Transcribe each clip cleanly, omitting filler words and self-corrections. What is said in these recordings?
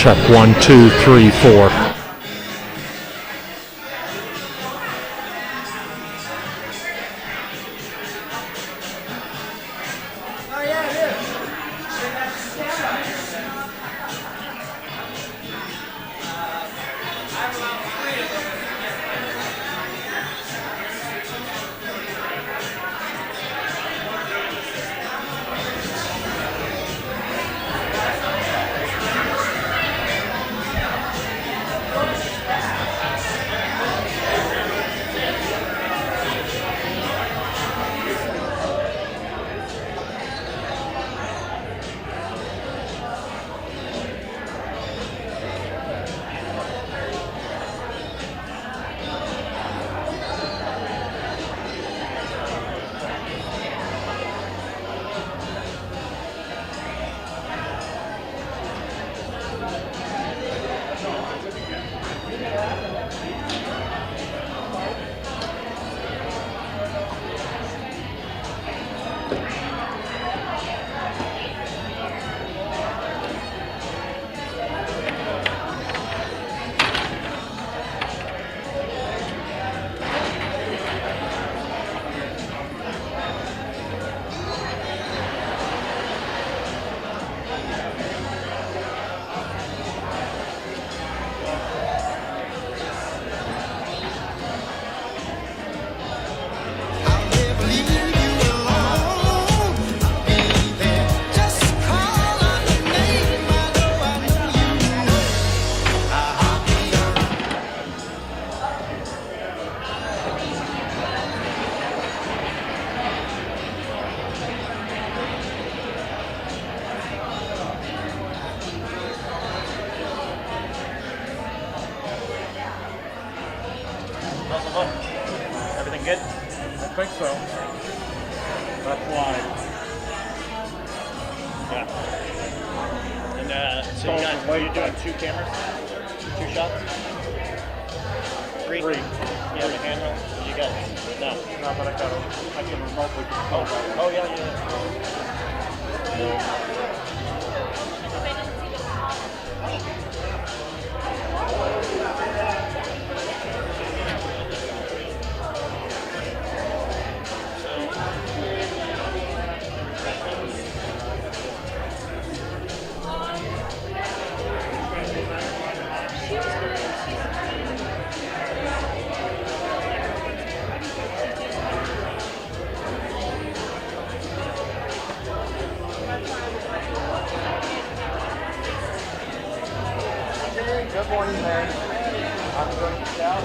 Check 1, 2, 3, 4. Everything good? I think so. That's why. Yeah. And so you're doing 2 cameras? 2 shots? 3? Three. You have a handle? You got no. No, but I can remotely control that. Oh yeah. Good morning, Mary. I'm going to shout.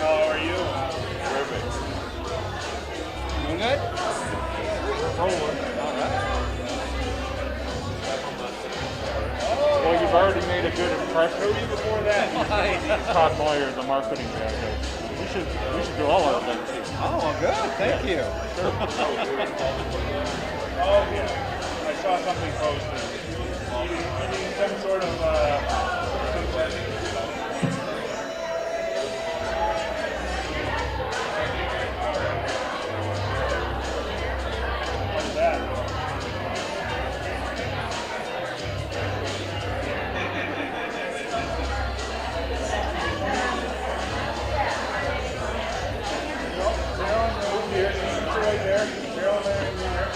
How are you? Perfect. Doing good? Rolling. Oh, Well, you've already made a good impression. who were you before that? Todd Moyer, the marketing guy. We should do all our things. Oh, well, good. Thank you. Oh, yeah. I saw something posted. Eating some sort of, what is that? Marilyn, move here. She's right there. Marilyn, move here.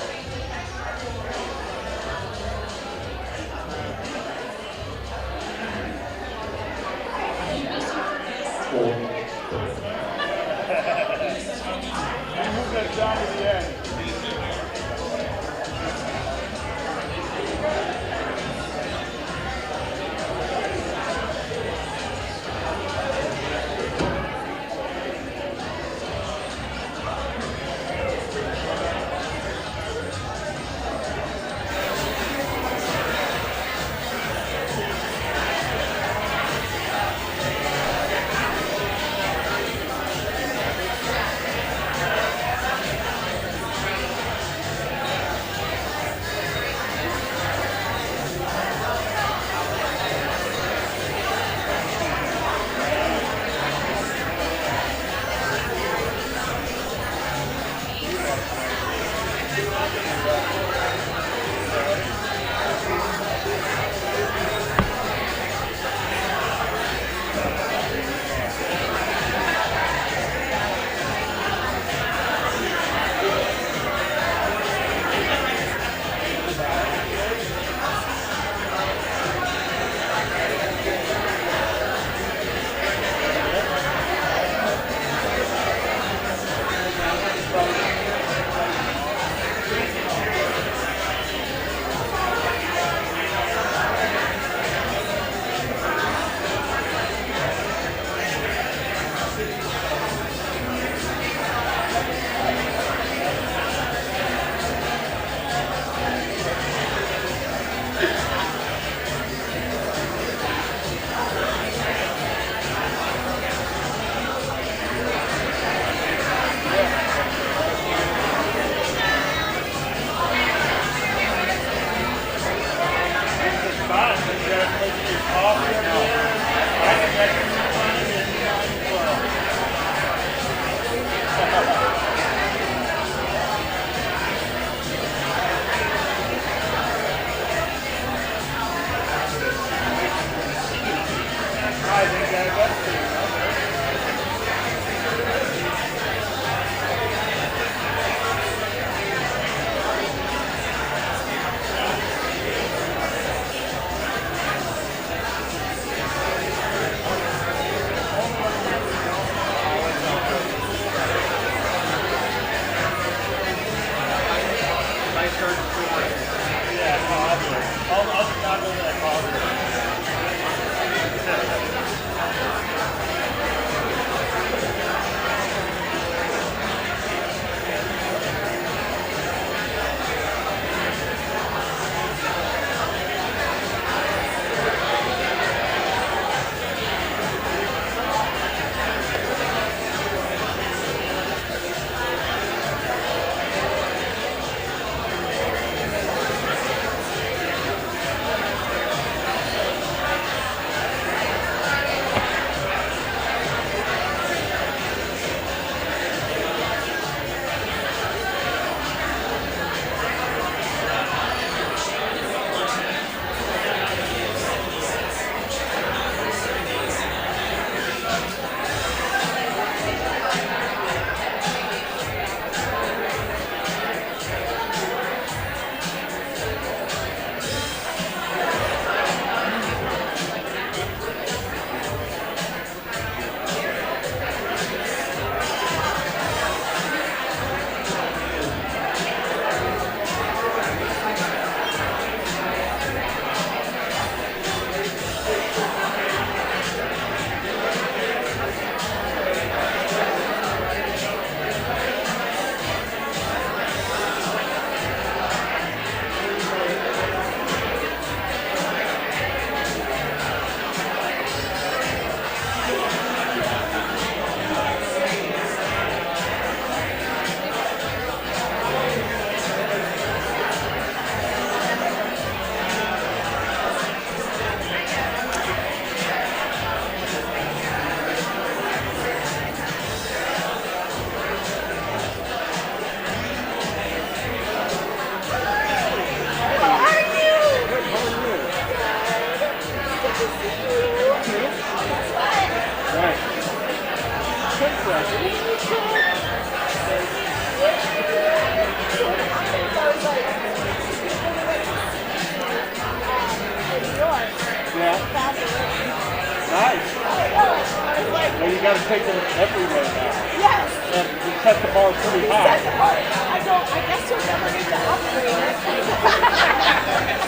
got to take it every way now. Yes. And we set the bar pretty high. I guess you'll never need to upgrade it.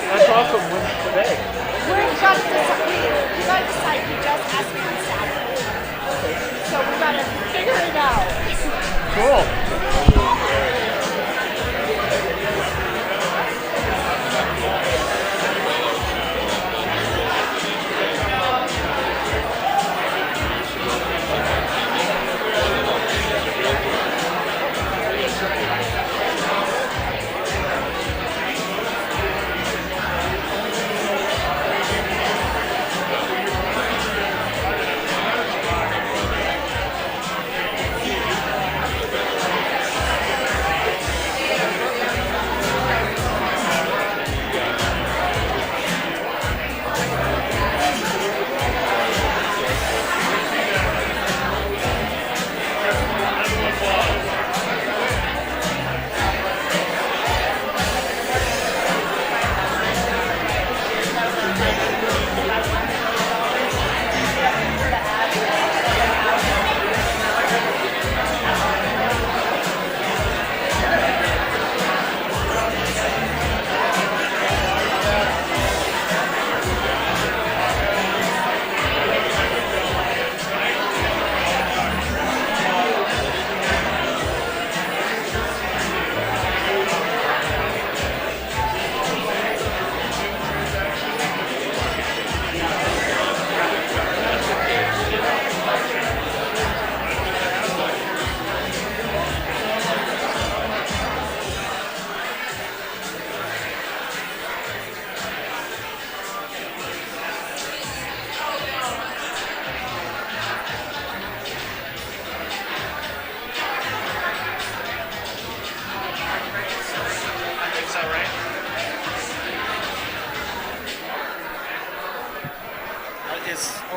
That's awesome wins today. We've got to decide. We got to decide. We just asked me on Saturday. So we got to figure it out. Cool.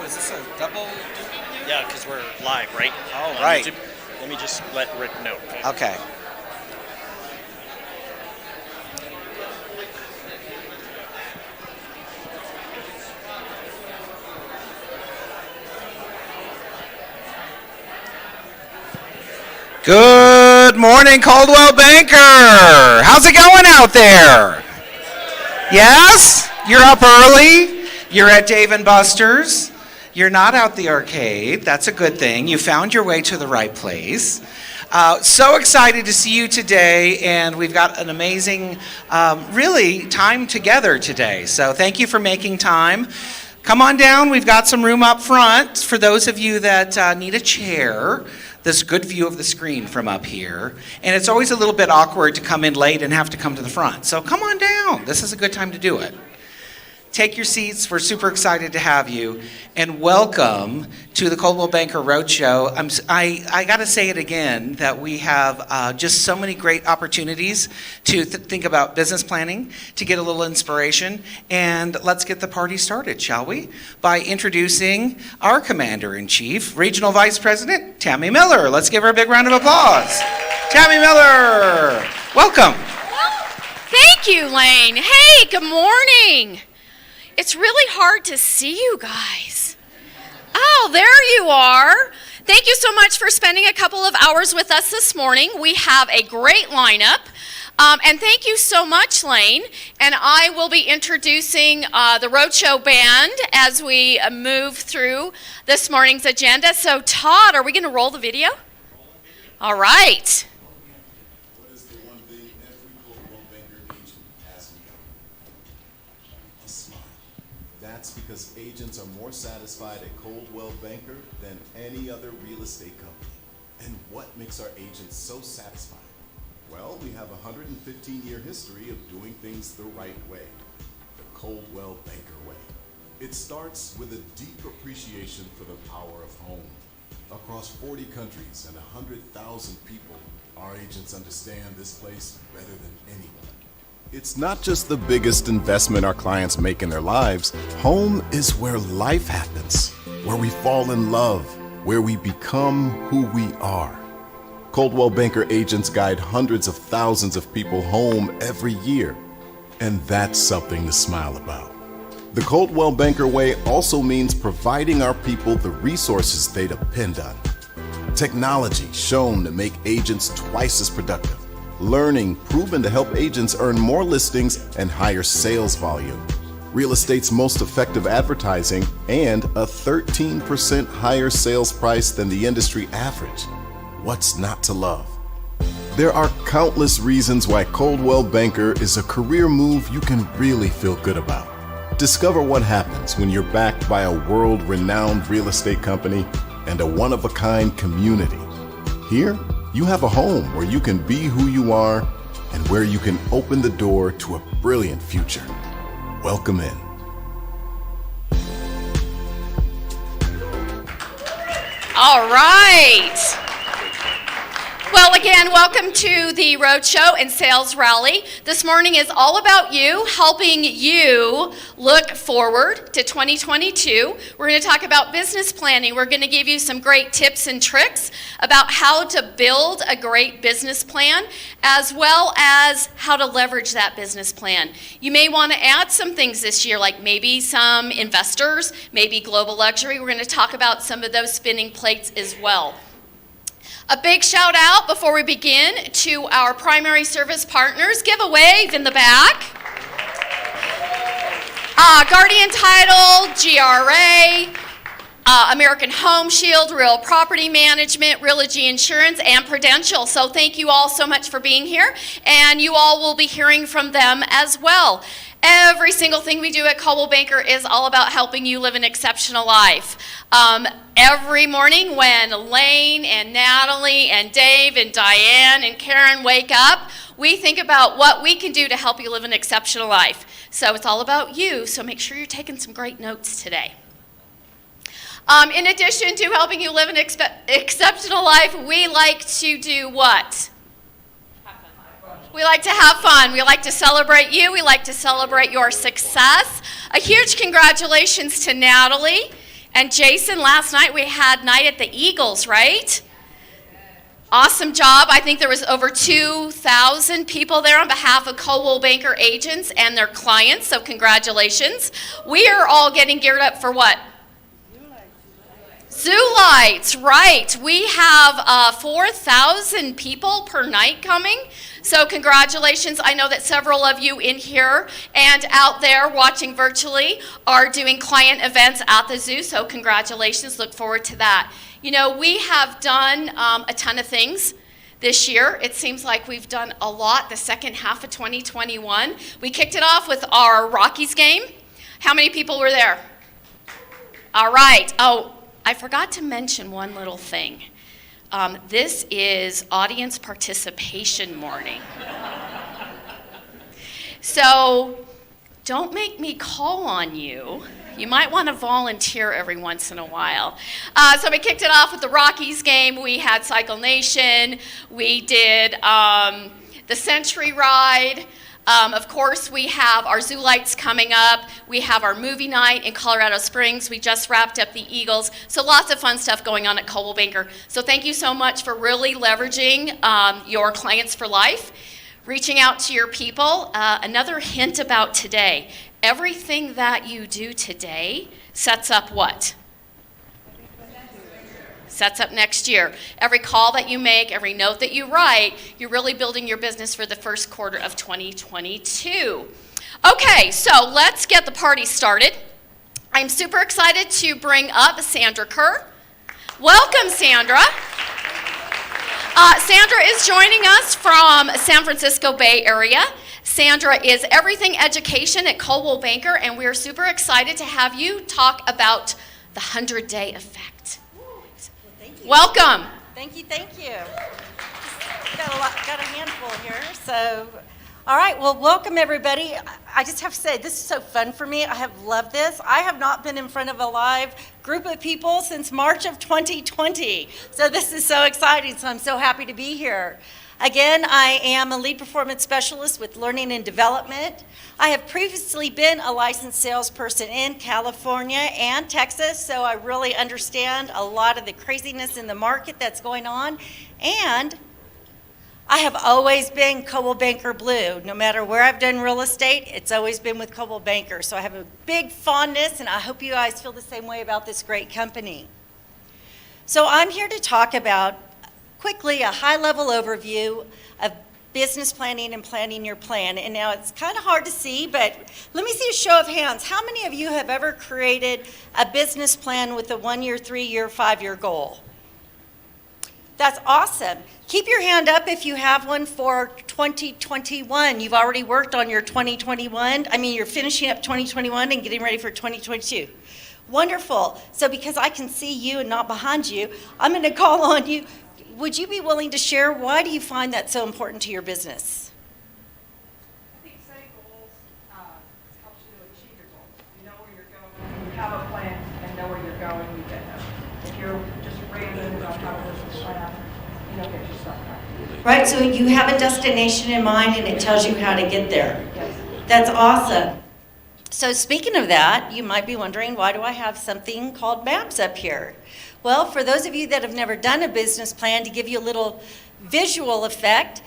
Is this a double? Yeah, because we're live, right? Oh, On right. YouTube. Let me just let Rick know. Okay. Good morning, Coldwell Banker. How's it going out there? Yes? You're up early? You're at Dave & Buster's? You're not out the arcade. That's a good thing. You found your way to the right place. So excited to see you today, and we've got an amazing, really, time together today. So thank you for making time. Come on down. We've got some room up front for those of you that need a chair. This good view of the screen from up here. And it's always a little bit awkward to come in late and have to come to the front. So come on down. This is a good time to do it. Take your seats. We're super excited to have you. And welcome to the Coldwell Banker Roadshow. I got to say it again, that we have just so many great opportunities to think about business planning, to get a little inspiration. And let's get the party started, shall we? By introducing our Commander-in-Chief, Regional Vice President, Tammy Miller. Let's give her a big round of applause. Tammy Miller, welcome. Thank you, Lane. Hey, good morning. It's really hard to see you guys. Oh, there you are. Thank you so much for spending a couple of hours with us this morning. We have a great lineup. And thank you so much, Lane. And I will be introducing the Roadshow Band as we move through this morning's agenda. So, Todd, are we going to roll the video? All right. What is the one thing every Coldwell Banker agent has in common? A smile. That's because agents are more satisfied at Coldwell Banker than any other real estate company. And what makes our agents so satisfied? Well, we have a 115-year history of doing things the right way, the Coldwell Banker way. It starts with a deep appreciation for the power of home. Across 40 countries and 100,000 people, our agents understand this place better than anyone. It's not just the biggest investment our clients make in their lives. Home is where life happens, where we fall in love, where we become who we are. Coldwell Banker agents guide hundreds of thousands of people home every year, and that's something to smile about. The Coldwell Banker Way also means providing our people the resources they depend on. Technology shown to make agents twice as productive. Learning proven to help agents earn more listings and higher sales volume. Real estate's most effective advertising and a 13% higher sales price than the industry average. What's not to love? There are countless reasons why Coldwell Banker is a career move you can really feel good about. Discover what happens when you're backed by a world-renowned real estate company and a one-of-a-kind community. Here, you have a home where you can be who you are and where you can open the door to a brilliant future. Welcome in. All right. Well, again, welcome to the Roadshow and Sales Rally. This morning is all about you, helping you look forward to 2022. We're going to talk about business planning. We're going to give you some great tips and tricks about how to build a great business plan, as well as how to leverage that business plan. You may want to add some things this year, like maybe some investors, maybe global luxury. We're going to talk about some of those spinning plates as well. A big shout out before we begin to our primary service partners. Give a wave in the back. Guardian Title, GRA, American Home Shield, Real Property Management, Realogy Insurance, and Prudential. So thank you all so much for being here, and you all will be hearing from them as well. Every single thing we do at Coldwell Banker is all about helping you live an exceptional life. Every morning when Lane and Natalie and Dave and Diane and Karen wake up, we think about what we can do to help you live an exceptional life. So it's all about you, so make sure you're taking some great notes today. In addition to helping you live an exceptional life, we like to do what? We like to have fun. We like to celebrate you. We like to celebrate your success. A huge congratulations to Natalie and Jason. Last night we had Night at the Eagles, right? Awesome job. I think there was over 2,000 people there on behalf of Coldwell Banker agents and their clients, so congratulations. We are all getting geared up for what? Zoo Lights, right. We have 4,000 people per night coming. So congratulations. I know that several of you in here and out there watching virtually are doing client events at the zoo, so congratulations. Look forward to that. You know, we have done a ton of things this year. It seems like we've done a lot the second half of 2021. We kicked it off with our Rockies game. How many people were there? All right. Oh, I forgot to mention one little thing. This is audience participation morning. So don't make me call on you. You might want to volunteer every once in a while. So we kicked it off with the Rockies game. We had Cycle Nation. We did the Century Ride. Of course, we have our Zoo Lights coming up. We have our movie night in Colorado Springs. We just wrapped up the Eagles. So lots of fun stuff going on at Coldwell Banker. So thank you so much for really leveraging your clients for life, reaching out to your people. Another hint about today. Everything that you do today sets up what? Sets up next year. Every call that you make, every note that you write, you're really building your business for the first quarter of 2022. Okay, so let's get the party started. I'm super excited to bring up Sandra Kerr. Welcome, Sandra. Sandra is joining us from San Francisco Bay Area. Sandra is everything education at Coldwell Banker, and we're super excited to have you talk about the 100-day effect. Welcome. Thank you. Got a handful here. So, all right. Well, welcome everybody. I just have to say, this is so fun for me. I have loved this. I have not been in front of a live group of people since March of 2020. So this is so exciting. So I'm so happy to be here. Again, I am a lead performance specialist with learning and development. I have previously been a licensed salesperson in California and Texas, so I really understand a lot of the craziness in the market that's going on. And I have always been Coldwell Banker Blue. No matter where I've done real estate, it's always been with Coldwell Banker. So I have a big fondness, and I hope you guys feel the same way about this great company. So I'm here to talk about, quickly, a high-level overview of business planning and planning your plan. And now it's kind of hard to see, but let me see a show of hands. How many of you have ever created a business plan with a 1-year, 3-year, 5-year goal? That's awesome. Keep your hand up if you have one for 2021. You've already worked on your 2021. You're finishing up 2021 and getting ready for 2022. Wonderful. So because I can see you and not behind you, I'm going to call on you. Would you be willing to share, why do you find that so important to your business? I think setting goals helps you to achieve your goals. You know where you're going. When you have a plan and know where you're going, you get there. If you're just random about how to business plan, you don't get yourself there. Right, so you have a destination in mind and it tells you how to get there. Yes. That's awesome. So speaking of that, you might be wondering, why do I have something called maps up here? Well, for those of you that have never done a business plan, to give you a little visual effect,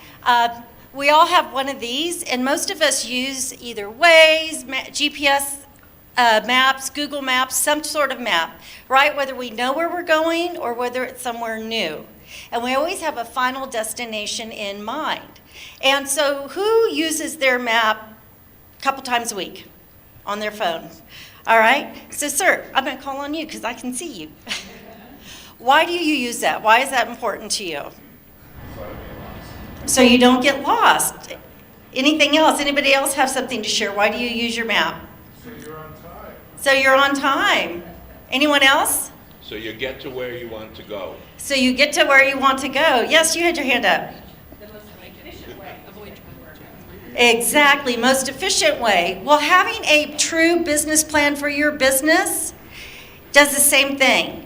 we all have one of these, and most of us use either Waze, GPS maps, Google Maps, some sort of map, right? Whether we know where we're going or whether it's somewhere new. And we always have a final destination in mind. And so who uses their map a couple times a week on their phone? All right? So, sir, I'm going to call on you because I can see you. Why do you use that? Why is that important to you? So you don't get lost. Anything else? Anybody else have something to share? Why do you use your map? So you're on time. So you're on time. Anyone else? So you get to where you want to go. So you get to where you want to go. Yes, you had your hand up. The most efficient way. Avoid work. Exactly, most efficient way. Well, having a true business plan for your business does the same thing.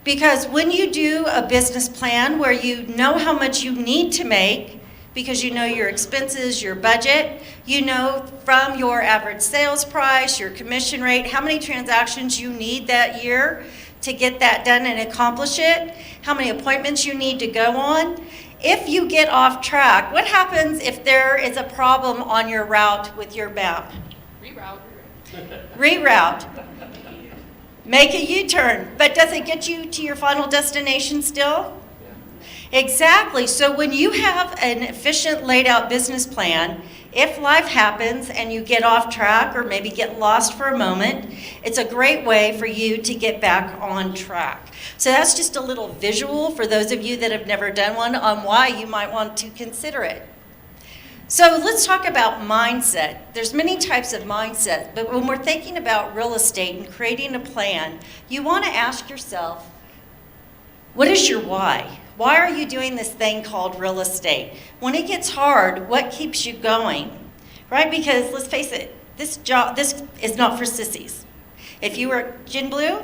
Because when you do a business plan where you know how much you need to make, because you know your expenses, your budget, you know from your average sales price, your commission rate, how many transactions you need that year to get that done and accomplish it, how many appointments you need to go on. If you get off track, what happens if there is a problem on your route with your map? Reroute. Make a U-turn, but does it get you to your final destination still? Exactly. So when you have an efficient laid out business plan, if life happens and you get off track or maybe get lost for a moment, it's a great way for you to get back on track. So that's just a little visual for those of you that have never done one on why you might want to consider it. So let's talk about mindset. There's many types of mindset, but when we're thinking about real estate and creating a plan, you want to ask yourself, what is your why? Why are you doing this thing called real estate? When it gets hard, what keeps you going? Right? Because let's face it, this is not for sissies. If you were Gin Blue,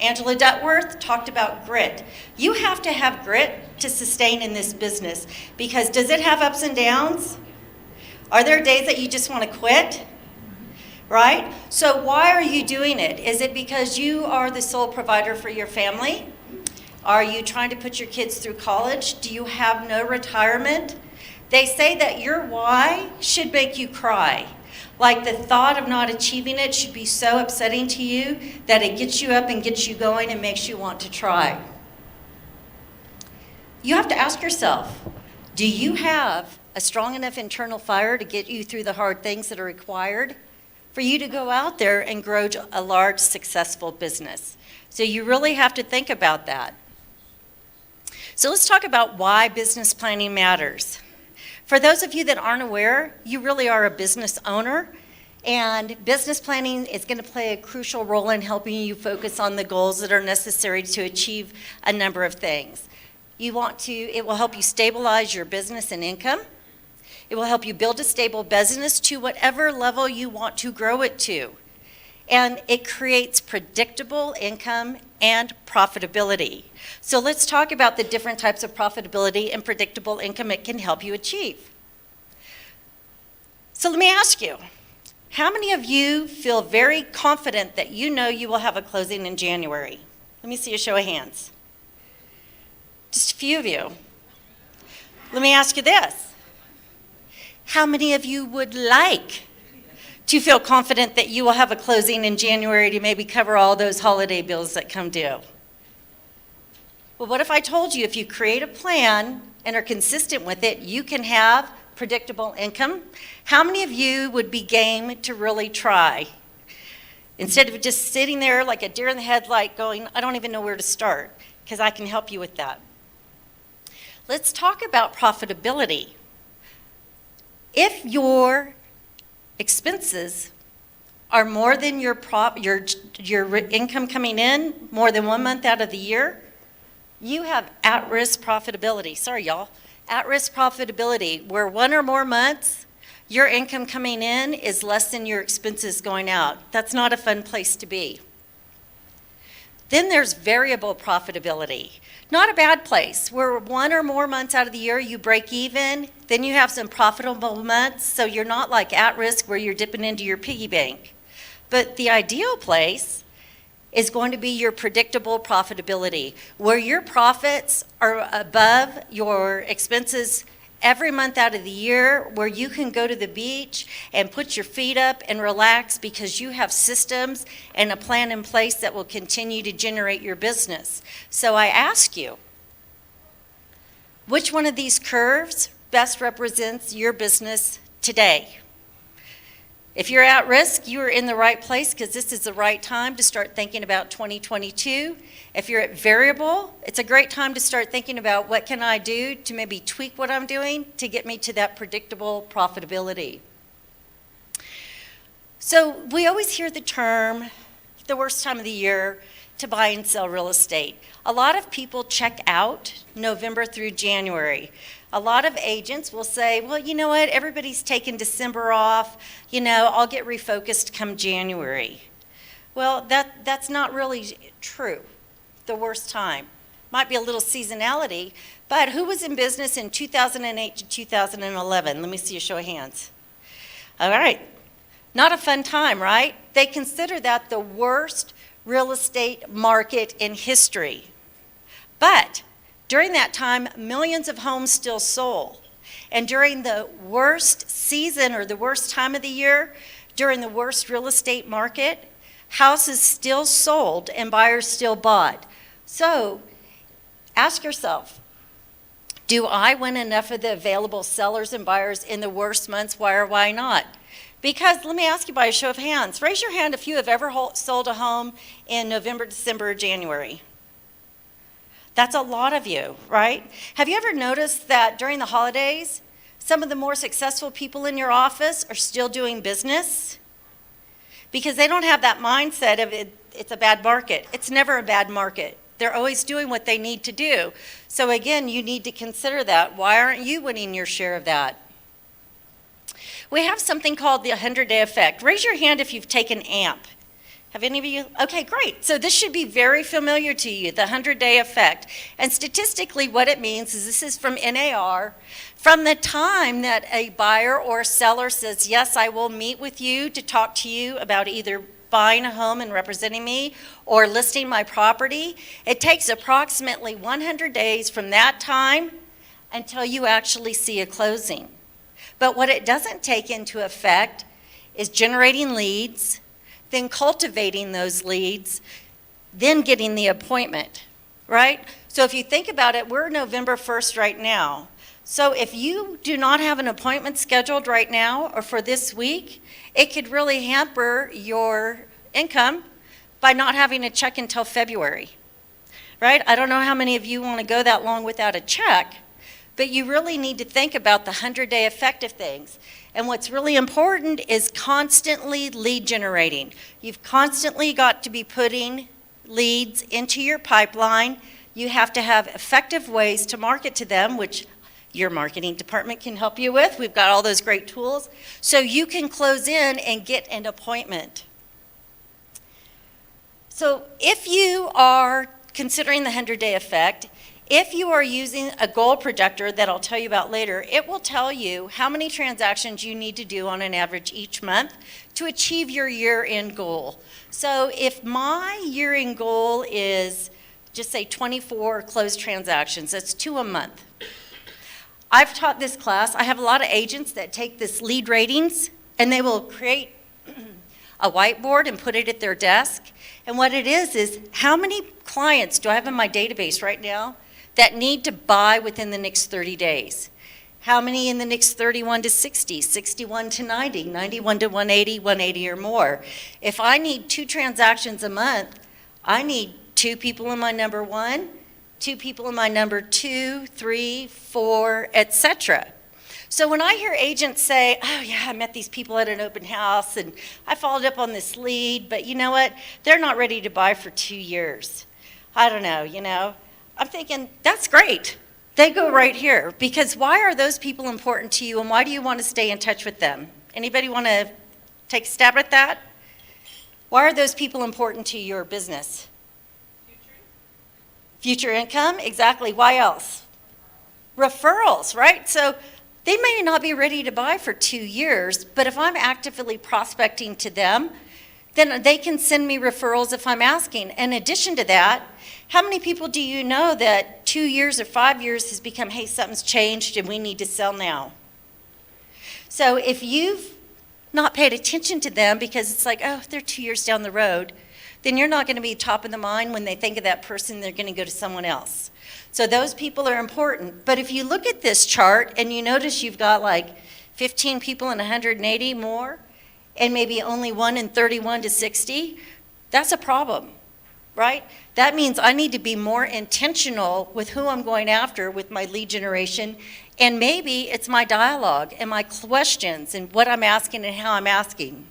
Angela Duckworth talked about grit. You have to have grit to sustain in this business, because does it have ups and downs? Are there days that you just want to quit? Right? So why are you doing it? Is it because you are the sole provider for your family? Are you trying to put your kids through college? Do you have no retirement? They say that your why should make you cry. Like the thought of not achieving it should be so upsetting to you that it gets you up and gets you going and makes you want to try. You have to ask yourself, do you have a strong enough internal fire to get you through the hard things that are required for you to go out there and grow a large, successful business? So you really have to think about that. So let's talk about why business planning matters. For those of you that aren't aware, you really are a business owner, and business planning is going to play a crucial role in helping you focus on the goals that are necessary to achieve a number of things. It will help you stabilize your business and income. It will help you build a stable business to whatever level you want to grow it to. And it creates predictable income and profitability. So let's talk about the different types of profitability and predictable income it can help you achieve. So let me ask you, how many of you feel very confident that you know you will have a closing in January? Let me see a show of hands. Just a few of you. Let me ask you this. How many of you would like to feel confident that you will have a closing in January to maybe cover all those holiday bills that come due? Well, what if I told you if you create a plan and are consistent with it, you can have predictable income? How many of you would be game to really try? Instead of just sitting there like a deer in the headlight going, I don't even know where to start, because I can help you with that. Let's talk about profitability. If your expenses are more than your income coming in, more than 1 month out of the year, you have at-risk profitability. Sorry, y'all. At-risk profitability, where 1 or more months, your income coming in is less than your expenses going out. That's not a fun place to be. Then there's variable profitability. Not a bad place, where 1 or more months out of the year you break even, then you have some profitable months, so you're not like at risk where you're dipping into your piggy bank. But the ideal place is going to be your predictable profitability, where your profits are above your expenses every month out of the year, where you can go to the beach and put your feet up and relax because you have systems and a plan in place that will continue to generate your business. So I ask you, which one of these curves best represents your business today? If you're at risk, you are in the right place because this is the right time to start thinking about 2022. If you're at variable, it's a great time to start thinking about what can I do to maybe tweak what I'm doing to get me to that predictable profitability. So we always hear the term, the worst time of the year to buy and sell real estate. A lot of people check out November through January. A lot of agents will say, well, you know what, everybody's taking December off, I'll get refocused come January. Well, that's not really true. The worst time. Might be a little seasonality, but who was in business in 2008 to 2011? Let me see a show of hands. All right, not a fun time, right? They consider that the worst real estate market in history. But during that time, millions of homes still sold. And during the worst season or the worst time of the year, during the worst real estate market, houses still sold and buyers still bought. So ask yourself, do I win enough of the available sellers and buyers in the worst months? Why or why not? Because let me ask you by a show of hands. Raise your hand if you have ever sold a home in November, December, or January. That's a lot of you, right? Have you ever noticed that during the holidays, some of the more successful people in your office are still doing business? Because they don't have that mindset of it's a bad market. It's never a bad market. They're always doing what they need to do. So again, you need to consider that. Why aren't you winning your share of that? We have something called the 100-day effect. Raise your hand if you've taken AMP. Have any of you? Okay, great. So this should be very familiar to you, the 100-day effect. And statistically, what it means is this is from NAR. From the time that a buyer or seller says, yes, I will meet with you to talk to you about either buying a home and representing me or listing my property, it takes approximately 100 days from that time until you actually see a closing. But what it doesn't take into effect is generating leads, then cultivating those leads, then getting the appointment, right? So if you think about it, we're November 1st right now. So if you do not have an appointment scheduled right now or for this week, it could really hamper your income by not having a check until February, right? I don't know how many of you want to go that long without a check, but you really need to think about the 100-day effect of things. And what's really important is constantly lead generating. You've constantly got to be putting leads into your pipeline. You have to have effective ways to market to them, which your marketing department can help you with. We've got all those great tools. So you can close in and get an appointment. So if you are considering the 100-day effect, if you are using a goal projector that I'll tell you about later, it will tell you how many transactions you need to do on an average each month to achieve your year-end goal. So if my year-end goal is, just say 24 closed transactions, that's 2 a month. I've taught this class. I have a lot of agents that take this lead ratings and they will create a whiteboard and put it at their desk. And what it is how many clients do I have in my database right now that need to buy within the next 30 days? How many in the next 31 to 60, 61 to 90, 91 to 180, 180 or more? If I need 2 transactions a month, I need 2 people in my number 1, 2 people in my number 2, 3, 4, etc. So when I hear agents say, oh yeah, I met these people at an open house and I followed up on this lead, but you know what? They're not ready to buy for 2 years. I don't know, I'm thinking, that's great. They go right here, because why are those people important to you and why do you want to stay in touch with them? Anybody want to take a stab at that? Why are those people important to your business? Future income, exactly. Why else? Referrals, right? So they may not be ready to buy for 2 years, but if I'm actively prospecting to them, then they can send me referrals if I'm asking. In addition to that, how many people do you know that 2 years or 5 years has become, hey, something's changed and we need to sell now? So if you've not paid attention to them because it's like, oh, they're 2 years down the road, then you're not going to be top of the mind when they think of that person, they're going to go to someone else. So those people are important. But if you look at this chart and you notice you've got like 15 people and 180 more, and maybe only 1 in 31 to 60, that's a problem, right? That means I need to be more intentional with who I'm going after with my lead generation, and maybe it's my dialogue and my questions and what I'm asking and how I'm asking.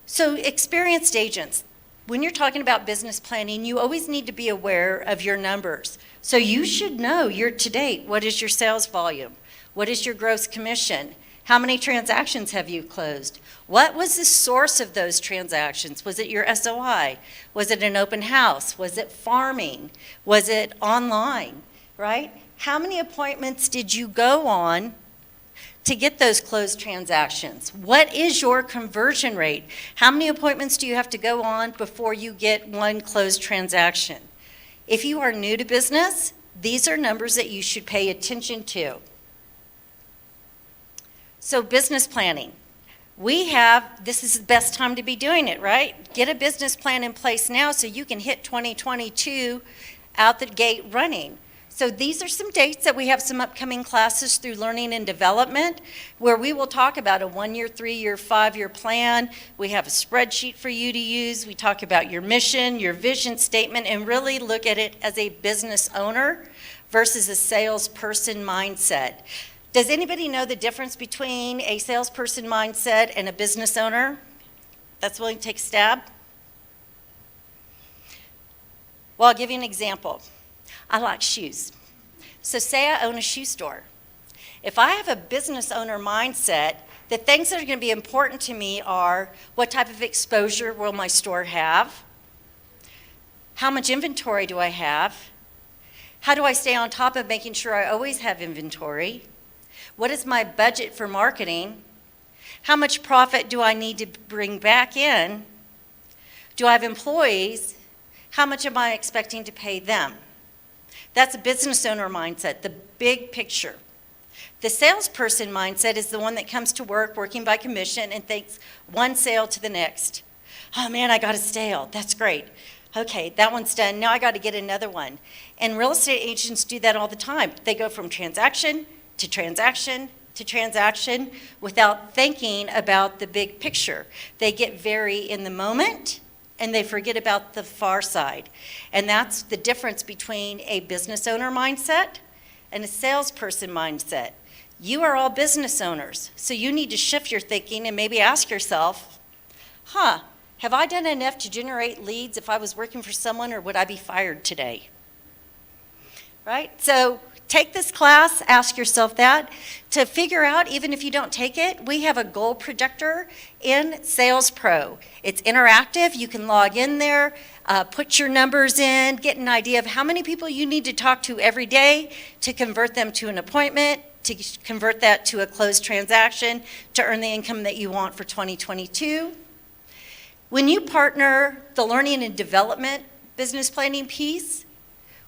So experienced agents, when you're talking about business planning, you always need to be aware of your numbers. So you should know year to date, what is your sales volume? What is your gross commission? How many transactions have you closed? What was the source of those transactions? Was it your SOI? Was it an open house? Was it farming? Was it online, right? How many appointments did you go on to get those closed transactions? What is your conversion rate? How many appointments do you have to go on before you get one closed transaction? If you are new to business, these are numbers that you should pay attention to. So business planning. This is the best time to be doing it, right? Get a business plan in place now so you can hit 2022 out the gate running. So these are some dates that we have some upcoming classes through Learning and Development where we will talk about a 1-year, 3-year, 5-year plan. We have a spreadsheet for you to use. We talk about your mission, your vision statement, and really look at it as a business owner versus a salesperson mindset. Does anybody know the difference between a salesperson mindset and a business owner? That's willing to take a stab? Well, I'll give you an example. I like shoes. So say I own a shoe store. If I have a business owner mindset, the things that are going to be important to me are what type of exposure will my store have? How much inventory do I have? How do I stay on top of making sure I always have inventory? What is my budget for marketing? How much profit do I need to bring back in? Do I have employees? How much am I expecting to pay them? That's a business owner mindset, the big picture. The salesperson mindset is the one that comes to work working by commission and thinks one sale to the next. Oh man, I got a sale. That's great. Okay, that one's done. Now I got to get another one. And real estate agents do that all the time. They go from transaction to transaction to transaction without thinking about the big picture. They get very in the moment and they forget about the far side. And that's the difference between a business owner mindset and a salesperson mindset. You are all business owners, so you need to shift your thinking and maybe ask yourself, have I done enough to generate leads if I was working for someone, or would I be fired today? Right? So take this class, ask yourself that. To figure out, even if you don't take it, we have a goal projector in Sales Pro. It's interactive. You can log in there, put your numbers in, get an idea of how many people you need to talk to every day to convert them to an appointment, to convert that to a closed transaction, to earn the income that you want for 2022. When you partner the learning and development business planning piece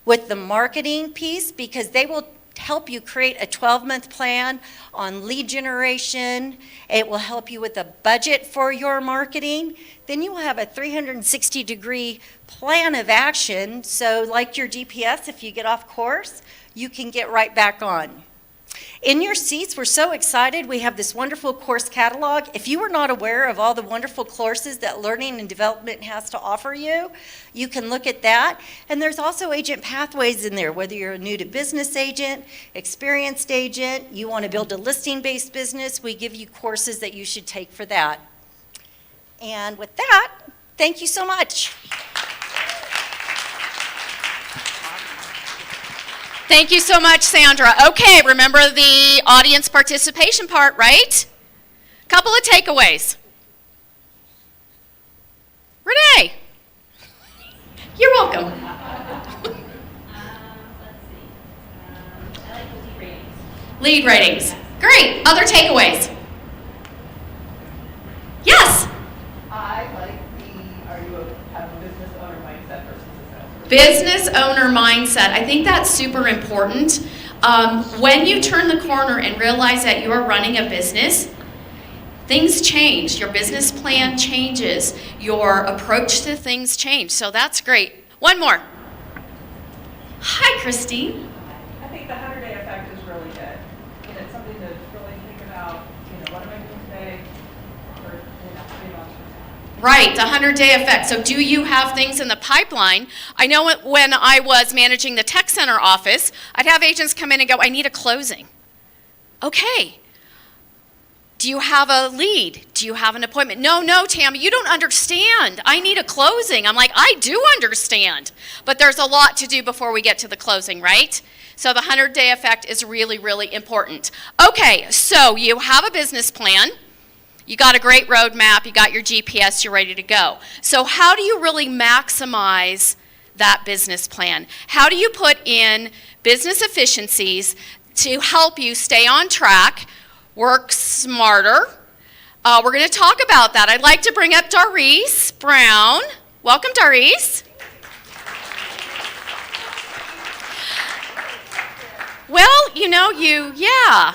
with the marketing piece, because they will help you create a 12-month plan on lead generation. It will help you with a budget for your marketing. Then you will have a 360-degree plan of action. So like your GPS, if you get off course, you can get right back on. In your seats, we're so excited. We have this wonderful course catalog. If you were not aware of all the wonderful courses that Learning and Development has to offer you, you can look at that. And there's also agent pathways in there, whether you're a new to business agent, experienced agent, you want to build a listing-based business, we give you courses that you should take for that. And with that, thank you so much. Thank you so much, Sandra. Okay, remember the audience participation part, right? Couple of takeaways. Renee. You're welcome. Lead ratings. Great. Other takeaways? Yes. I like have a business owner mindset versus a salesperson. Business owner mindset. I think that's super important. When you turn the corner and realize that you're running a business, things change. Your business plan changes. Your approach to things change. So that's great. One more. Hi, Christine. I think the 100-day effect is really good. And it's something to really think about, what am I doing today or 3 months from now. Right, the 100-day effect. So do you have things in the pipeline? I know when I was managing the tech center office, I'd have agents come in and go, I need a closing. Okay. Do you have a lead? Do you have an appointment? No, Tammy, you don't understand. I need a closing. I'm like, I do understand. But there's a lot to do before we get to the closing, right? So the 100-day effect is really, really important. Okay, so you have a business plan. You got a great roadmap. You got your GPS. You're ready to go. So how do you really maximize that business plan? How do you put in business efficiencies to help you stay on track, work smarter? We're going to talk about that. I'd like to bring up Doris Brown. Welcome, Doris. Well, yeah.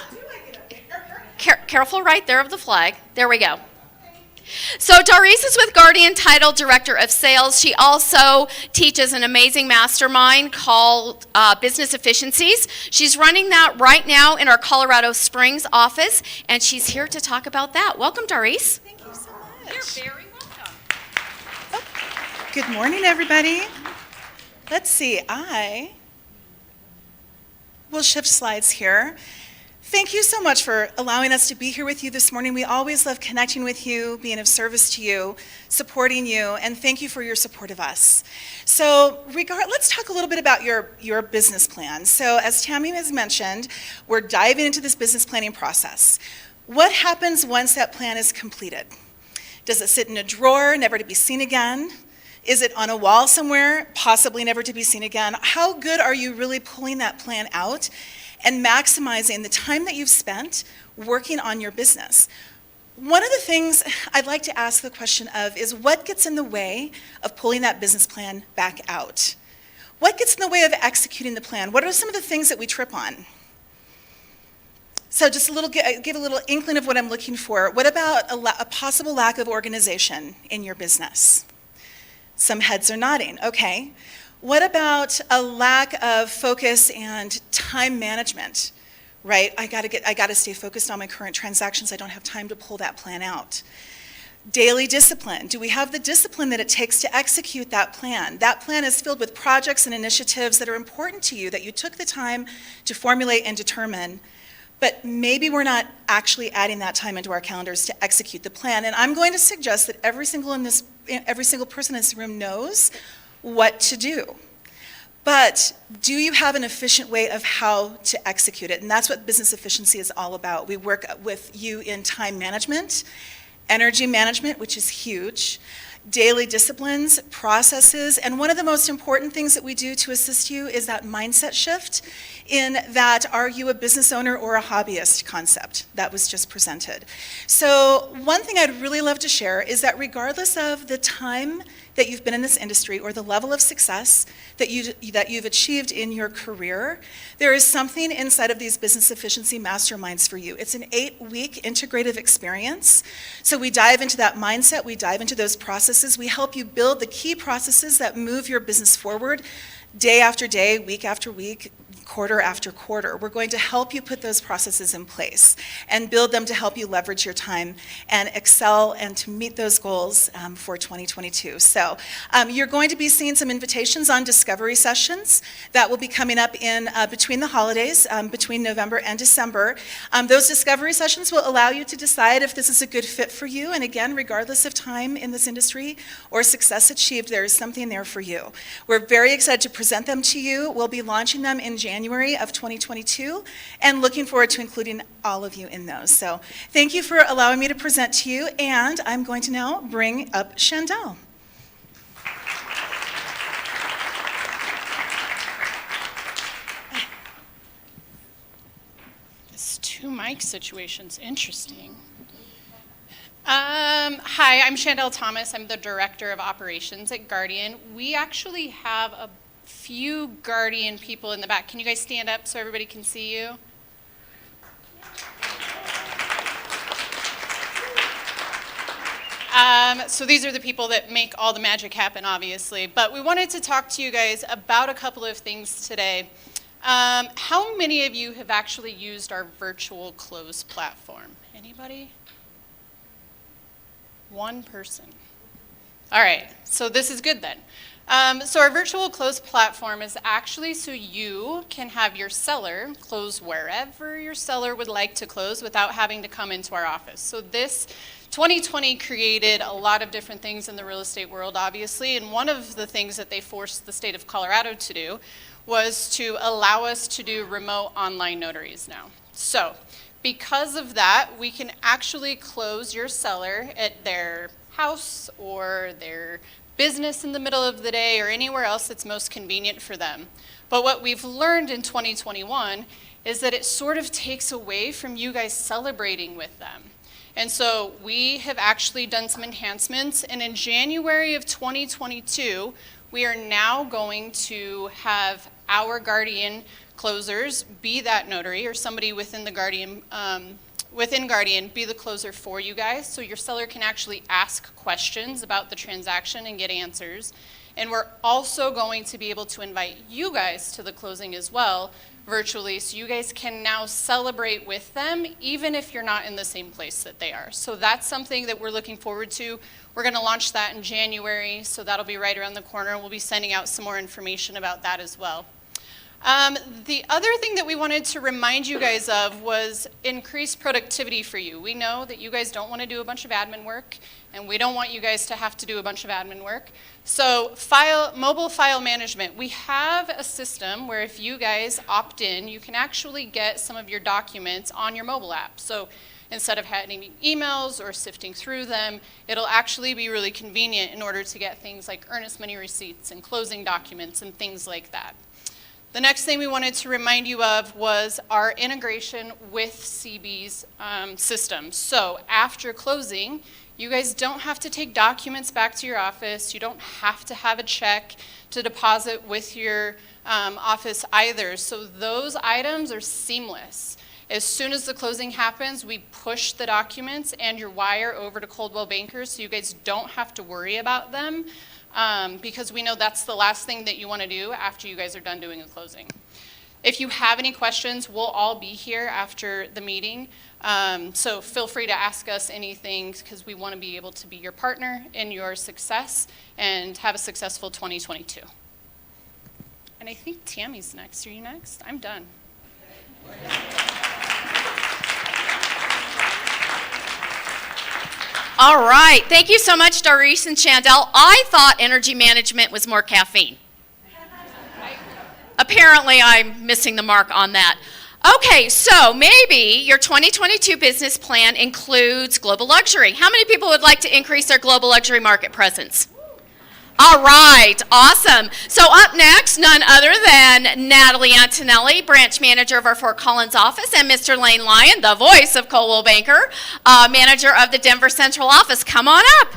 Careful right there of the flag. There we go. So Doris is with Guardian Title, Director of Sales. She also teaches an amazing mastermind called Business Efficiencies. She's running that right now in our Colorado Springs office, and she's here to talk about that. Welcome, Doris. Thank you so much. You're very welcome. Good morning, everybody. Let's see, I will shift slides here. Thank you so much for allowing us to be here with you this morning. We always love connecting with you, being of service to you, supporting you, and thank you for your support of us. So let's talk a little bit about your business plan. So as Tammy has mentioned, we're diving into this business planning process. What happens once that plan is completed? Does it sit in a drawer, never to be seen again? Is it on a wall somewhere, possibly never to be seen again? How good are you really pulling that plan out and maximizing the time that you've spent working on your business? One of the things I'd like to ask the question of is what gets in the way of pulling that business plan back out? What gets in the way of executing the plan? What are some of the things that we trip on? So just give a little inkling of what I'm looking for. What about a possible lack of organization in your business? Some heads are nodding. Okay. What about a lack of focus and time management, right? I gotta stay focused on my current transactions. I don't have time to pull that plan out. Daily discipline. Do we have the discipline that it takes to execute that plan? That plan is filled with projects and initiatives that are important to you, that you took the time to formulate and determine, but maybe we're not actually adding that time into our calendars to execute the plan. And I'm going to suggest that every single person in this room knows what to do. But do you have an efficient way of how to execute it? And that's what business efficiency is all about. We work with you in time management, energy management, which is huge, daily disciplines, processes, and one of the most important things that we do to assist you is that mindset shift in that are you a business owner or a hobbyist concept that was just presented. So one thing I'd really love to share is that regardless of the time that you've been in this industry or the level of success that you've achieved in your career, there is something inside of these business efficiency masterminds for you. It's an 8-week integrative experience. So we dive into that mindset, we dive into those processes, we help you build the key processes that move your business forward day after day, week after week, quarter after quarter. We're going to help you put those processes in place and build them to help you leverage your time and excel and to meet those goals for 2022. So you're going to be seeing some invitations on discovery sessions that will be coming up in between the holidays, between November and December. Those discovery sessions will allow you to decide if this is a good fit for you. And again, regardless of time in this industry or success achieved, there is something there for you. We're very excited to present them to you. We'll be launching them in January of 2022 and looking forward to including all of you in those. So thank you for allowing me to present to you, and I'm going to now bring up Chandel. This 2 mic situation's interesting. Hi, I'm Chandel Thomas. I'm the Director of Operations at Guardian. We actually have a few Guardian people in the back. Can you guys stand up so everybody can see you? So these are the people that make all the magic happen, obviously. But we wanted to talk to you guys about a couple of things today. How many of you have actually used our virtual close platform? Anybody? 1 person. All right, so this is good then. So our virtual close platform is actually so you can have your seller close wherever your seller would like to close without having to come into our office. So this 2020 created a lot of different things in the real estate world, obviously, and one of the things that they forced the state of Colorado to do was to allow us to do remote online notaries now. So because of that, we can actually close your seller at their house or their business in the middle of the day or anywhere else that's most convenient for them. But what we've learned in 2021 is that it sort of takes away from you guys celebrating with them. And so we have actually done some enhancements, and in January of 2022, we are now going to have our Guardian closers be that notary or somebody within the Guardian be the closer for you guys, so your seller can actually ask questions about the transaction and get answers. And we're also going to be able to invite you guys to the closing as well, virtually, so you guys can now celebrate with them, even if you're not in the same place that they are. So that's something that we're looking forward to. We're gonna launch that in January, so that'll be right around the corner. We'll be sending out some more information about that as well. The other thing that we wanted to remind you guys of was increased productivity for you. We know that you guys don't want to do a bunch of admin work, and we don't want you guys to have to do a bunch of admin work. So mobile file management. We have a system where if you guys opt in, you can actually get some of your documents on your mobile app. So instead of having emails or sifting through them, it'll actually be really convenient in order to get things like earnest money receipts and closing documents and things like that. The next thing we wanted to remind you of was our integration with CB's system. So after closing, you guys don't have to take documents back to your office. You don't have to have a check to deposit with your office either. So those items are seamless. As soon as the closing happens, we push the documents and your wire over to Coldwell Bankers, so you guys don't have to worry about them. Because we know that's the last thing that you want to do after you guys are done doing a closing. If you have any questions, we'll all be here after the meeting. So feel free to ask us anything, because we want to be able to be your partner in your success and have a successful 2022. And I think Tammy's next. Are you next? I'm done. All right, thank you so much, Doris and Chandel. I thought energy management was more caffeine. Apparently, I'm missing the mark on that. Okay, so maybe your 2022 business plan includes global luxury. How many people would like to increase their global luxury market presence? All right, awesome. So up next, none other than Natalie Antonelli, branch manager of our Fort Collins office, and Mr. Lane Lyon, the voice of Coldwell Banker, manager of the Denver Central office. Come on up.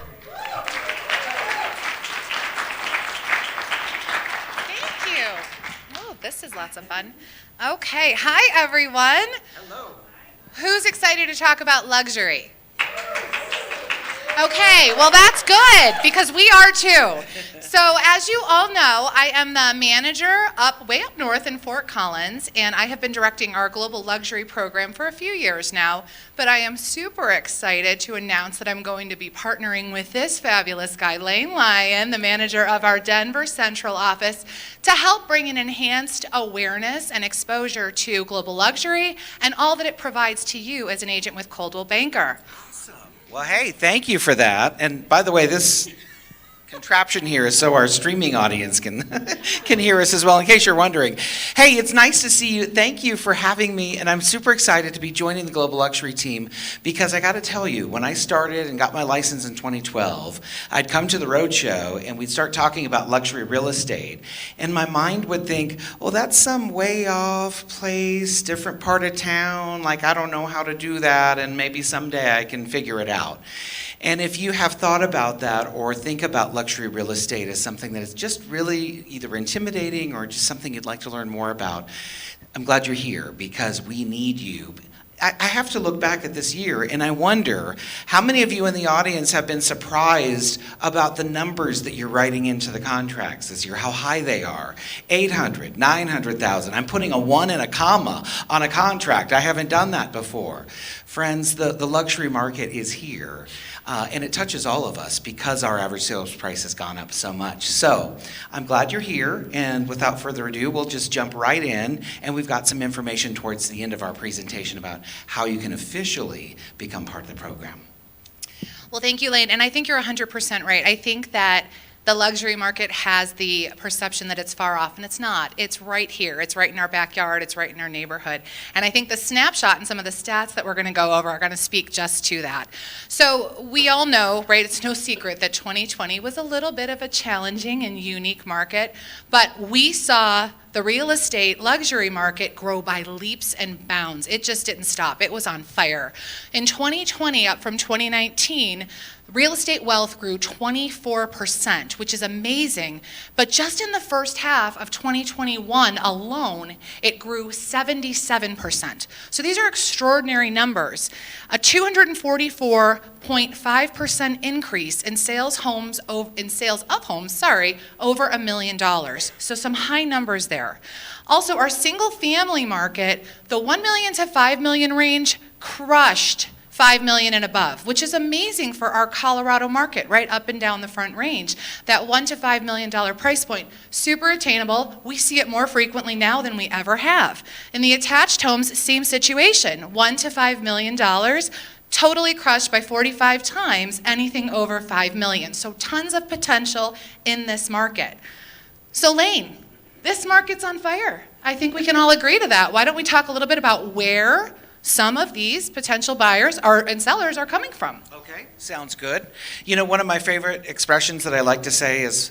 Thank you. Oh, this is lots of fun. Okay, hi everyone. Hello. Who's excited to talk about luxury? Okay, well that's good because we are too. So as you all know, I am the manager way up north in Fort Collins, and I have been directing our global luxury program for a few years now, but I am super excited to announce that I'm going to be partnering with this fabulous guy, Lane Lyon, the manager of our Denver Central office, to help bring an enhanced awareness and exposure to global luxury and all that it provides to you as an agent with Coldwell Banker. Well, hey, thank you for that. And by the way, this contraption here is so our streaming audience can can hear us as well, in case you're wondering. Hey, it's nice to see you. Thank you for having me, and I'm super excited to be joining the Global Luxury team because I got to tell you, when I started and got my license in 2012, I'd come to the roadshow and we'd start talking about luxury real estate, and my mind would think, well, that's some way off place, different part of town, like I don't know how to do that, and maybe someday I can figure it out. And if you have thought about that or think about luxury real estate as something that is just really either intimidating or just something you'd like to learn more about, I'm glad you're here because we need you. I have to look back at this year and I wonder how many of you in the audience have been surprised about the numbers that you're writing into the contracts this year, how high they are. 800, 900,000. I'm putting a 1 and a comma on a contract. I haven't done that before. Friends, the luxury market is here. And it touches all of us because our average sales price has gone up so much. So I'm glad you're here, and without further ado, we'll just jump right in, and we've got some information towards the end of our presentation about how you can officially become part of the program. Well, thank you, Lane, and I think you're 100% right. I think that the luxury market has the perception that it's far off, and it's not. It's right here. It's right in our backyard. It's right in our neighborhood. And I think the snapshot and some of the stats that we're going to go over are going to speak just to that. So we all know, right, it's no secret that 2020 was a little bit of a challenging and unique market, but we saw the real estate luxury market grow by leaps and bounds. It just didn't stop. It was on fire. In 2020, up from 2019, real estate wealth grew 24%, which is amazing. But just in the first half of 2021 alone, it grew 77%. So these are extraordinary numbers. A 244.5% increase in sales of homes, over $1 million. So some high numbers there. Also, our single family market, the 1 million to 5 million range, crushed 5 million and above, which is amazing for our Colorado market, right up and down the Front Range. That $1 to $5 million price point, super attainable. We see it more frequently now than we ever have. In the attached homes, same situation, $1 to $5 million, totally crushed by 45 times anything over 5 million. So tons of potential in this market. So Lane, this market's on fire. I think we can all agree to that. Why don't we talk a little bit about where some of these potential buyers and sellers are coming from? Okay, sounds good. You know, one of my favorite expressions that I like to say is,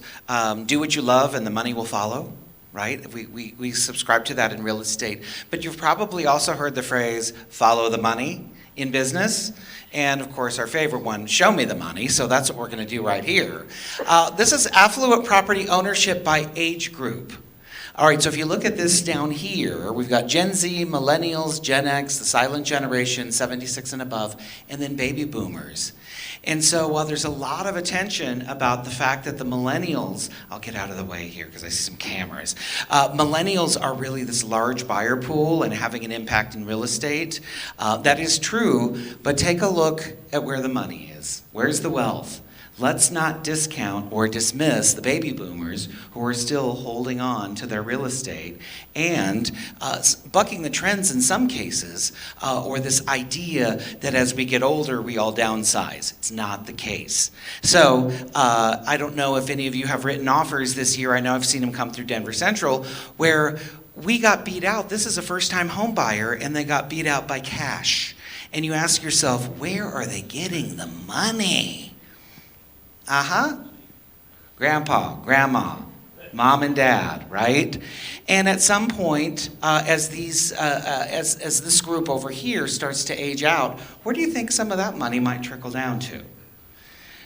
do what you love and the money will follow, right? We subscribe to that in real estate. But you've probably also heard the phrase, follow the money in business. And of course, our favorite one, show me the money. So that's what we're going to do right here. This is affluent property ownership by age group. All right, so if you look at this down here, we've got Gen Z, Millennials, Gen X, the silent generation, 76 and above, and then baby boomers. And so while there's a lot of attention about the fact that the millennials, I'll get out of the way here because I see some cameras. Millennials are really this large buyer pool and having an impact in real estate. That is true, but take a look at where the money is. Where's the wealth? Let's not discount or dismiss the baby boomers who are still holding on to their real estate and bucking the trends in some cases, or this idea that as we get older, we all downsize. It's not the case. So I don't know if any of you have written offers this year. I know I've seen them come through Denver Central, where we got beat out. This is a first-time home buyer, and they got beat out by cash. And you ask yourself, where are they getting the money? Grandpa, grandma, mom and dad, right? And at some point, as this group over here starts to age out, where do you think some of that money might trickle down to?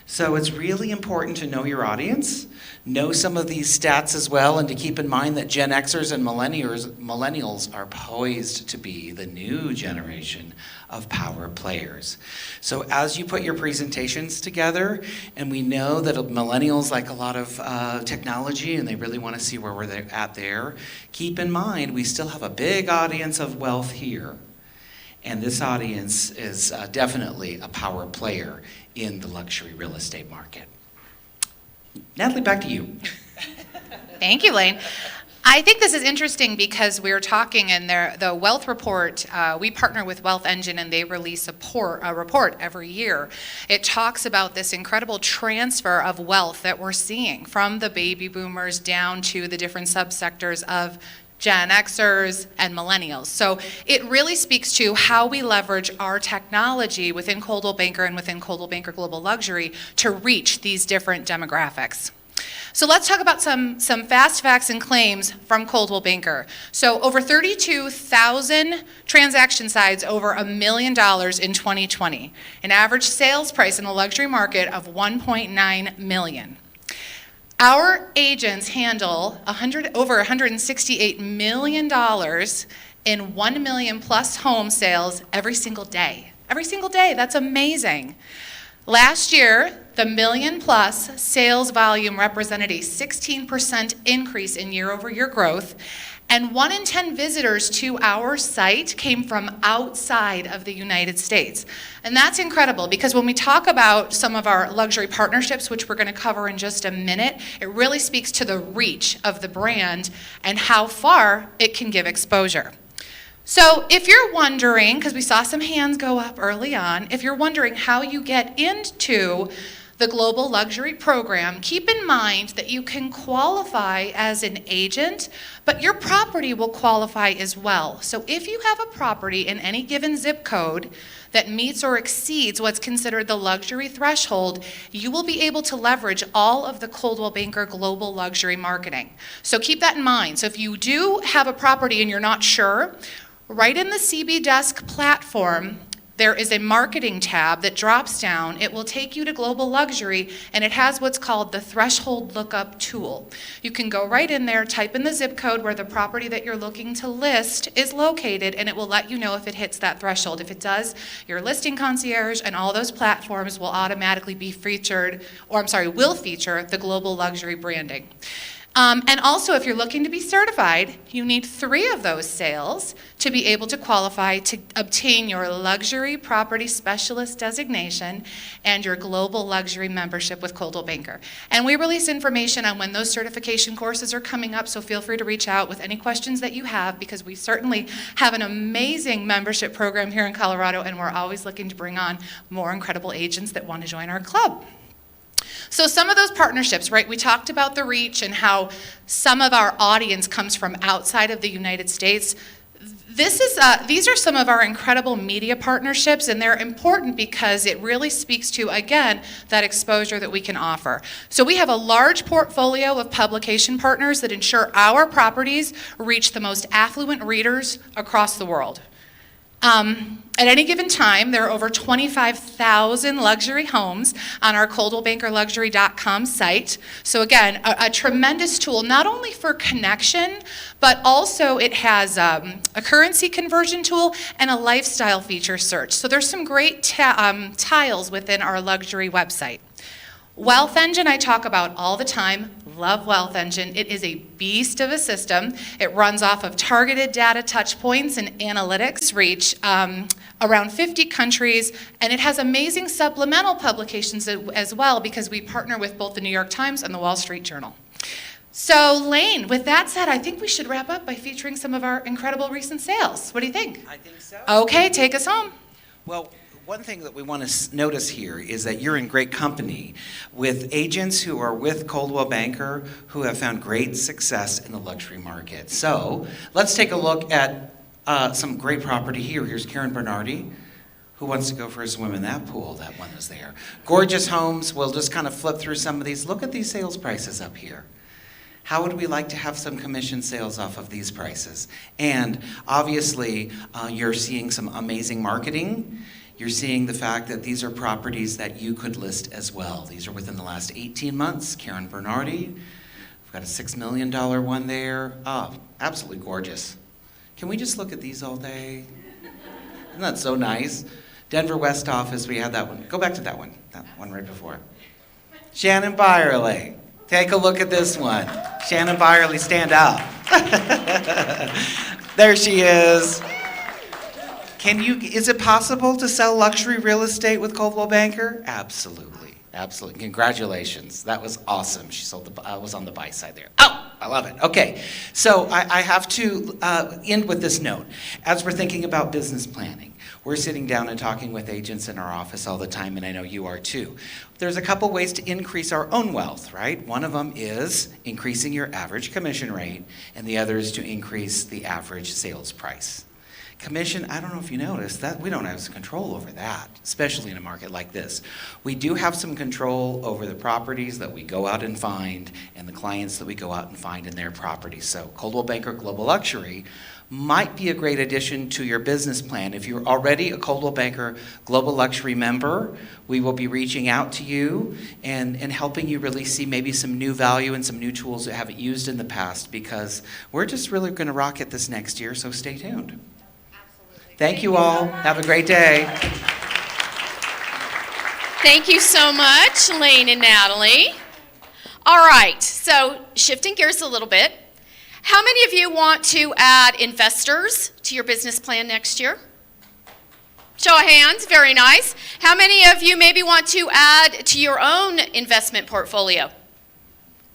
So it's really important to know your audience, know some of these stats as well, and to keep in mind that Gen Xers and millennials are poised to be the new generation of power players. So as you put your presentations together, and we know that millennials like a lot of technology and they really want to see where we're at there, keep in mind we still have a big audience of wealth here. And this audience is definitely a power player in the luxury real estate market. Natalie, back to you. Thank you, Lane. I think this is interesting because we were talking in the Wealth Report, we partner with Wealth Engine and they release a report every year. It talks about this incredible transfer of wealth that we're seeing from the baby boomers down to the different subsectors of Gen Xers and millennials. So it really speaks to how we leverage our technology within Coldwell Banker and within Coldwell Banker Global Luxury to reach these different demographics. So let's talk about some fast facts and claims from Coldwell Banker. So over 32,000 transaction sides over $1 million in 2020. An average sales price in the luxury market of $1.9 million. Our agents handle over $168 million in 1 million plus home sales every single day. Every single day, that's amazing. Last year, the million plus sales volume represented a 16% increase in year-over-year growth, and 1 in 10 visitors to our site came from outside of the United States. And that's incredible because when we talk about some of our luxury partnerships, which we're going to cover in just a minute, it really speaks to the reach of the brand and how far it can give exposure. So if you're wondering, because we saw some hands go up early on, if you're wondering how you get into the Global Luxury Program, keep in mind that you can qualify as an agent, but your property will qualify as well. So if you have a property in any given zip code that meets or exceeds what's considered the luxury threshold, you will be able to leverage all of the Coldwell Banker Global Luxury marketing. So keep that in mind. So if you do have a property and you're not sure, right in the CB Desk platform, there is a marketing tab that drops down. It will take you to Global Luxury, and it has what's called the Threshold Lookup tool. You can go right in there, type in the zip code where the property that you're looking to list is located, and it will let you know if it hits that threshold. If it does, your listing concierge and all those platforms will automatically be featured, will feature the Global Luxury branding. And also, if you're looking to be certified, you need 3 of those sales to be able to qualify to obtain your Luxury Property Specialist designation and your Global Luxury membership with Coldwell Banker. And we release information on when those certification courses are coming up, so feel free to reach out with any questions that you have, because we certainly have an amazing membership program here in Colorado, and we're always looking to bring on more incredible agents that want to join our club. So some of those partnerships, right, we talked about the reach and how some of our audience comes from outside of the United States. These are some of our incredible media partnerships, and they're important because it really speaks to, again, that exposure that we can offer. So we have a large portfolio of publication partners that ensure our properties reach the most affluent readers across the world. At any given time, there are over 25,000 luxury homes on our ColdwellBankerLuxury.com site. So again, a tremendous tool, not only for connection, but also it has a currency conversion tool and a lifestyle feature search. So there's some great tiles within our luxury website. Wealth Engine I talk about all the time. Love Wealth Engine. It is a beast of a system. It runs off of targeted data touch points and analytics reach around 50 countries, and it has amazing supplemental publications as well because we partner with both the New York Times and the Wall Street Journal. So Lane, with that said, I think we should wrap up by featuring some of our incredible recent sales. What do you think? I think so. Okay, take us home. Well, one thing that we want to notice here is that you're in great company with agents who are with Coldwell Banker who have found great success in the luxury market. So let's take a look at some great property here. Here's Karen Bernardi. Who wants to go for a swim in that pool? That one is there. Gorgeous homes. We'll just kind of flip through some of these. Look at these sales prices up here. How would we like to have some commission sales off of these prices? And obviously, you're seeing some amazing marketing. You're seeing the fact that these are properties that you could list as well. These are within the last 18 months. Karen Bernardi. We've got a $6 million one there. Oh, absolutely gorgeous. Can we just look at these all day? Isn't that so nice? Denver West office, we had that one. Go back to that one right before. Shannon Byerly. Take a look at this one. Shannon Byerly, stand up. There she is. Is it possible to sell luxury real estate with Coldwell Banker? Absolutely, absolutely. Congratulations, that was awesome. She was on the buy side there. Oh, I love it. Okay, so I have to end with this note. As we're thinking about business planning, we're sitting down and talking with agents in our office all the time, and I know you are too. There's a couple ways to increase our own wealth, right? One of them is increasing your average commission rate, and the other is to increase the average sales price. Commission, I don't know if you noticed that we don't have some control over that, especially in a market like this. We do have some control over the properties that we go out and find and the clients that we go out and find in their properties. So Coldwell Banker Global Luxury might be a great addition to your business plan. If you're already a Coldwell Banker Global Luxury member, we will be reaching out to you and helping you really see maybe some new value and some new tools that haven't used in the past, because we're just really going to rock it this next year, so stay tuned. Thank you all. Have a great day. Thank you so much, Lane and Natalie. All right, so shifting gears a little bit. How many of you want to add investors to your business plan next year? Show of hands, very nice. How many of you maybe want to add to your own investment portfolio?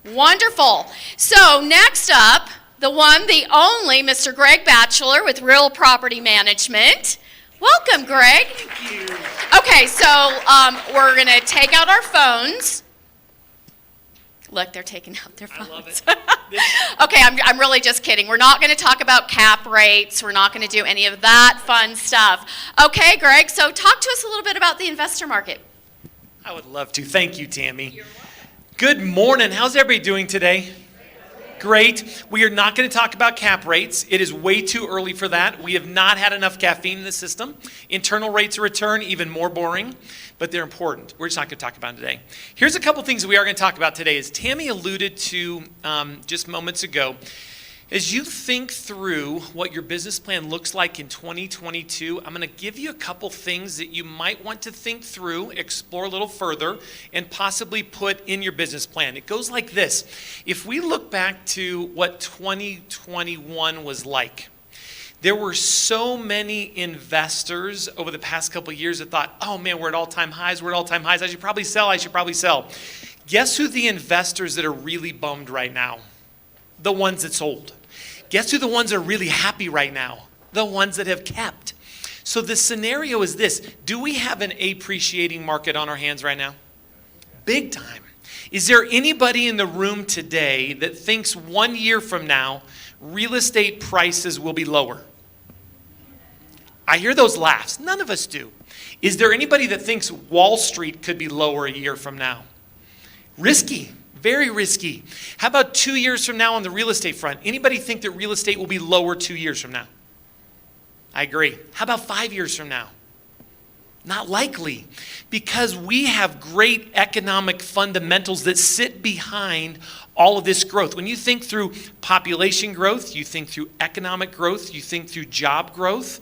Wonderful. So next up, the one, the only, Mr. Greg Batchelor with Real Property Management. Welcome, Greg. Thank you. Okay, so we're going to take out our phones. Look, they're taking out their phones. I love it. Okay, I'm really just kidding. We're not going to talk about cap rates. We're not going to do any of that fun stuff. Okay, Greg, so talk to us a little bit about the investor market. I would love to. Thank you, Tammy. Good morning. How's everybody doing today? Great. We are not going to talk about cap rates. It is way too early for that. We have not had enough caffeine in the system. Internal rates of return, even more boring, but they're important. We're just not going to talk about them today. Here's a couple things that we are going to talk about today. As Tammy alluded to just moments ago, as you think through what your business plan looks like in 2022, I'm going to give you a couple things that you might want to think through, explore a little further, and possibly put in your business plan. It goes like this. If we look back to what 2021 was like, there were so many investors over the past couple of years that thought, oh man, we're at all-time highs, I should probably sell. Guess who the investors that are really bummed right now? The ones that sold. Guess who the ones that are really happy right now? The ones that have kept. So the scenario is this. Do we have an appreciating market on our hands right now? Big time. Is there anybody in the room today that thinks 1 year from now, real estate prices will be lower? I hear those laughs. None of us do. Is there anybody that thinks Wall Street could be lower a year from now? Risky. Very risky. How about 2 years from now on the real estate front? Anybody think that real estate will be lower 2 years from now? I agree. How about 5 years from now? Not likely, because we have great economic fundamentals that sit behind all of this growth. When you think through population growth, you think through economic growth, you think through job growth,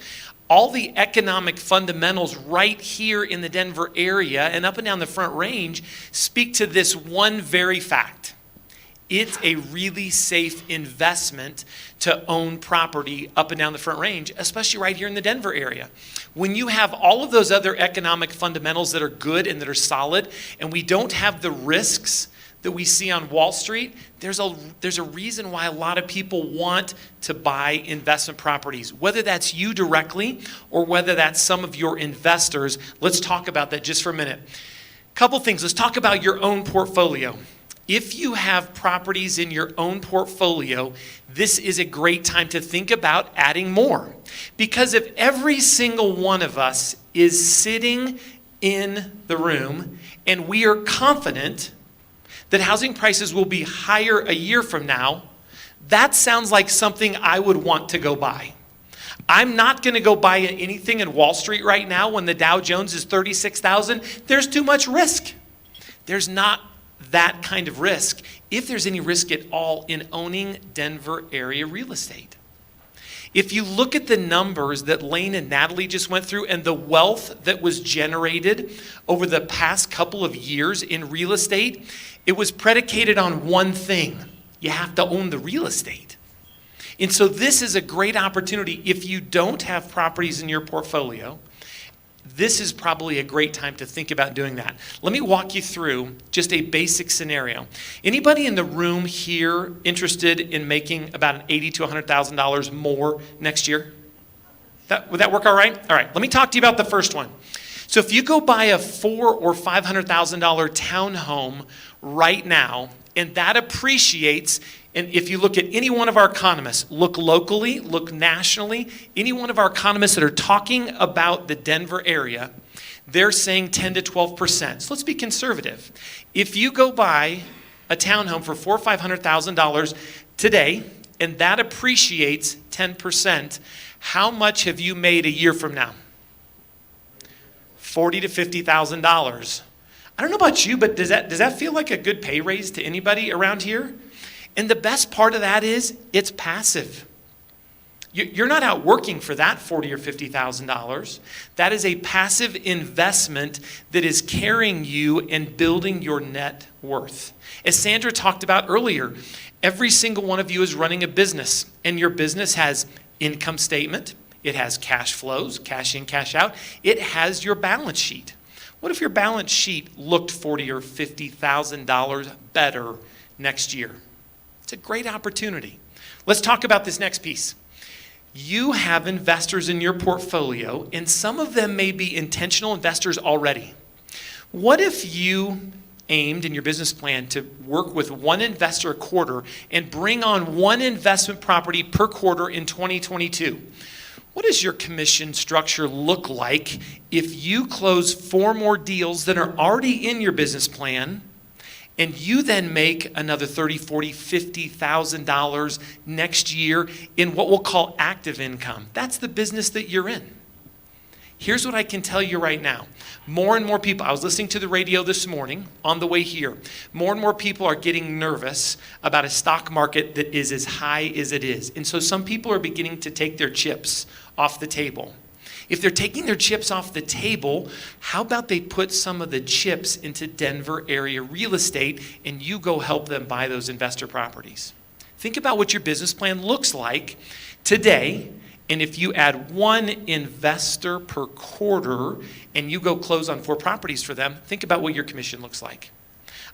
all the economic fundamentals right here in the Denver area and up and down the Front Range speak to this one very fact. It's a really safe investment to own property up and down the Front Range, especially right here in the Denver area. When you have all of those other economic fundamentals that are good and that are solid, and we don't have the risks that we see on Wall Street, there's a reason why a lot of people want to buy investment properties, whether that's you directly or whether that's some of your investors. Let's talk about that just for a minute. Couple things. Let's talk about your own portfolio. If you have properties in your own portfolio, this is a great time to think about adding more. Because if every single one of us is sitting in the room and we are confident that housing prices will be higher a year from now, that sounds like something I would want to go buy. I'm not going to go buy anything in Wall Street right now when the Dow Jones is 36,000. There's too much risk. There's not that kind of risk, if there's any risk at all, in owning Denver area real estate. If you look at the numbers that Lane and Natalie just went through and the wealth that was generated over the past couple of years in real estate, it was predicated on one thing. You have to own the real estate. And so this is a great opportunity. If you don't have properties in your portfolio, this is probably a great time to think about doing that. Let me walk you through just a basic scenario. Anybody in the room here interested in making about an $80,000 to $100,000 more next year? Would that work all right? All right, let me talk to you about the first one. So if you go buy a $400,000 or $500,000 townhome right now, and that appreciates, and if you look at any one of our economists, look locally, look nationally, any one of our economists that are talking about the Denver area, they're saying 10 to 12%. So let's be conservative. If you go buy a townhome for $400,000 or $500,000 today, and that appreciates 10%, how much have you made a year from now? $40,000 to $50,000. I don't know about you, but does that feel like a good pay raise to anybody around here? And the best part of that is it's passive. You're not out working for that $40,000 or $50,000. That is a passive investment that is carrying you and building your net worth. As Sandra talked about earlier, every single one of you is running a business, and your business has income statement, it has cash flows, cash in, cash out, it has your balance sheet. What if your balance sheet looked $40,000 or $50,000 better next year? It's a great opportunity. Let's talk about this next piece. You have investors in your portfolio, and some of them may be intentional investors already. What if you aimed in your business plan to work with one investor a quarter and bring on one investment property per quarter in 2022? What does your commission structure look like if you close 4 more deals that are already in your business plan, and you then make another $30,000, $40,000, $50,000 next year in what we'll call active income? That's the business that you're in. Here's what I can tell you right now. More and more people, I was listening to the radio this morning on the way here. More and more people are getting nervous about a stock market that is as high as it is. And so some people are beginning to take their chips off the table. If they're taking their chips off the table, how about they put some of the chips into Denver area real estate and you go help them buy those investor properties? Think about what your business plan looks like today. And if you add one investor per quarter and you go close on 4 properties for them, think about what your commission looks like.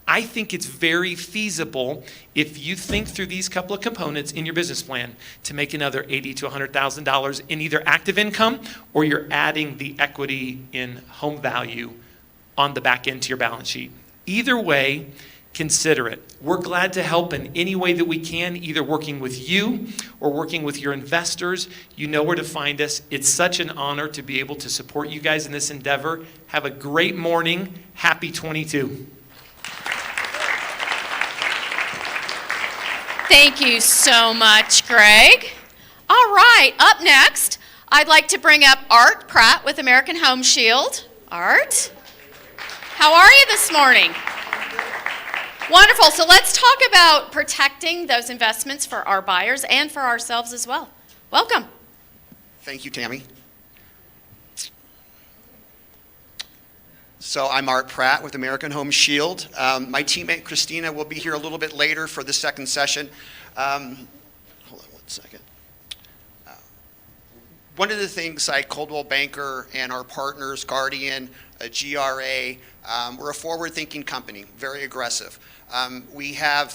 I think it's very feasible if you think through these couple of components in your business plan to make another $80,000 to $100,000 in either active income, or you're adding the equity in home value on the back end to your balance sheet. Either way, consider it. We're glad to help in any way that we can, either working with you or working with your investors. You know where to find us. It's such an honor to be able to support you guys in this endeavor. Have a great morning. Happy 22. Thank you so much, Greg. All right, up next, I'd like to bring up Art Pratt with American Home Shield. Art, how are you this morning? Wonderful. So let's talk about protecting those investments for our buyers and for ourselves as well. Welcome. Thank you, Tammy. So I'm Art Pratt with American Home Shield. My teammate Christina will be here a little bit later for the second session. Hold on one second. One of the things like Coldwell Banker and our partners, Guardian, a GRA. We're a forward-thinking company, very aggressive. We have,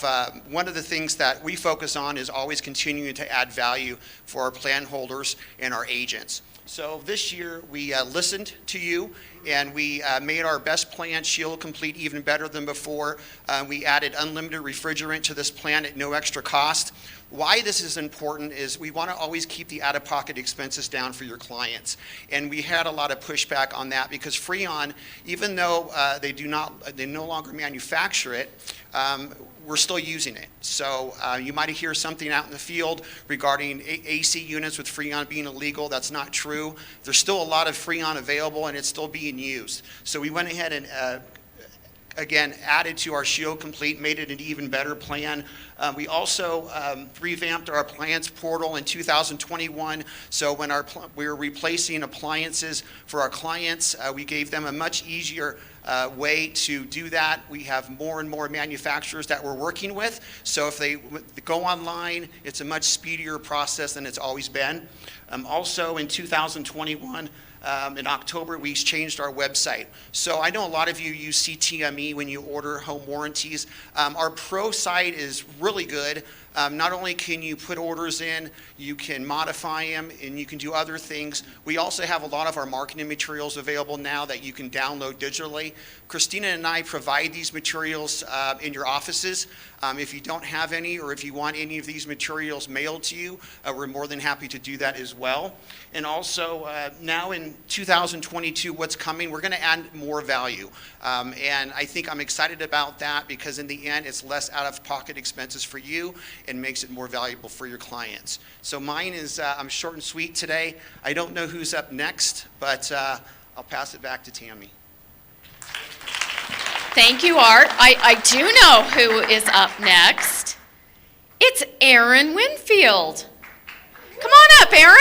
one of the things that we focus on is always continuing to add value for our plan holders and our agents. So this year, we listened to you, and we made our best plan, Shield Complete, even better than before. We added unlimited refrigerant to this plan at no extra cost. Why this is important is we want to always keep the out-of-pocket expenses down for your clients. And we had a lot of pushback on that because Freon, even though they no longer manufacture it, we're still using it. So you might hear something out in the field regarding AC units with Freon being illegal. That's not true. There's still a lot of Freon available and it's still being used. So we went ahead and again, added to our Shield Complete, made it an even better plan. We also revamped our appliance portal in 2021. So when we were replacing appliances for our clients, we gave them a much easier way to do that. We have more and more manufacturers that we're working with. So if they go online, it's a much speedier process than it's always been. Also in 2021, in October, we changed our website. So I know a lot of you use CTME when you order home warranties. Our pro site is really good. Not only can you put orders in, you can modify them, and you can do other things. We also have a lot of our marketing materials available now that you can download digitally. Christina and I provide these materials in your offices. If you don't have any, or if you want any of these materials mailed to you, we're more than happy to do that as well. And also, now in 2022, what's coming, we're going to add more value. And I think I'm excited about that because in the end, it's less out-of-pocket expenses for you and makes it more valuable for your clients. So mine is, I'm short and sweet today. I don't know who's up next, but I'll pass it back to Tammy. Thank you, Art. I do know who is up next. It's Aaron Winfield. Come on up, Aaron.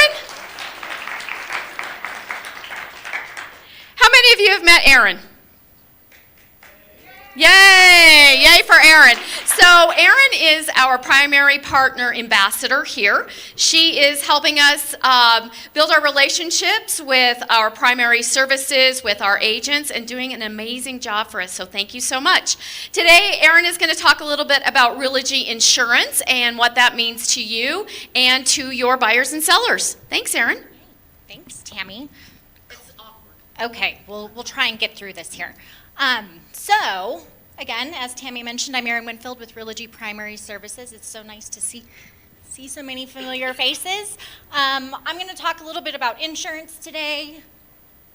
How many of you have met Aaron? Yay! Yay for Erin. So Erin is our primary partner ambassador here. She is helping us build our relationships with our primary services, with our agents, and doing an amazing job for us. So thank you so much. Today, Erin is going to talk a little bit about Realogy Insurance and what that means to you and to your buyers and sellers. Thanks, Erin. Thanks, Tammy. Okay, we'll try and get through this here. So, again, as Tammy mentioned, I'm Erin Winfield with Realogy Primary Services. It's so nice to see so many familiar faces. I'm going to talk a little bit about insurance today.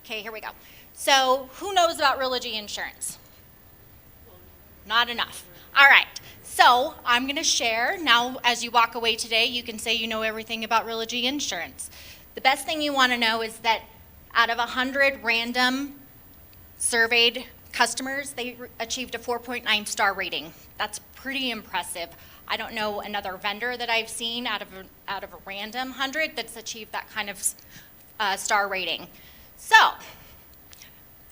Okay, here we go. So, who knows about Realogy Insurance? Not enough. All right. So, I'm going to share. Now, as you walk away today, you can say you know everything about Realogy Insurance. The best thing you want to know is that out of 100 random surveyed customers, they achieved a 4.9 star rating. That's pretty impressive. I don't know another vendor that I've seen out of a random 100 that's achieved that kind of star rating. So,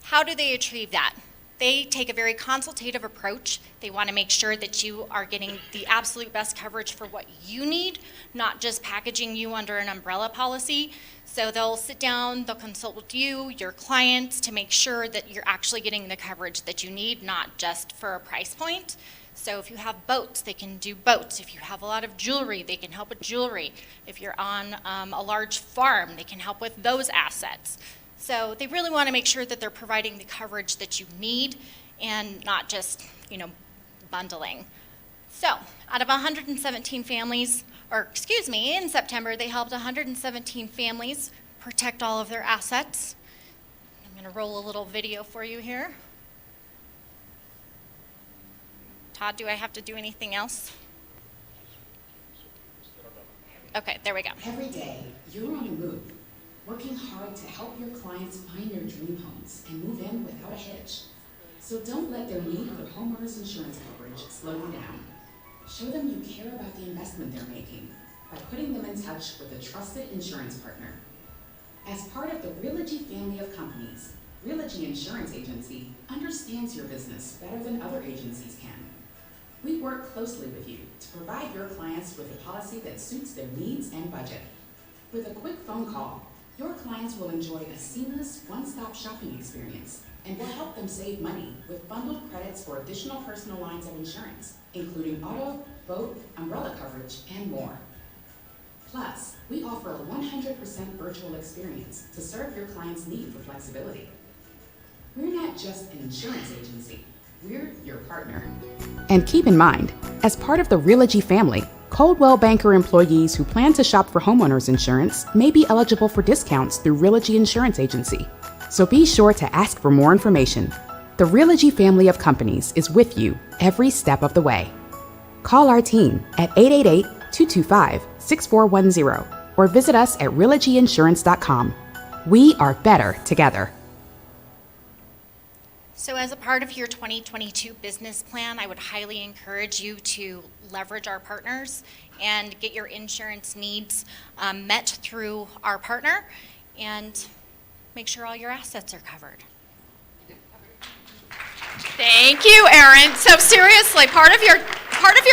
how do they achieve that? They take a very consultative approach. They want to make sure that you are getting the absolute best coverage for what you need, not just packaging you under an umbrella policy. So they'll sit down, they'll consult with you, your clients, to make sure that you're actually getting the coverage that you need, not just for a price point. So if you have boats, they can do boats. If you have a lot of jewelry, they can help with jewelry. If you're on a large farm, they can help with those assets. So they really want to make sure that they're providing the coverage that you need and not just, bundling. So out of 117 families, in September, they helped 117 families protect all of their assets. I'm going to roll a little video for you here. Todd, do I have to do anything else? Okay, there we go. Every day, you're on the move, working hard to help your clients find their dream homes and move in without a hitch. So don't let their need for homeowners insurance coverage slow you down. Show them you care about the investment they're making by putting them in touch with a trusted insurance partner. As part of the Realogy family of companies, Realogy Insurance Agency understands your business better than other agencies can. We work closely with you to provide your clients with a policy that suits their needs and budget. With a quick phone call, your clients will enjoy a seamless one-stop shopping experience and we'll help them save money with bundled credits for additional personal lines of insurance, including auto, boat, umbrella coverage, and more. Plus, we offer a 100% virtual experience to serve your client's need for flexibility. We're not just an insurance agency, we're your partner. And keep in mind, as part of the Realogy family, Coldwell Banker employees who plan to shop for homeowners insurance may be eligible for discounts through Realogy Insurance Agency. So be sure to ask for more information. The Realogy family of companies is with you every step of the way. Call our team at 888-225-6410 or visit us at realogyinsurance.com. We are better together. So as a part of your 2022 business plan, I would highly encourage you to leverage our partners and get your insurance needs met through our partner and make sure all your assets are covered. Thank you, Erin. So seriously, part of your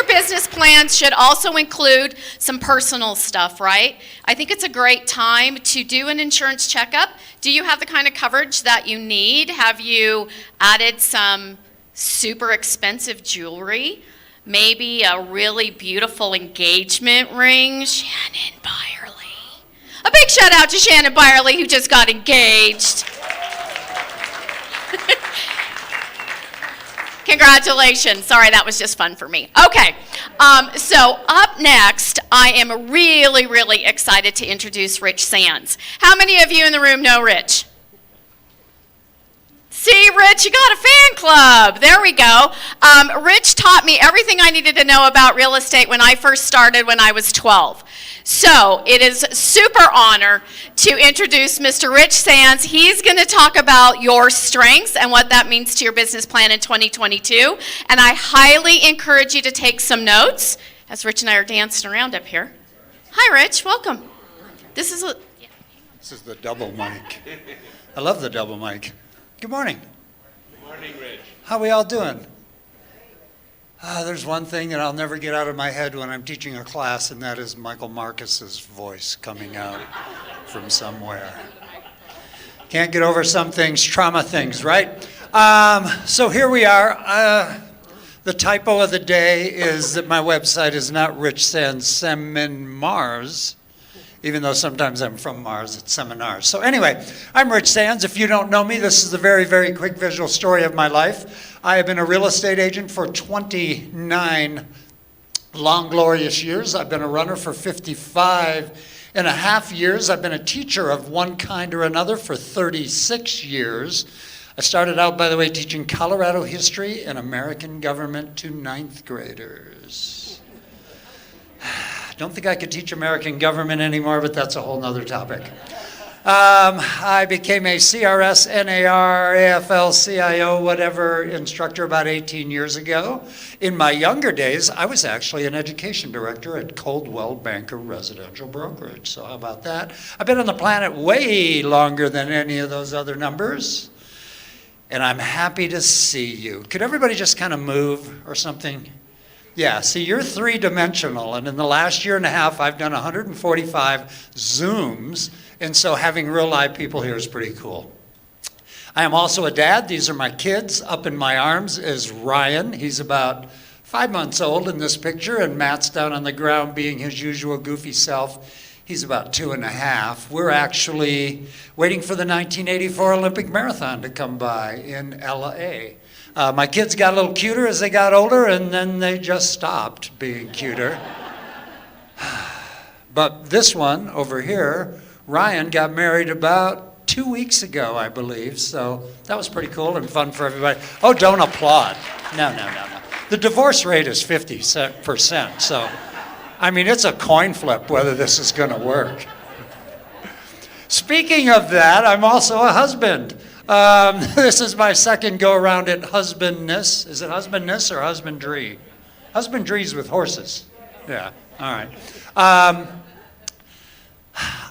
business plans should also include some personal stuff, right? I think it's a great time to do an insurance checkup. Do you have the kind of coverage that you need? Have you added some super expensive jewelry? Maybe a really beautiful engagement ring? Shannon Byerly. A big shout out to Shannon Byerly who just got engaged. Congratulations. Sorry, that was just fun for me. Okay, so up next, I am really, really excited to introduce Rich Sands. How many of you in the room know Rich? See, Rich, you got a fan club. There we go. Rich taught me everything I needed to know about real estate when I first started when I was 12. So it is a super honor to introduce Mr. Rich Sands. He's going to talk about your strengths and what that means to your business plan in 2022. And I highly encourage you to take some notes as Rich and I are dancing around up here. Hi, Rich. Welcome. This is the double mic. I love the double mic. Good morning. Good morning, Rich. How we all doing? There's one thing that I'll never get out of my head when I'm teaching a class, and that is Michael Marcus's voice coming out from somewhere. Can't get over some things, trauma things, right? So here we are. The typo of the day is that my website is not Rich Sands Semin Mars, even though sometimes I'm from Mars, it's seminars. So anyway, I'm Rich Sands. If you don't know me, this is a very, very quick visual story of my life. I have been a real estate agent for 29 long, glorious years. I've been a runner for 55 and a half years. I've been a teacher of one kind or another for 36 years. I started out, by the way, teaching Colorado history and American government to ninth graders. Don't think I could teach American government anymore, but that's a whole nother topic. I became a CRS, NAR, AFL, CIO, whatever instructor about 18 years ago. In my younger days, I was actually an education director at Coldwell Banker Residential Brokerage. So how about that? I've been on the planet way longer than any of those other numbers. And I'm happy to see you. Could everybody just kind of move or something? Yeah, see, you're three-dimensional, and in the last year and a half, I've done 145 Zooms, and so having real live people here is pretty cool. I am also a dad. These are my kids. Up in my arms is Ryan. He's about 5 months old in this picture, and Matt's down on the ground being his usual goofy self. He's about 2.5. We're actually waiting for the 1984 Olympic Marathon to come by in LA. My kids got a little cuter as they got older, and then they just stopped being cuter. But this one over here, Ryan, got married about 2 weeks ago, I believe. So that was pretty cool and fun for everybody. Oh, don't applaud. No. The divorce rate is 50%. So, I mean, it's a coin flip whether this is going to work. Speaking of that, I'm also a husband. This is my second go-around at husbandness. Is it husbandness or husbandry? Husbandry's with horses. Yeah, all right. I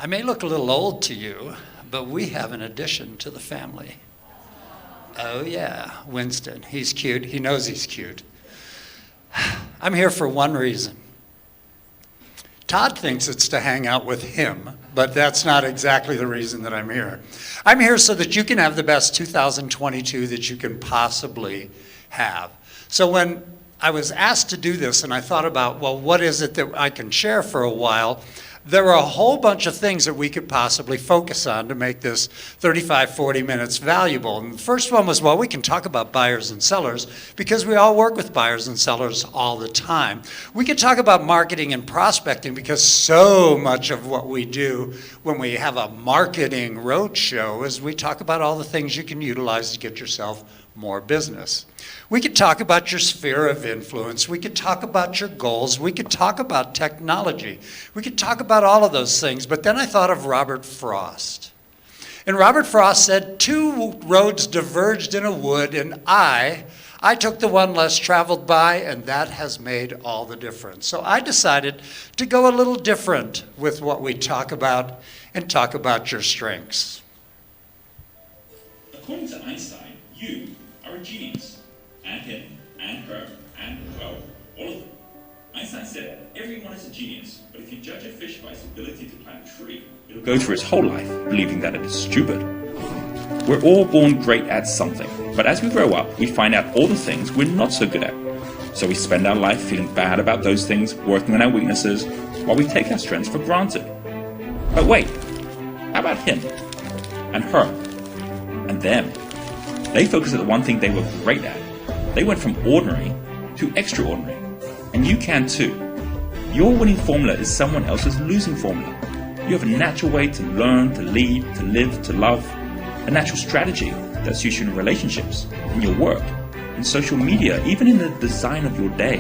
may look a little old to you, but we have an addition to the family. Oh, yeah, Winston. He's cute. He knows he's cute. I'm here for one reason. Todd thinks it's to hang out with him, but that's not exactly the reason that I'm here. I'm here so that you can have the best 2022 that you can possibly have. So when I was asked to do this and I thought about, well, what is it that I can share for a while? There were a whole bunch of things that we could possibly focus on to make this 35, 40 minutes valuable. And the first one was, well, we can talk about buyers and sellers because we all work with buyers and sellers all the time. We could talk about marketing and prospecting because so much of what we do when we have a marketing roadshow is we talk about all the things you can utilize to get yourself more business. We could talk about your sphere of influence. We could talk about your goals. We could talk about technology. We could talk about all of those things. But then I thought of Robert Frost. And Robert Frost said, two roads diverged in a wood, and I took the one less traveled by, and that has made all the difference. So I decided to go a little different with what we talk about and talk about your strengths. According to Einstein, you are a genius. And him, and her, and, well, all of them. Einstein said, everyone is a genius, but if you judge a fish by its ability to climb a tree, it'll go through its whole life believing that it is stupid. We're all born great at something, but as we grow up, we find out all the things we're not so good at. So we spend our life feeling bad about those things, working on our weaknesses, while we take our strengths for granted. But wait, how about him, and her, and them? They focused at the one thing they were great at. They went from ordinary to extraordinary. And you can too. Your winning formula is someone else's losing formula. You have a natural way to learn, to lead, to live, to love. A natural strategy that suits you in relationships, in your work, in social media, even in the design of your day.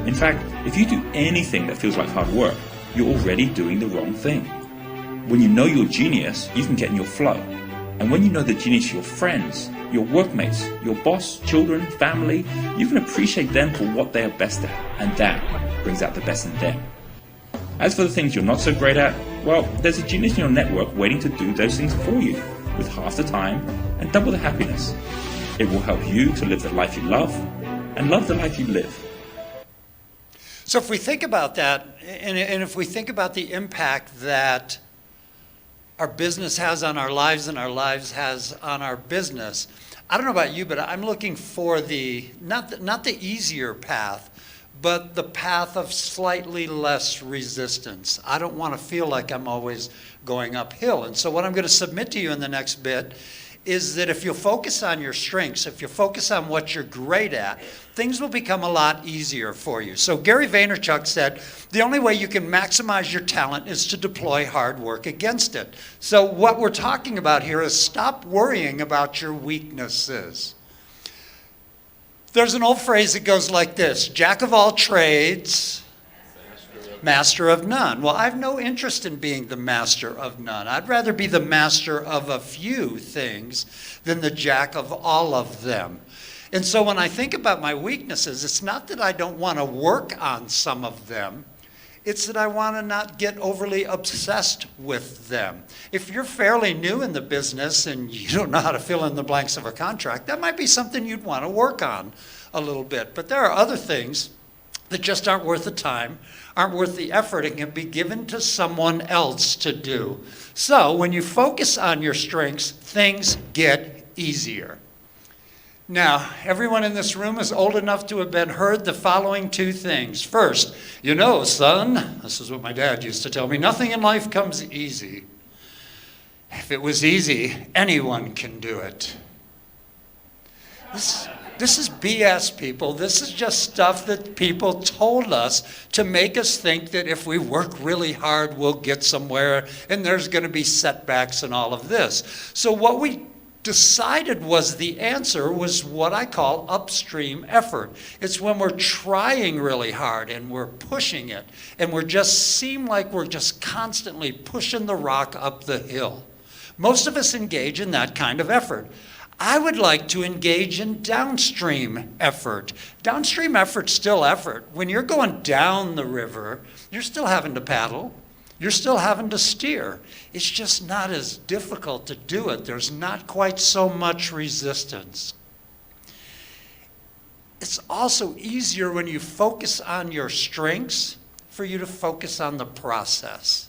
In fact, if you do anything that feels like hard work, you're already doing the wrong thing. When you know your genius, you can get in your flow. And when you know the genius of your friends, your workmates, your boss, children, family, you can appreciate them for what they are best at, and that brings out the best in them. As for the things you're not so great at, well, there's a genius in your network waiting to do those things for you, with half the time and double the happiness. It will help you to live the life you love, and love the life you live. So if we think about that, and if we think about the impact that our business has on our lives and our lives has on our business, I don't know about you, but I'm looking for the, not the easier path, but the path of slightly less resistance. I don't want to feel like I'm always going uphill. And so what I'm going to submit to you in the next bit is that if you focus on your strengths, if you focus on what you're great at, things will become a lot easier for you. So Gary Vaynerchuk said, the only way you can maximize your talent is to deploy hard work against it. So what we're talking about here is stop worrying about your weaknesses. There's an old phrase that goes like this: jack of all trades, master of none. Well, I have no interest in being the master of none. I'd rather be the master of a few things than the jack of all of them. And so when I think about my weaknesses, it's not that I don't want to work on some of them. It's that I want to not get overly obsessed with them. If you're fairly new in the business and you don't know how to fill in the blanks of a contract, that might be something you'd want to work on a little bit. But there are other things that just aren't worth the time, aren't worth the effort, and can be given to someone else to do. So when you focus on your strengths, things get easier. Now, everyone in this room is old enough to have been heard the following two things. First, you know, son, this is what my dad used to tell me, nothing in life comes easy. If it was easy, anyone can do it. This is BS, people. This is just stuff that people told us to make us think that if we work really hard, we'll get somewhere, and there's going to be setbacks and all of this. So what we decided was the answer was what I call upstream effort. It's when we're trying really hard and we're pushing it, and we just seem like we're just constantly pushing the rock up the hill. Most of us engage in that kind of effort. I would like to engage in downstream effort. Downstream effort's still effort. When you're going down the river, you're still having to paddle. You're still having to steer. It's just not as difficult to do it. There's not quite so much resistance. It's also easier when you focus on your strengths for you to focus on the process.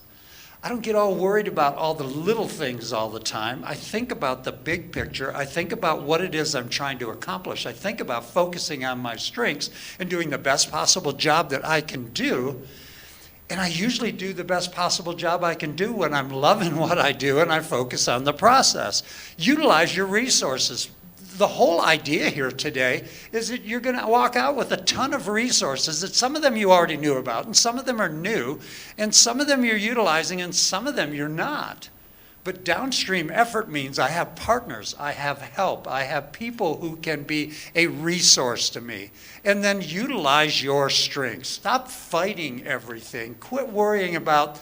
I don't get all worried about all the little things all the time. I think about the big picture. I think about what it is I'm trying to accomplish. I think about focusing on my strengths and doing the best possible job that I can do. And I usually do the best possible job I can do when I'm loving what I do and I focus on the process. Utilize your resources. The whole idea here today is that you're going to walk out with a ton of resources that some of them you already knew about, and some of them are new, and some of them you're utilizing, and some of them you're not. But downstream effort means I have partners, I have help, I have people who can be a resource to me. And then utilize your strengths. Stop fighting everything. Quit worrying about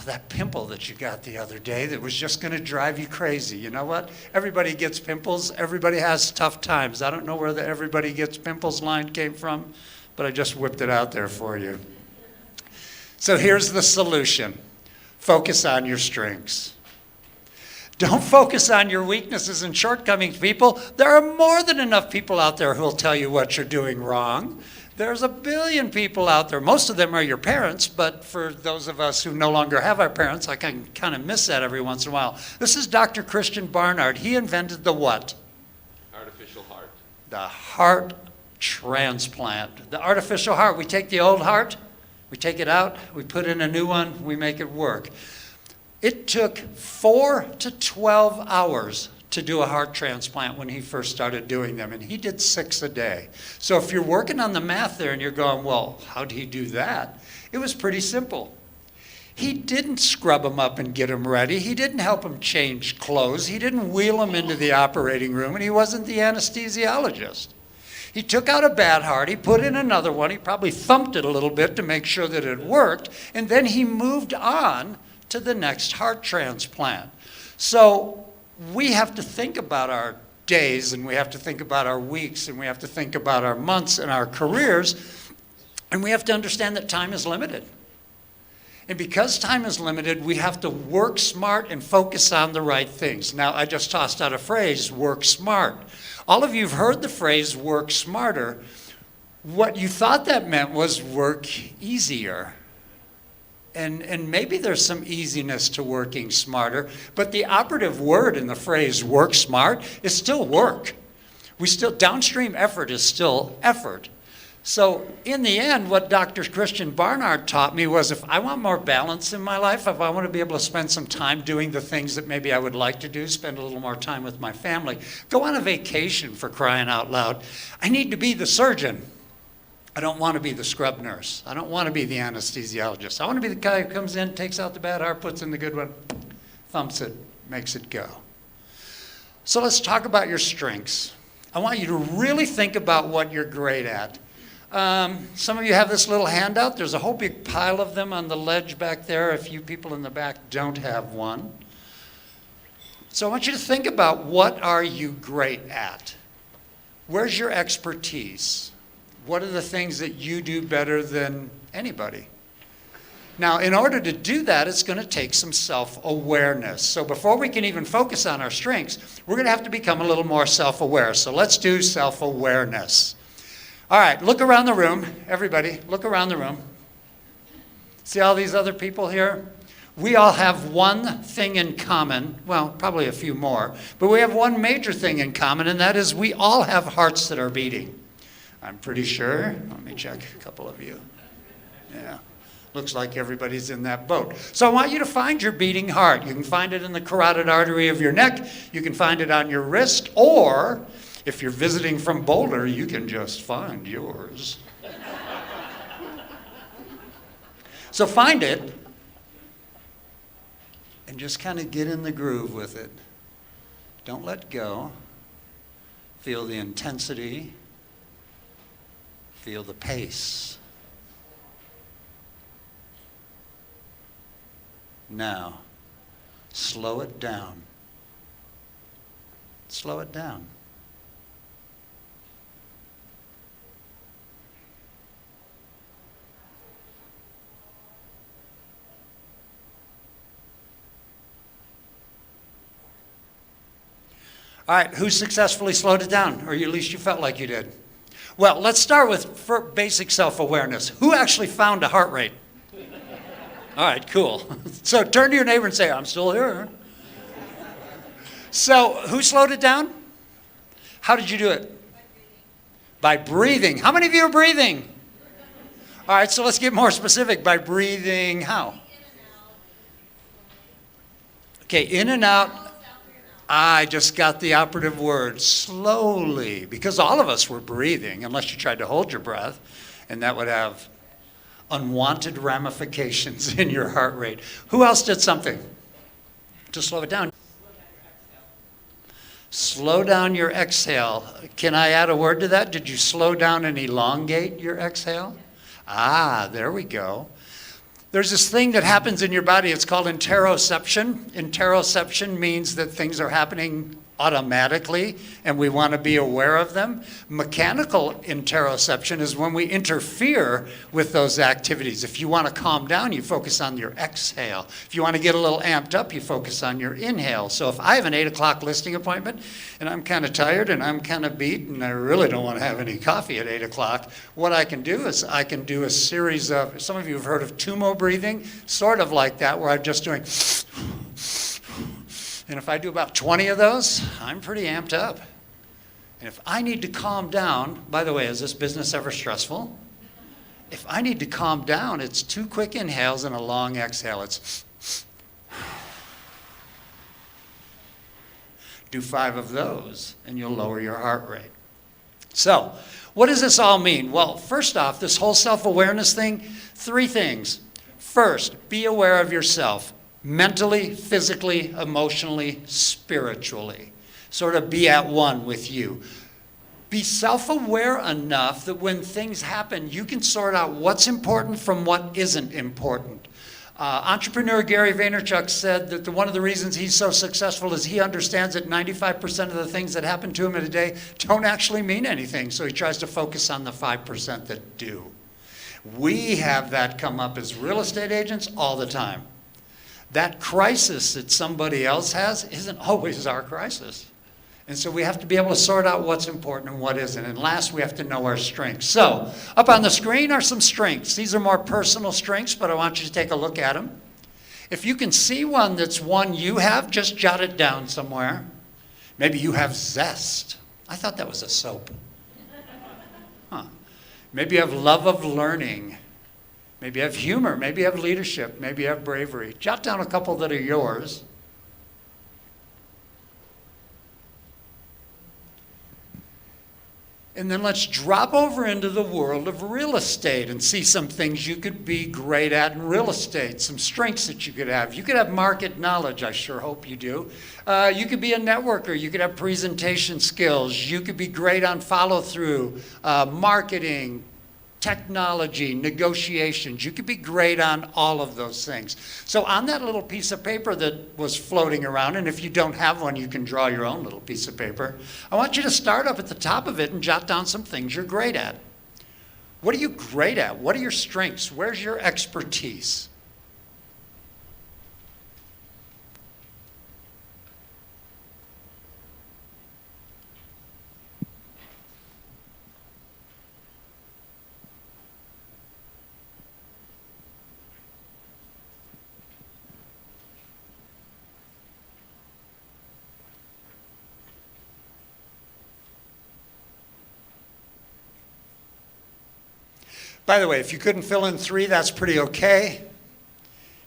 that pimple that you got the other day that was just going to drive you crazy. You know what? Everybody gets pimples. Everybody has tough times. I don't know where the everybody gets pimples line came from, but I just whipped it out there for you. So here's the solution. Focus on your strengths. Don't focus on your weaknesses and shortcomings, people. There are more than enough people out there who will tell you what you're doing wrong. There's a billion people out there. Most of them are your parents, but for those of us who no longer have our parents, I can kind of miss that every once in a while. This is Dr. Christian Barnard. He invented the what? Artificial heart. The heart transplant. The artificial heart. We take the old heart, we take it out, we put in a new one, we make it work. It took 4 to 12 hours to do a heart transplant when he first started doing them, and he did 6 a day. So if you're working on the math there and you're going, well, how did he do that? It was pretty simple. He didn't scrub them up and get them ready. He didn't help them change clothes. He didn't wheel them into the operating room, and he wasn't the anesthesiologist. He took out a bad heart, he put in another one, he probably thumped it a little bit to make sure that it worked, and then he moved on to the next heart transplant. So we have to think about our days, and we have to think about our weeks, and we have to think about our months and our careers, and we have to understand that time is limited. And because time is limited, we have to work smart and focus on the right things. Now, I just tossed out a phrase, work smart. All of you have heard the phrase work smarter. What you thought that meant was work easier. And maybe there's some easiness to working smarter, but the operative word in the phrase work smart is still work. Downstream effort is still effort. So in the end, what Dr. Christian Barnard taught me was if I want more balance in my life, if I want to be able to spend some time doing the things that maybe I would like to do, spend a little more time with my family, go on a vacation, for crying out loud, I need to be the surgeon. I don't want to be the scrub nurse. I don't want to be the anesthesiologist. I want to be the guy who comes in, takes out the bad heart, puts in the good one, thumps it, makes it go. So let's talk about your strengths. I want you to really think about what you're great at. Some of you have this little handout. There's a whole big pile of them on the ledge back there. A few people in the back don't have one. So I want you to think about what are you great at? Where's your expertise? What are the things that you do better than anybody? Now, in order to do that, it's going to take some self-awareness. So before we can even focus on our strengths, we're going to have to become a little more self-aware. So let's do self-awareness. All right, look around the room. Everybody, look around the room. See all these other people here? We all have one thing in common. Well, probably a few more. But we have one major thing in common, and that is we all have hearts that are beating. I'm pretty sure. Let me check a couple of you. Yeah. Looks like everybody's in that boat. So I want you to find your beating heart. You can find it in the carotid artery of your neck. You can find it on your wrist. Or if you're visiting from Boulder, you can just find yours. So find it and just kind of get in the groove with it. Don't let go. Feel the intensity. Feel the pace. Now, slow it down. Slow it down. All right, who successfully slowed it down? Or at least you felt like you did. Well, let's start with basic self-awareness. Who actually found a heart rate? All right, cool. So turn to your neighbor and say, I'm still here. So who slowed it down? How did you do it? By breathing. How many of you are breathing? All right, so let's get more specific. By breathing how? Okay, in and out. I just got the operative word, slowly, because all of us were breathing, unless you tried to hold your breath, and that would have unwanted ramifications in your heart rate. Who else did something to slow it down? Slow down your exhale. Can I add a word to that? Did you slow down and elongate your exhale? Ah, there we go. There's this thing that happens in your body. It's called interoception. Interoception means that things are happening automatically and we want to be aware of them. Mechanical interoception is when we interfere with those activities. If you want to calm down, you focus on your exhale. If you want to get a little amped up, you focus on your inhale. So if I have an 8 o'clock listing appointment and I'm kind of tired and I'm kind of beat and I really don't want to have any coffee at 8 o'clock, what I can do is I can do a series of, some of you have heard of Tumo breathing, sort of like that, where I'm just doing and if I do about 20 of those, I'm pretty amped up. And if I need to calm down, by the way, is this business ever stressful? If I need to calm down, it's 2 quick inhales and a long exhale. It's do 5 of those and you'll lower your heart rate. So, what does this all mean? Well, first off, this whole self-awareness thing, 3 things. First, be aware of yourself. Mentally, physically, emotionally, spiritually. Sort of be at one with you. Be self-aware enough that when things happen, you can sort out what's important from what isn't important. Entrepreneur Gary Vaynerchuk said that one of the reasons he's so successful is he understands that 95% of the things that happen to him in a day don't actually mean anything, so he tries to focus on the 5% that do. We have that come up as real estate agents all the time. That crisis that somebody else has isn't always our crisis. And so we have to be able to sort out what's important and what isn't. And last, we have to know our strengths. So up on the screen are some strengths. These are more personal strengths, but I want you to take a look at them. If you can see one that's one you have, just jot it down somewhere. Maybe you have zest. I thought that was a soap. Huh. Maybe you have love of learning. Maybe you have humor, maybe you have leadership, maybe you have bravery. Jot down a couple that are yours. And then let's drop over into the world of real estate and see some things you could be great at in real estate, some strengths that you could have. You could have market knowledge, I sure hope you do. You could be a networker, you could have presentation skills, you could be great on follow-through, marketing, technology, negotiations. You could be great on all of those things. So on that little piece of paper that was floating around, and if you don't have one, you can draw your own little piece of paper, I want you to start up at the top of it and jot down some things you're great at. What are you great at? What are your strengths? Where's your expertise? By the way, if you couldn't fill in 3, that's pretty okay.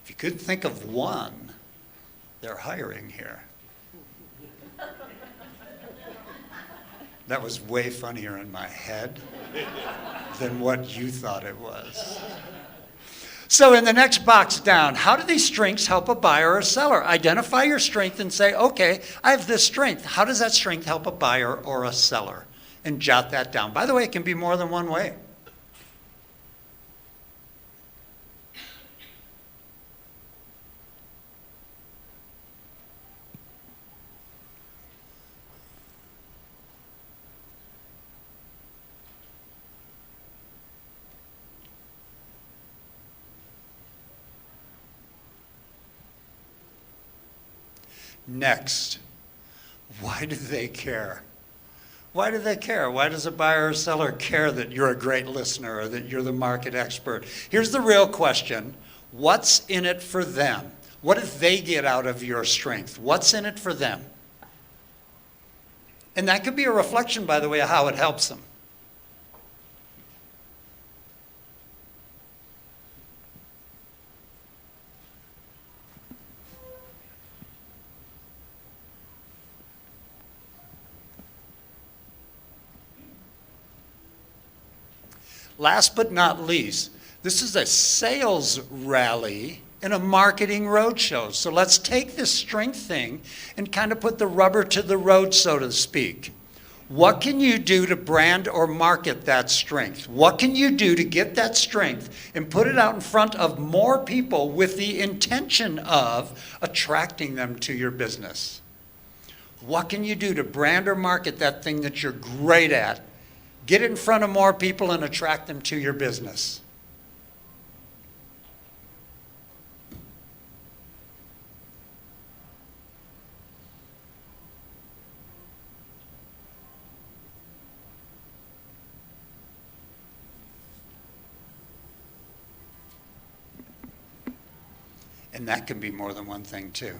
If you couldn't think of 1, they're hiring here. That was way funnier in my head than what you thought it was. So in the next box down, how do these strengths help a buyer or a seller? Identify your strength and say, okay, I have this strength. How does that strength help a buyer or a seller? And jot that down. By the way, it can be more than one way. Next, why do they care? Why do they care? Why does a buyer or seller care that you're a great listener or that you're the market expert? Here's the real question. What's in it for them? What do they get out of your strength? What's in it for them? And that could be a reflection, by the way, of how it helps them. Last but not least, this is a sales rally and a marketing roadshow. So let's take this strength thing and kind of put the rubber to the road, so to speak. What can you do to brand or market that strength? What can you do to get that strength and put it out in front of more people with the intention of attracting them to your business? What can you do to brand or market that thing that you're great at? Get it in front of more people and attract them to your business. And that can be more than one thing, too.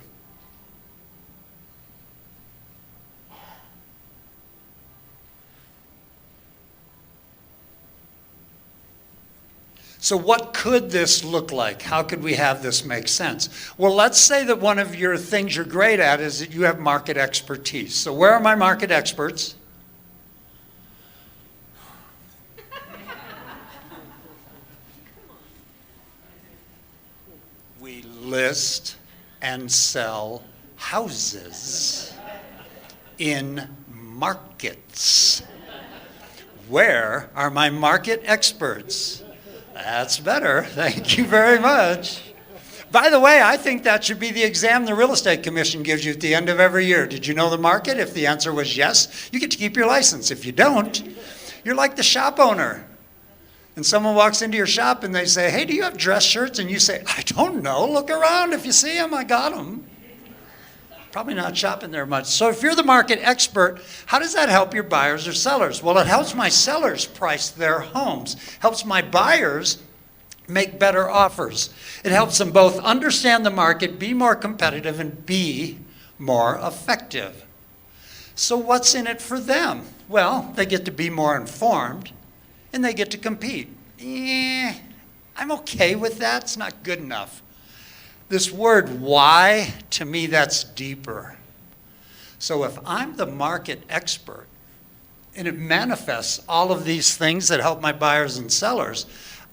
So what could this look like? How could we have this make sense? Well, let's say that one of your things you're great at is that you have market expertise. So where are my market experts? We list and sell houses in markets. Where are my market experts? That's better. Thank you very much. By the way, I think that should be the exam the Real Estate Commission gives you at the end of every year. Did you know the market? If the answer was yes, you get to keep your license. If you don't, you're like the shop owner. And someone walks into your shop and they say, hey, do you have dress shirts? And you say, I don't know. Look around. If you see them, I got them. Probably not shopping there much. So if you're the market expert, how does that help your buyers or sellers? Well, it helps my sellers price their homes, helps my buyers make better offers. It helps them both understand the market, be more competitive, and be more effective. So what's in it for them? Well, they get to be more informed, and they get to compete. I'm okay with that. It's not good enough. This word why, to me, that's deeper. So if I'm the market expert and it manifests all of these things that help my buyers and sellers,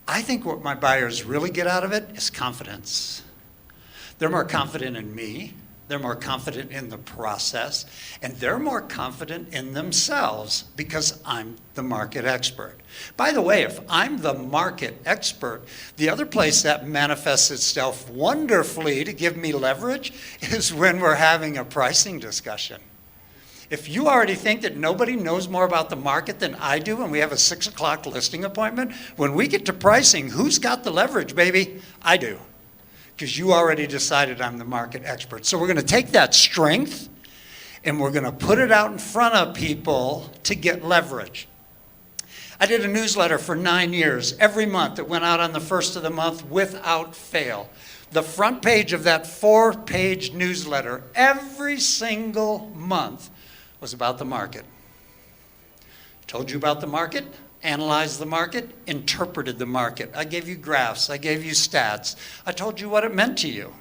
I think what my buyers really get out of it is confidence. They're more confident in me. They're more confident in the process, and they're more confident in themselves because I'm the market expert. By the way, if I'm the market expert, the other place that manifests itself wonderfully to give me leverage is when we're having a pricing discussion. If you already think that nobody knows more about the market than I do and we have a 6 o'clock listing appointment, when we get to pricing, who's got the leverage, baby? I do. Because you already decided I'm the market expert. So we're going to take that strength and we're going to put it out in front of people to get leverage. I did a newsletter for 9 years. Every month it went out on the first of the month without fail. The front page of that 4-page newsletter every single month was about the market. Told you about the market. Analyzed the market, interpreted the market. I gave you graphs, I gave you stats. I told you what it meant to you.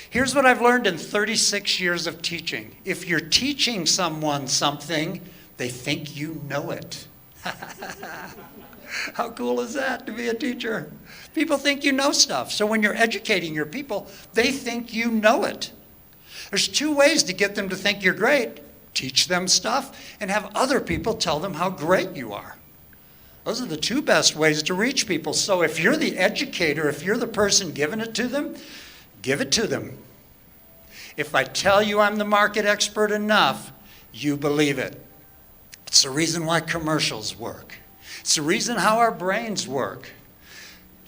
Here's what I've learned in 36 years of teaching. If you're teaching someone something, they think you know it. How cool is that to be a teacher? People think you know stuff. So when you're educating your people, they think you know it. There's 2 ways to get them to think you're great. Teach them stuff and have other people tell them how great you are. Those are the 2 best ways to reach people. So if you're the educator, if you're the person giving it to them, give it to them. If I tell you I'm the market expert enough, you believe it. It's the reason why commercials work. It's the reason how our brains work.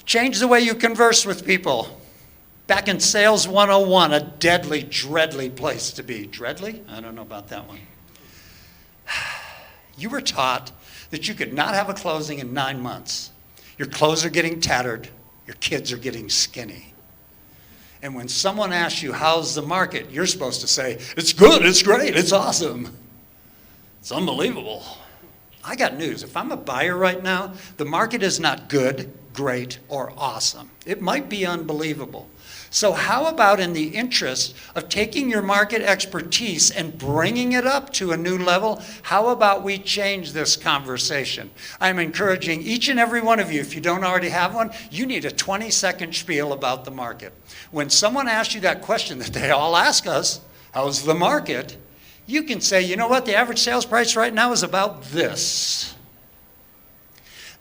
Change the way you converse with people. Back in Sales 101, a deadly, dreadly place to be. Dreadly? I don't know about that one. You were taught that you could not have a closing in 9 months. Your clothes are getting tattered. Your kids are getting skinny. And when someone asks you, how's the market? You're supposed to say, it's good, it's great, it's awesome. It's unbelievable. I got news. If I'm a buyer right now, the market is not good, great, or awesome. It might be unbelievable. So how about, in the interest of taking your market expertise and bringing it up to a new level, how about we change this conversation? I'm encouraging each and every one of you, if you don't already have one, you need a 20-second spiel about the market. When someone asks you that question that they all ask us, how's the market? You can say, you know what, the average sales price right now is about this.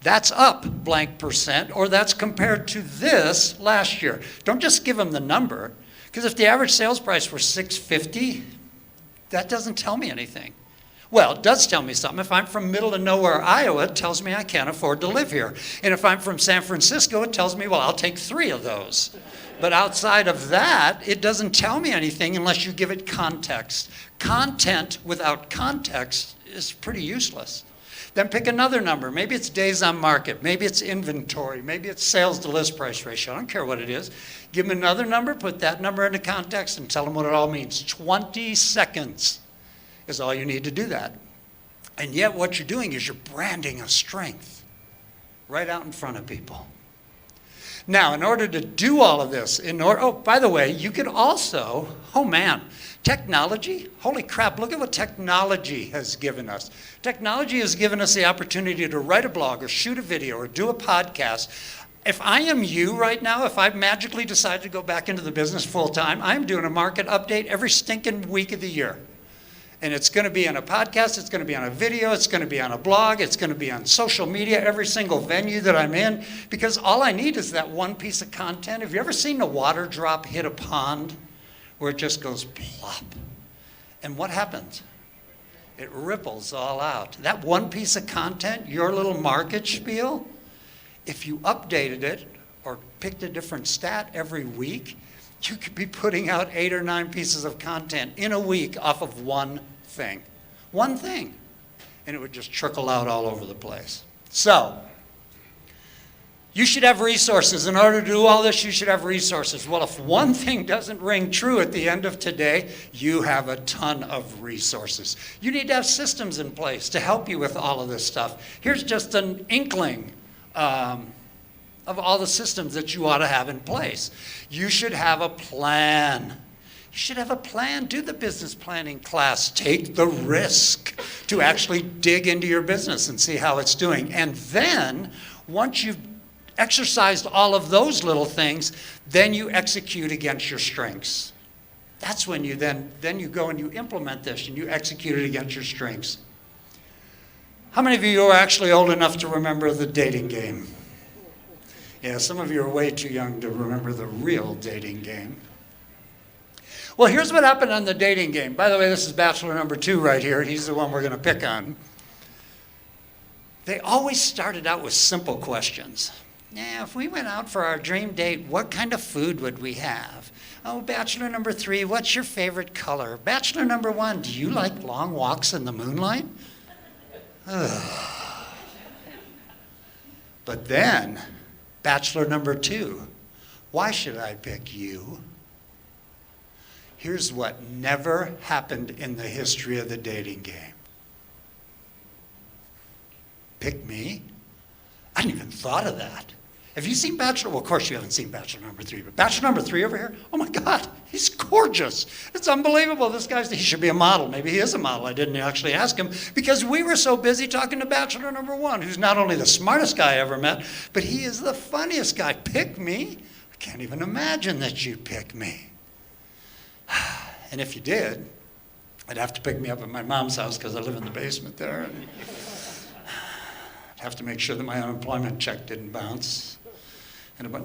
That's up blank percent, or that's compared to this last year. Don't just give them the number, because if the average sales price were $650, that doesn't tell me anything. Well, it does tell me something. If I'm from middle of nowhere, Iowa, it tells me I can't afford to live here. And if I'm from San Francisco, it tells me, well, I'll take 3 of those. But outside of that, it doesn't tell me anything unless you give it context. Content without context is pretty useless. Then pick another number. Maybe it's days on market. Maybe it's inventory. Maybe it's sales to list price ratio. I don't care what it is. Give them another number, put that number into context, and tell them what it all means. 20 seconds is all you need to do that. And yet what you're doing is you're branding a strength right out in front of people. Now, in order to do all of this, oh, by the way, you could also, oh man, technology, holy crap, look at what technology has given us. Technology has given us the opportunity to write a blog or shoot a video or do a podcast. If I am you right now, if I magically decide to go back into the business full time, I'm doing a market update every stinking week of the year. And it's going to be on a podcast, it's going to be on a video, it's going to be on a blog, it's going to be on social media, every single venue that I'm in, because all I need is that one piece of content. Have you ever seen a water drop hit a pond where it just goes plop? And what happens? It ripples all out. That one piece of content, your little market spiel, if you updated it or picked a different stat every week, you could be putting out 8 or 9 pieces of content in a week off of one thing. One thing. And it would just trickle out all over the place. So, you should have resources. In order to do all this, you should have resources. Well, if one thing doesn't ring true at the end of today, you have a ton of resources. You need to have systems in place to help you with all of this stuff. Here's just an inkling of all the systems that you ought to have in place. You should have a plan. You should have a plan. Do the business planning class. Take the risk to actually dig into your business and see how it's doing. And then, once you've exercised all of those little things, then you execute against your strengths. That's when you then you go and you implement this and you execute it against your strengths. How many of you are actually old enough to remember the dating game? Yeah, some of you are way too young to remember the real dating game. Well, here's what happened on the dating game. By the way, this is bachelor number 2 right here. He's the one we're going to pick on. They always started out with simple questions. Now, if we went out for our dream date, what kind of food would we have? Oh, bachelor number 3, what's your favorite color? Bachelor number 1, do you like long walks in the moonlight? Ugh. But then, bachelor number 2, why should I pick you? Here's what never happened in the history of the dating game. Pick me? I hadn't even thought of that. Have you seen Bachelor? Well, of course you haven't seen Bachelor number 3, but Bachelor number 3 over here, oh my God, he's gorgeous. It's unbelievable. This guy's, he should be a model. Maybe he is a model. I didn't actually ask him because we were so busy talking to Bachelor number 1, who's not only the smartest guy I ever met, but he is the funniest guy. Pick me? I can't even imagine that you pick me. And if you did, I'd have to pick me up at my mom's house because I live in the basement there. And I'd have to make sure that my unemployment check didn't bounce.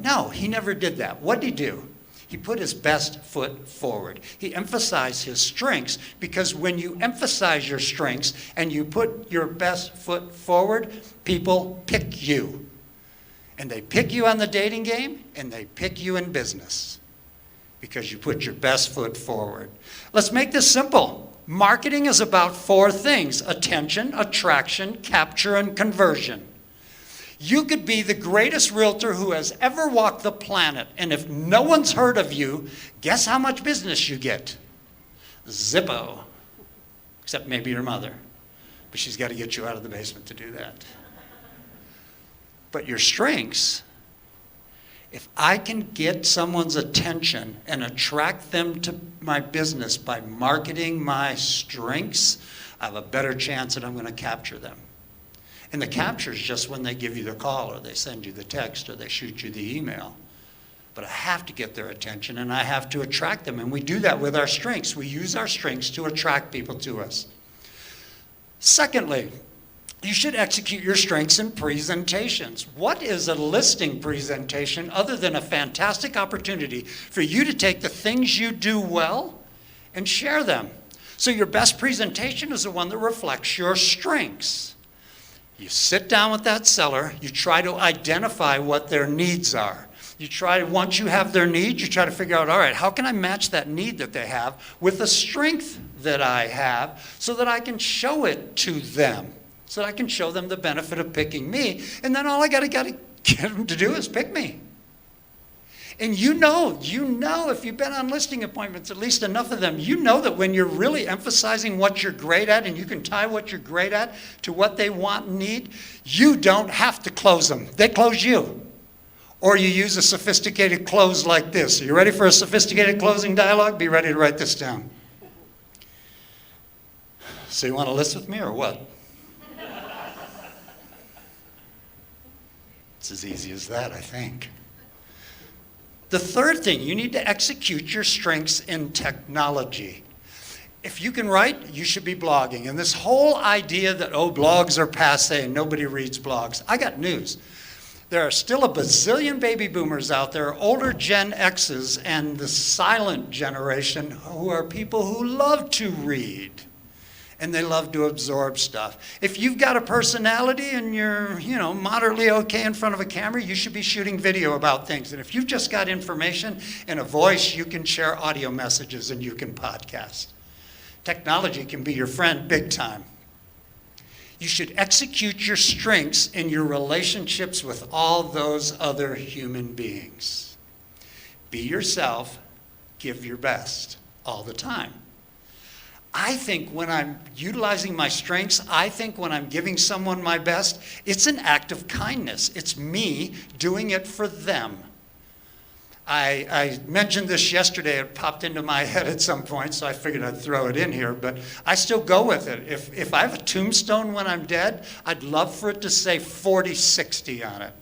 No, he never did that. What did he do? He put his best foot forward. He emphasized his strengths, because when you emphasize your strengths and you put your best foot forward, people pick you. And they pick you on the dating game, and they pick you in business because you put your best foot forward. Let's make this simple. Marketing is about 4 things: attention, attraction, capture, and conversion. You could be the greatest realtor who has ever walked the planet, and if no one's heard of you, guess how much business you get? Zippo. Except maybe your mother. But she's got to get you out of the basement to do that. But your strengths, if I can get someone's attention and attract them to my business by marketing my strengths, I have a better chance that I'm going to capture them. And the capture is just when they give you the call, or they send you the text, or they shoot you the email. But I have to get their attention, and I have to attract them. And we do that with our strengths. We use our strengths to attract people to us. Secondly, you should execute your strengths in presentations. What is a listing presentation other than a fantastic opportunity for you to take the things you do well and share them? So your best presentation is the one that reflects your strengths. You sit down with that seller, you try to identify what their needs are. Once you have their needs, you try to figure out, all right, how can I match that need that they have with the strength that I have so that I can show it to them, so that I can show them the benefit of picking me, and then all I got to get them to do is pick me. And you know, if you've been on listing appointments, at least enough of them, you know that when you're really emphasizing what you're great at and you can tie what you're great at to what they want and need, you don't have to close them. They close you. Or you use a sophisticated close like this. Are you ready for a sophisticated closing dialogue? Be ready to write this down. So you want to list with me or what? It's as easy as that, I think. The third thing, you need to execute your strengths in technology. If you can write, you should be blogging. And this whole idea that, blogs are passé and nobody reads blogs. I got news. There are still a bazillion baby boomers out there, older Gen X's, and the silent generation who are people who love to read. And they love to absorb stuff. If you've got a personality and you're, moderately okay in front of a camera, you should be shooting video about things. And if you've just got information and a voice, you can share audio messages and you can podcast. Technology can be your friend big time. You should execute your strengths in your relationships with all those other human beings. Be yourself, give your best all the time. I think when I'm utilizing my strengths, I think when I'm giving someone my best, it's an act of kindness. It's me doing it for them. I mentioned this yesterday. It popped into my head at some point, so I figured I'd throw it in here, but I still go with it. If I have a tombstone when I'm dead, I'd love for it to say 40-60 on it.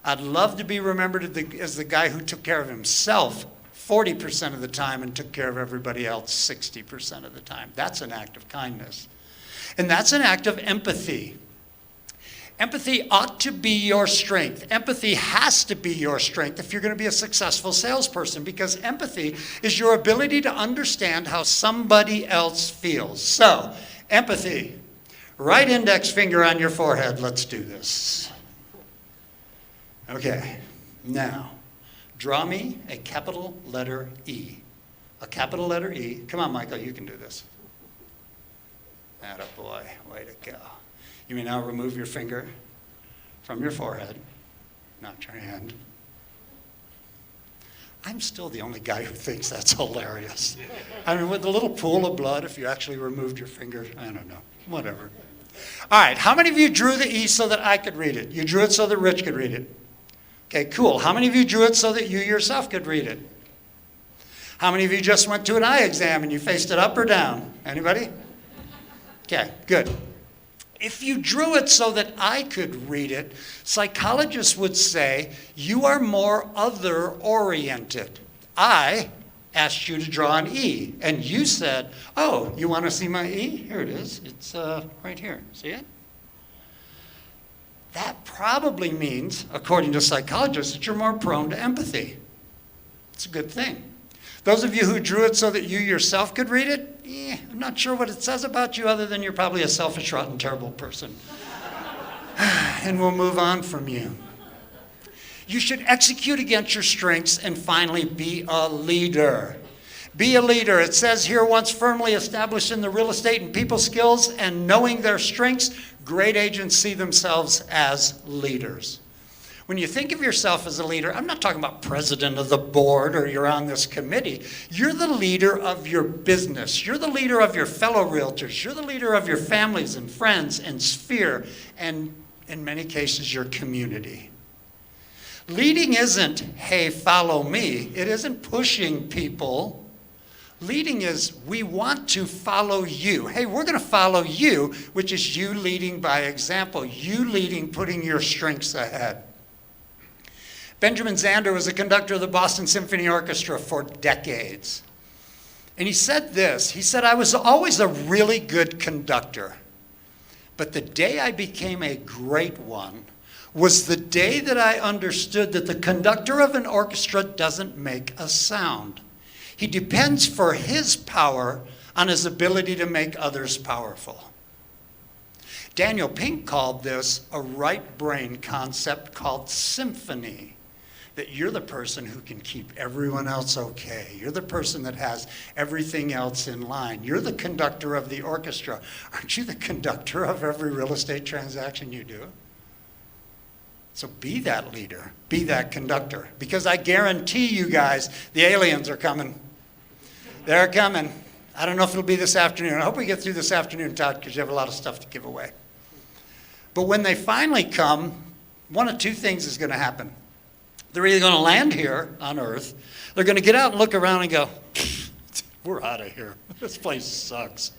I'd love to be remembered as the guy who took care of himself 40% of the time and took care of everybody else 60% of the time. That's an act of kindness. And that's an act of empathy. Empathy ought to be your strength. Empathy has to be your strength if you're going to be a successful salesperson, because empathy is your ability to understand how somebody else feels. So, empathy. Right index finger on your forehead. Let's do this. Okay, now. Draw me a capital letter E. A capital letter E. Come on, Michael, you can do this. Attaboy, way to go. You may now remove your finger from your forehead, not your hand. I'm still the only guy who thinks that's hilarious. I mean, with a little pool of blood, if you actually removed your finger, I don't know, whatever. All right, how many of you drew the E so that I could read it? You drew it so that Rich could read it. Okay, cool. How many of you drew it so that you yourself could read it? How many of you just went to an eye exam and you faced it up or down? Anybody? Okay, good. If you drew it so that I could read it, psychologists would say you are more other-oriented. I asked you to draw an E, and you said, oh, you want to see my E? Here it is. It's right here. See it? That probably means, according to psychologists, that you're more prone to empathy. It's a good thing. Those of you who drew it so that you yourself could read it, I'm not sure what it says about you other than you're probably a selfish, rotten, terrible person. And we'll move on from you. You should execute against your strengths and finally be a leader. Be a leader. It says here, once firmly established in the real estate and people skills and knowing their strengths, great agents see themselves as leaders. When you think of yourself as a leader, I'm not talking about president of the board or you're on this committee. You're the leader of your business. You're the leader of your fellow realtors. You're the leader of your families and friends and sphere and, in many cases, your community. Leading isn't, hey, follow me. It isn't pushing people. Leading is, we want to follow you. Hey, we're going to follow you, which is you leading by example. You leading, putting your strengths ahead. Benjamin Zander was a conductor of the Boston Symphony Orchestra for decades. And he said this, he said, I was always a really good conductor, but the day I became a great one was the day that I understood that the conductor of an orchestra doesn't make a sound. He depends for his power on his ability to make others powerful. Daniel Pink called this a right brain concept called symphony. That you're the person who can keep everyone else okay. You're the person that has everything else in line. You're the conductor of the orchestra. Aren't you the conductor of every real estate transaction you do? So be that leader. Be that conductor. Because I guarantee you guys, the aliens are coming. They're coming. I don't know if it'll be this afternoon. I hope we get through this afternoon, Todd, because you have a lot of stuff to give away. But when they finally come, one of two things is going to happen. They're either going to land here on Earth, they're going to get out and look around and go, we're out of here. This place sucks.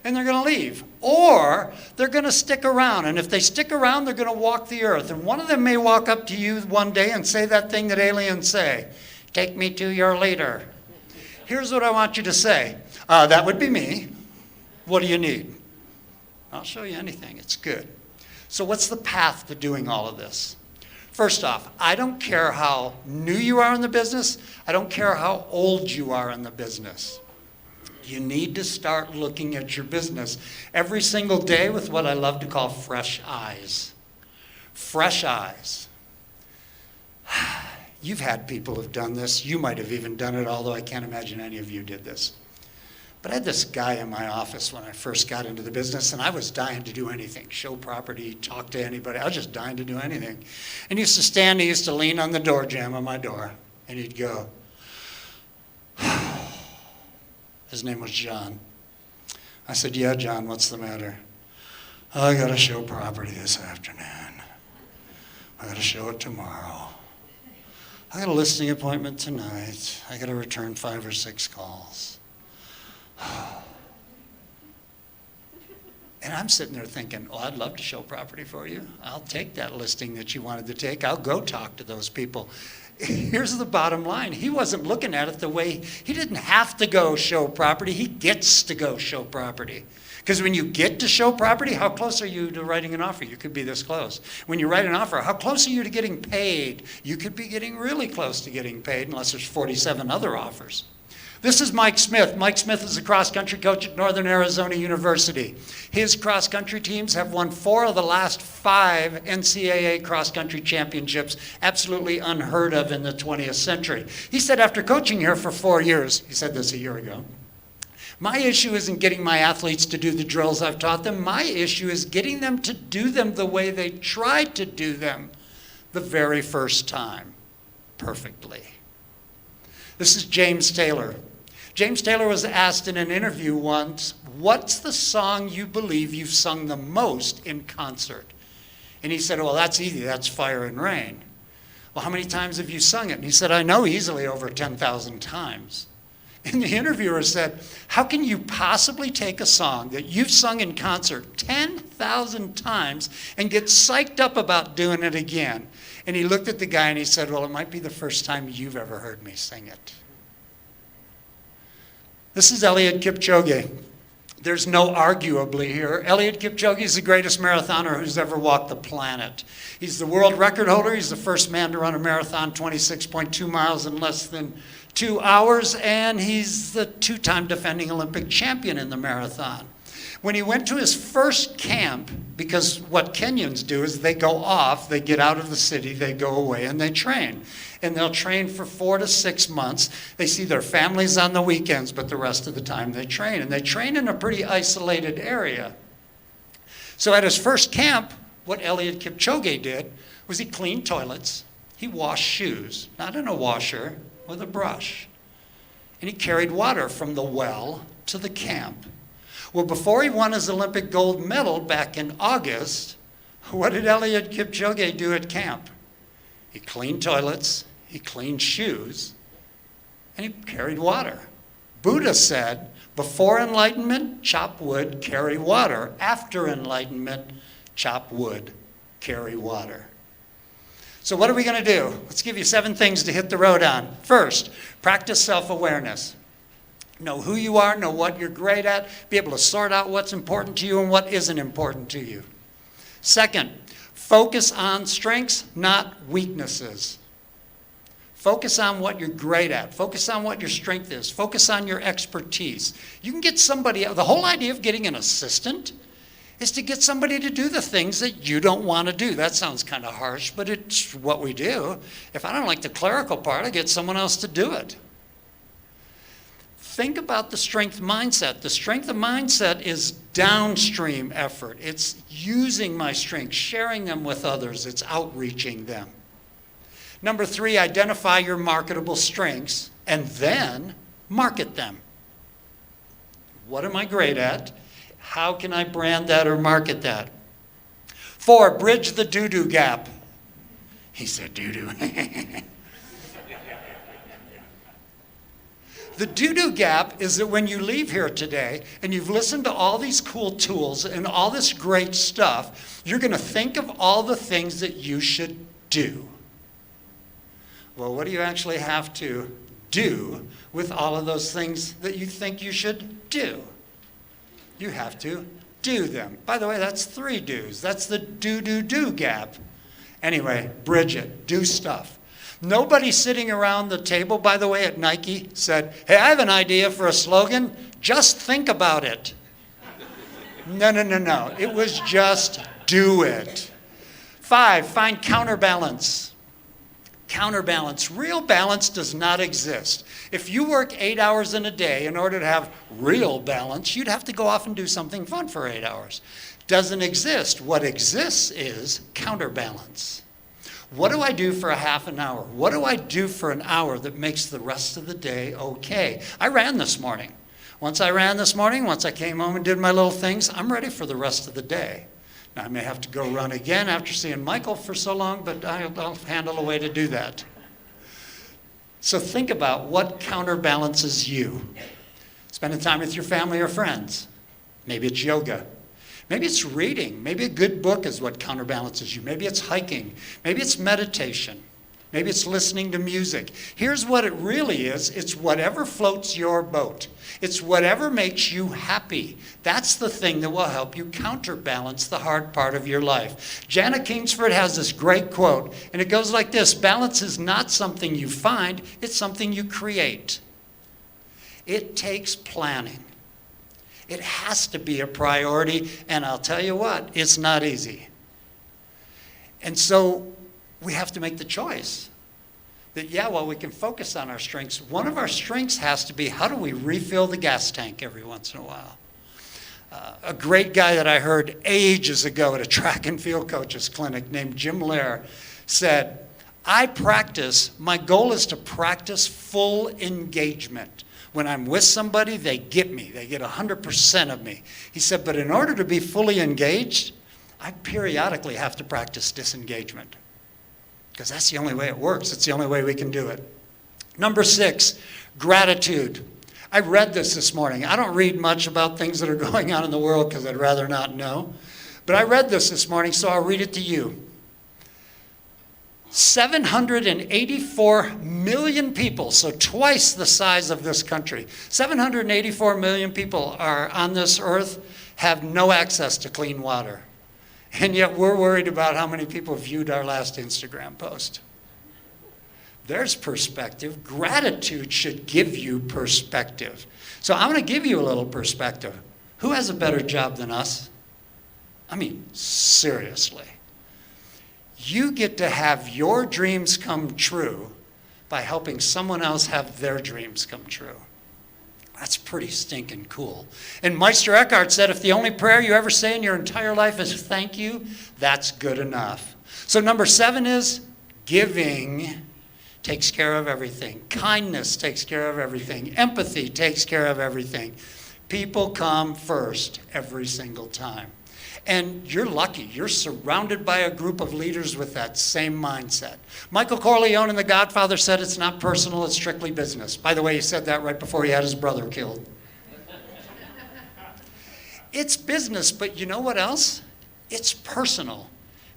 And they're going to leave. Or they're going to stick around. And if they stick around, they're going to walk the earth. And one of them may walk up to you one day and say that thing that aliens say, take me to your leader. Here's what I want you to say. That would be me. What do you need? I'll show you anything. It's good. So what's the path to doing all of this? First off, I don't care how new you are in the business. I don't care how old you are in the business. You need to start looking at your business every single day with what I love to call fresh eyes. Fresh eyes. You've had people who've done this. You might have even done it, although I can't imagine any of you did this. But I had this guy in my office when I first got into the business, and I was dying to do anything. Show property, talk to anybody. I was just dying to do anything. And he used to stand, he used to lean on the door jamb on my door, and he'd go. His name was John. I said, yeah, John, what's the matter? Oh, I got to show property this afternoon. I got to show it tomorrow. I got a listing appointment tonight. I got to return 5 or 6 calls. And I'm sitting there thinking, oh, I'd love to show property for you. I'll take that listing that you wanted to take. I'll go talk to those people. Here's the bottom line. He wasn't looking at it the way, he didn't have to go show property. He gets to go show property. Because when you get to show property, how close are you to writing an offer? You could be this close. When you write an offer, how close are you to getting paid? You could be getting really close to getting paid unless there's 47 other offers. This is Mike Smith. Mike Smith is a cross-country coach at Northern Arizona University. His cross-country teams have won 4 of the last 5 NCAA cross-country championships, absolutely unheard of in the 20th century. He said after coaching here for 4 years, he said this a year ago, my issue isn't getting my athletes to do the drills I've taught them. My issue is getting them to do them the way they tried to do them the very first time, perfectly. This is James Taylor. James Taylor was asked in an interview once, what's the song you believe you've sung the most in concert? And he said, well, that's easy. That's Fire and Rain. Well, how many times have you sung it? And he said, I know easily over 10,000 times. And the interviewer said, how can you possibly take a song that you've sung in concert 10,000 times and get psyched up about doing it again? And he looked at the guy and he said, well, it might be the first time you've ever heard me sing it. This is Eliud Kipchoge. There's no arguably here. Eliud Kipchoge is the greatest marathoner who's ever walked the planet. He's the world record holder. He's the first man to run a marathon 26.2 miles in less than 2 hours, and he's the 2-time defending Olympic champion in the marathon. When he went to his first camp, because what Kenyans do is they go off, they get out of the city, they go away, and they train. And they'll train for 4 to 6 months. They see their families on the weekends, but the rest of the time they train. And they train in a pretty isolated area. So at his first camp, what Eliud Kipchoge did was he cleaned toilets, he washed shoes, not in a washer, with a brush. And he carried water from the well to the camp. Well, before he won his Olympic gold medal back in August, what did Eliud Kipchoge do at camp? He cleaned toilets, he cleaned shoes, and he carried water. Buddha said, before enlightenment, chop wood, carry water. After enlightenment, chop wood, carry water. So what are we going to do? Let's give you 7 things to hit the road on. First, practice self-awareness. Know who you are, know what you're great at, be able to sort out what's important to you and what isn't important to you. Second, focus on strengths, not weaknesses. Focus on what you're great at. Focus on what your strength is. Focus on your expertise. You can get somebody, the whole idea of getting an assistant is to get somebody to do the things that you don't want to do. That sounds kind of harsh, but it's what we do. If I don't like the clerical part, I get someone else to do it. Think about the strength mindset. The strength of mindset is downstream effort. It's using my strengths, sharing them with others. It's outreaching them. Number 3, identify your marketable strengths and then market them. What am I great at? How can I brand that or market that? 4, bridge the doo-doo gap. He said doo-doo. The doo-doo gap is that when you leave here today and you've listened to all these cool tools and all this great stuff, you're going to think of all the things that you should do. Well, what do you actually have to do with all of those things that you think you should do? You have to do them. By the way, that's 3 do's. That's the do-do-do gap. Anyway, bridge it. Do stuff. Nobody sitting around the table, by the way, at Nike said, hey, I have an idea for a slogan. Just think about it. No. It was just do it. 5, find counterbalance. Counterbalance. Real balance does not exist. If you work 8 hours in a day, in order to have real balance, you'd have to go off and do something fun for 8 hours. Doesn't exist. What exists is counterbalance. What do I do for a half an hour? What do I do for an hour that makes the rest of the day okay? I ran this morning. Once I came home and did my little things, I'm ready for the rest of the day. Now, I may have to go run again after seeing Michael for so long, but I'll handle a way to do that. So think about what counterbalances you. Spending time with your family or friends. Maybe it's yoga. Maybe it's reading. Maybe a good book is what counterbalances you. Maybe it's hiking. Maybe it's meditation. Maybe it's listening to music. Here's what it really is. It's whatever floats your boat. It's whatever makes you happy. That's the thing that will help you counterbalance the hard part of your life. Jana Kingsford has this great quote, and it goes like this: balance is not something you find, it's something you create. It takes planning. It has to be a priority, and I'll tell you what, it's not easy. And so we have to make the choice that, yeah, while we can focus on our strengths, one of our strengths has to be how do we refill the gas tank every once in a while. A great guy that I heard ages ago at a track and field coaches clinic named Jim Lair said, my goal is to practice full engagement. When I'm with somebody, they get me. They get 100% of me. He said, but in order to be fully engaged, I periodically have to practice disengagement. Because that's the only way it works. It's the only way we can do it. Number 6, gratitude. I read this morning. I don't read much about things that are going on in the world because I'd rather not know. But I read this morning, so I'll read it to you. 784 million people, so twice the size of this country. 784 million people are on this earth, have no access to clean water. And yet we're worried about how many people viewed our last Instagram post. There's perspective. Gratitude should give you perspective. So I'm going to give you a little perspective. Who has a better job than us? I mean, seriously. You get to have your dreams come true by helping someone else have their dreams come true. That's pretty stinking cool. And Meister Eckhart said, if the only prayer you ever say in your entire life is thank you, that's good enough. So number 7 is giving takes care of everything. Kindness takes care of everything. Empathy takes care of everything. People come first every single time. And you're lucky. You're surrounded by a group of leaders with that same mindset. Michael Corleone in The Godfather said it's not personal, it's strictly business. By the way, he said that right before he had his brother killed. It's business, but you know what else? It's personal.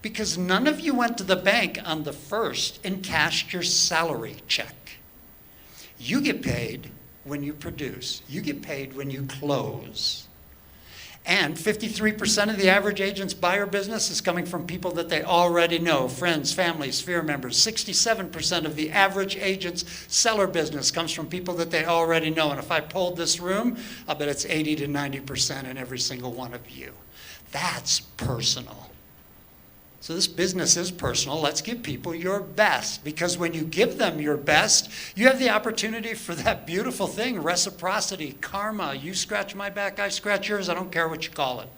Because none of you went to the bank on the 1st and cashed your salary check. You get paid when you produce. You get paid when you close. And 53% of the average agent's buyer business is coming from people that they already know, friends, family, sphere members. 67% of the average agent's seller business comes from people that they already know. And if I polled this room, I'll bet it's 80 to 90% in every single one of you. That's personal. So this business is personal. Let's give people your best, because when you give them your best, you have the opportunity for that beautiful thing, reciprocity, karma. You scratch my back, I scratch yours. I don't care what you call it.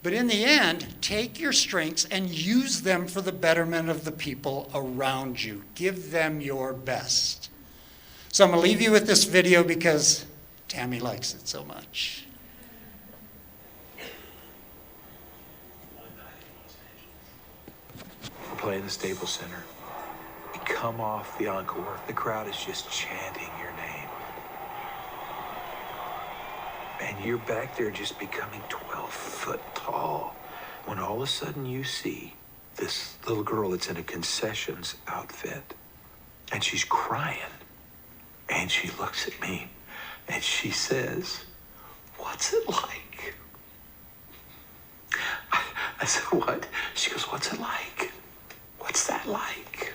But in the end, take your strengths and use them for the betterment of the people around you. Give them your best. So I'm going to leave you with this video because Tammy likes it so much. Play the Staples Center. We come off the encore. The crowd is just chanting your name. And you're back there just becoming 12 foot tall. When all of a sudden you see this little girl that's in a concessions outfit, and she's crying, and she looks at me, and she says, "What's it like?" I said, "What?" She goes, "What's it like?" What's that like?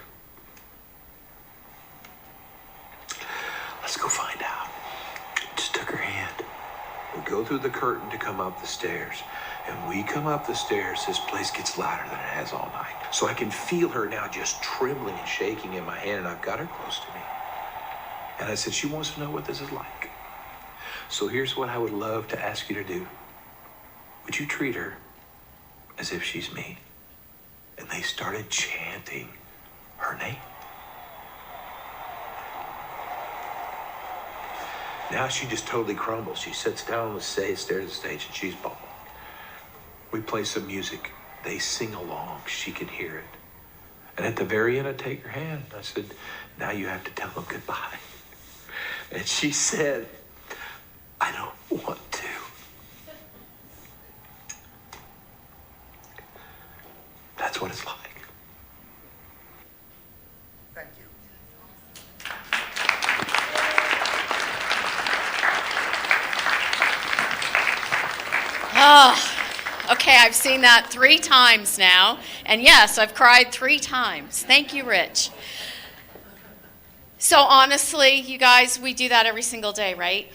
Let's go find out. Just took her hand. We go through the curtain to come up the stairs. And we come up the stairs, this place gets louder than it has all night. So I can feel her now just trembling and shaking in my hand, and I've got her close to me. And I said, she wants to know what this is like. So here's what I would love to ask you to do. Would you treat her as if she's me? And they started chanting her name. Now she just totally crumbles. She sits down on the stairs of the stage, and she's bawling. We play some music. They sing along. She can hear it. And at the very end, I take her hand. I said, now you have to tell them goodbye. And she said, I don't want to. That's what it's like. Thank you. Oh, okay, I've seen that 3 times now. And yes, I've cried 3 times. Thank you, Rich. So honestly, you guys, we do that every single day, right?